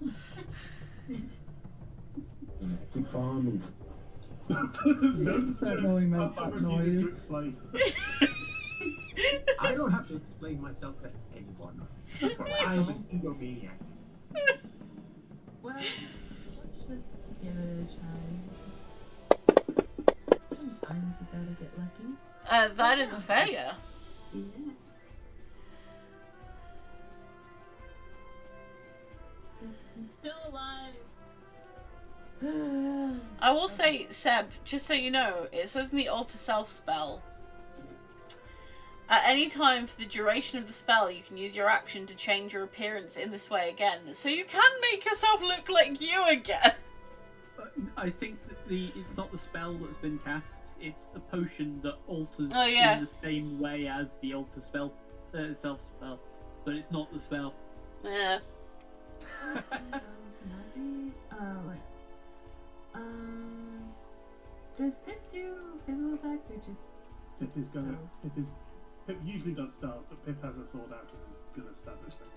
Keep on moving. No, So annoying makes I'm that refusing noise. to explain. I don't have to explain myself to anyone. I'm an egomaniac. Well, let's just give it a try. Sometimes you gotta get lucky. That is a failure. Yeah. He's still alive. I will say, Seb, just so you know, it says in the Alter Self spell, at any time for the duration of the spell, you can use your action to change your appearance in this way again. So you can make yourself look like you again. I think that it's not the spell that's been cast, it's the potion that alters Oh, yeah. in the same way as the alter spell, self spell, but it's not the spell. Yeah. Can that be? Wait. Does Pip do physical attacks or just Pip is gonna. spells? Pip usually does stars, but Pip has a sword out and is gonna stab his friend.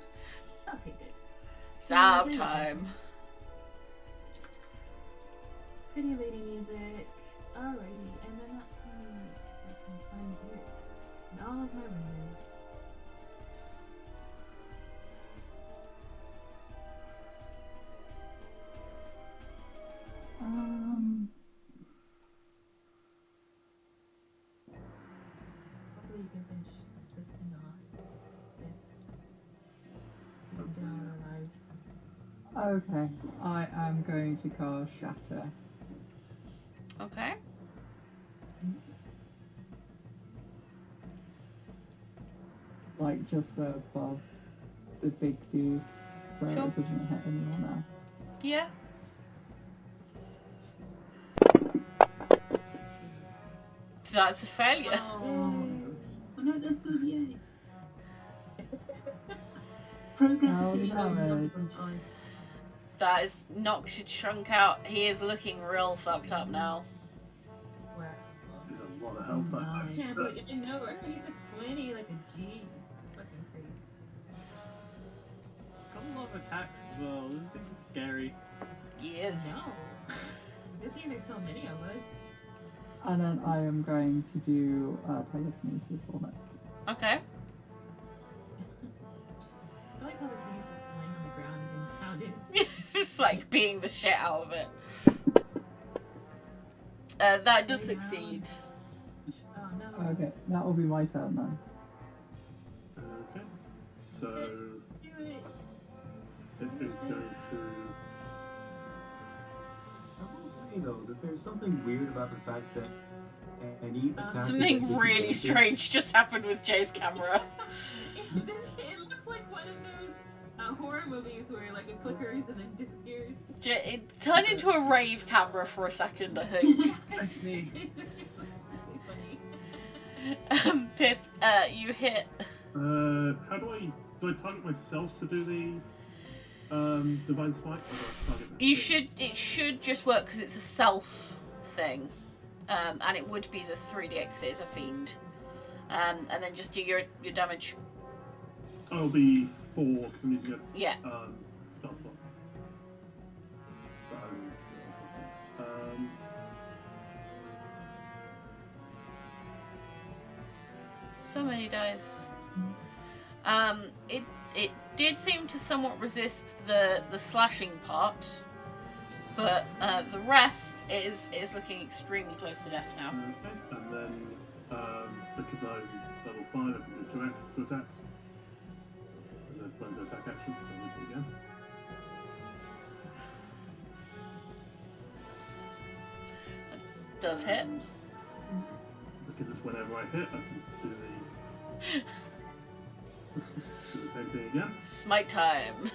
Okay, good. Stab So, time. Pretty lady music. Alrighty, and then that's I can find this. And all of my rings. Hopefully you can finish this thing off. Yeah. So we can get on our lives. Okay, I am going to cast Shatter. Okay. Like just above the big dude, so Sure. it doesn't hit anyone else. Yeah. That's a failure. Oh no, that's good, yay. Progress Oh, is sitting on damn numbers it. on ice. That is knocked it shrunk out. He is looking real fucked up now. Where? There's a lot of health that Nice. has. Yeah, but I know, right? He took 20 like a G. Fucking crazy. Got a lot of attacks as well. This thing's scary. Yes. No. Good thing there's so many of us. And then I am going to do telekinesis on it. Okay. I like how this thing is just laying on the ground and being pounded. It's like beating the shit out of it. That does succeed. Oh no. Okay, that will be my turn then. So Do it. it is going to. I will say though that there's something weird about the fact that any attack Something really strange just happened with Jay's camera. It looks like one of those horror movies where like it flickers and then disappears. It turned into a rave camera for a second, I think. I see. It's really funny. Pip, you hit. How do I target myself to do the divine smite? Or do I target the You thing? should. It should just work because it's a self thing, and it would be the 3d because it is a fiend. And then just do your damage. I'll be 4 because I'm using a Yeah. spell slot. So many dice. It did seem to somewhat resist the slashing part, but the rest is looking extremely close to death now. Okay, and then because I'm level 5, I can do two attacks. There's a planned attack action, so I'll do it again. That does hit. And because it's whenever I hit, I can do the same thing again. Smite time.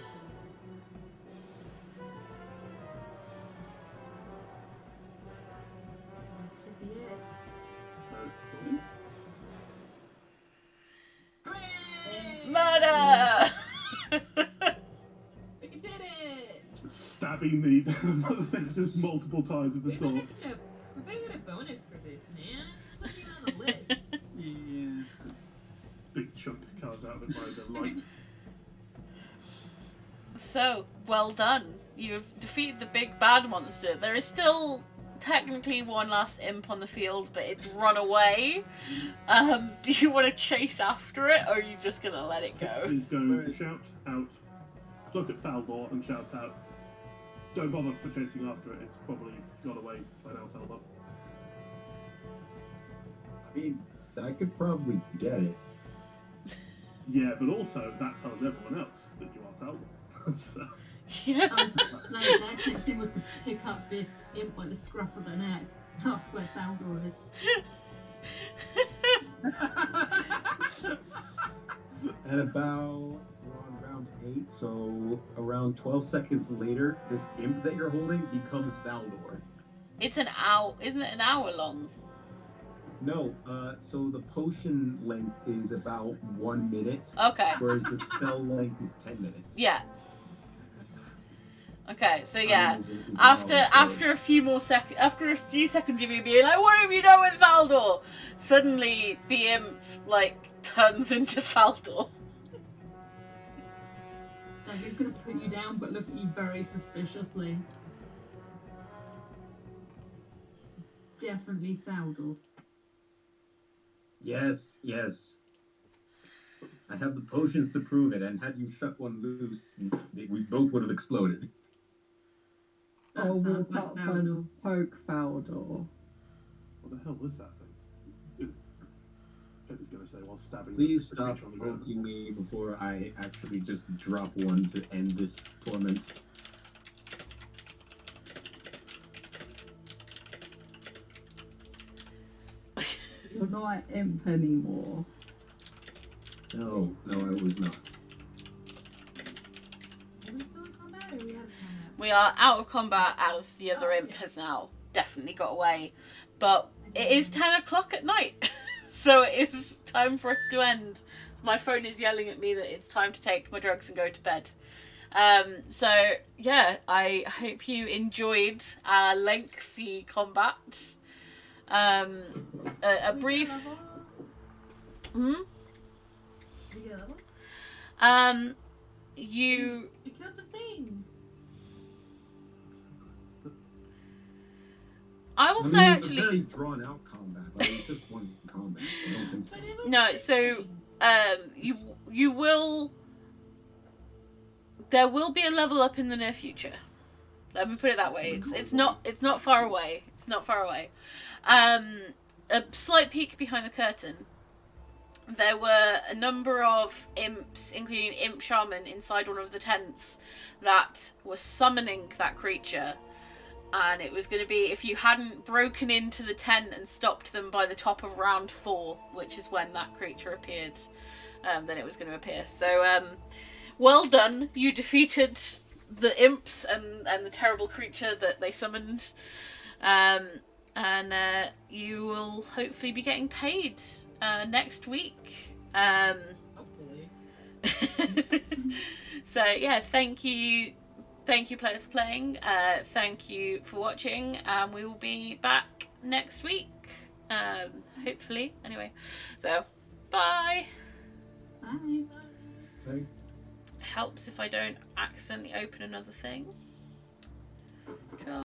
Should be it. Hopefully. Hooray! Murder! We did it! Stabbing the motherfucker just multiple times with the sword. We better get a bonus for this, man. Let's get on the list. Yeah. Big chunks carved out of it by the light. So, well done. You've defeated the big bad monster. There is still technically one last imp on the field, but it's run away. Do you want to chase after it, or are you just going to let it go? He's going to shout out, look at Faldor and shout out, don't bother for chasing after it, it's probably got away by now, Faldor. I mean, I could probably get it. Yeah, but also that tells everyone else that you are Faldor. So, Yeah. I was like, their next thing was to pick up this imp by the scruff of the neck. That's where Faldor is. At about, we're on round 8, so around 12 seconds later, this imp that you're holding becomes Thaldor. It's an hour, isn't it an hour long? No, so the potion length is about 1 minute, Okay. whereas the spell length is 10 minutes. Yeah. Okay, so yeah. I don't know if it was After a few seconds of you being like, what have you done with Faldor? Suddenly the imp turns into Faldor. Like, he's gonna put you down, but look at you very suspiciously. Definitely Faldor. Yes, yes. I have the potions to prove it, and had you shut one loose, we both would have exploded. That Oh, we'll sounds like poke Faldor. what the hell was that thing? Pip is going to say while stabbing Please the stop creature on the ground. poking me before I actually just drop one to end this torment. You're not an imp anymore. No, I was not. Are we still in combat or are we out of combat? We are out of combat as the other imp has now definitely got away. But it is 10 o'clock at night, so it is time for us to end. My phone is yelling at me that it's time to take my drugs and go to bed. So yeah, I hope you enjoyed our lengthy combat. A brief. Hmm? Did you get a level? You. You killed the thing. I will I say mean, it was a actually. very drawn out combat. But it was just one combat. I don't think so. But it was No, the so thing. you will. There will be a level up in the near future. Let me put it that way. It's not far away. It's not far away. A slight peek behind the curtain. there were a number of imps, including Imp Shaman, inside one of the tents that were summoning that creature. And it was going to be if you hadn't broken into the tent and stopped them by the top of round 4, which is when that creature appeared, then it was going to appear. So, well done. You defeated the imps and the terrible creature that they summoned. And you will hopefully be getting paid next week. Hopefully. So, yeah, thank you. Thank you, players, for playing. Thank you for watching. And we will be back next week. Hopefully. Anyway. So, bye. Bye. So, Helps if I don't accidentally open another thing.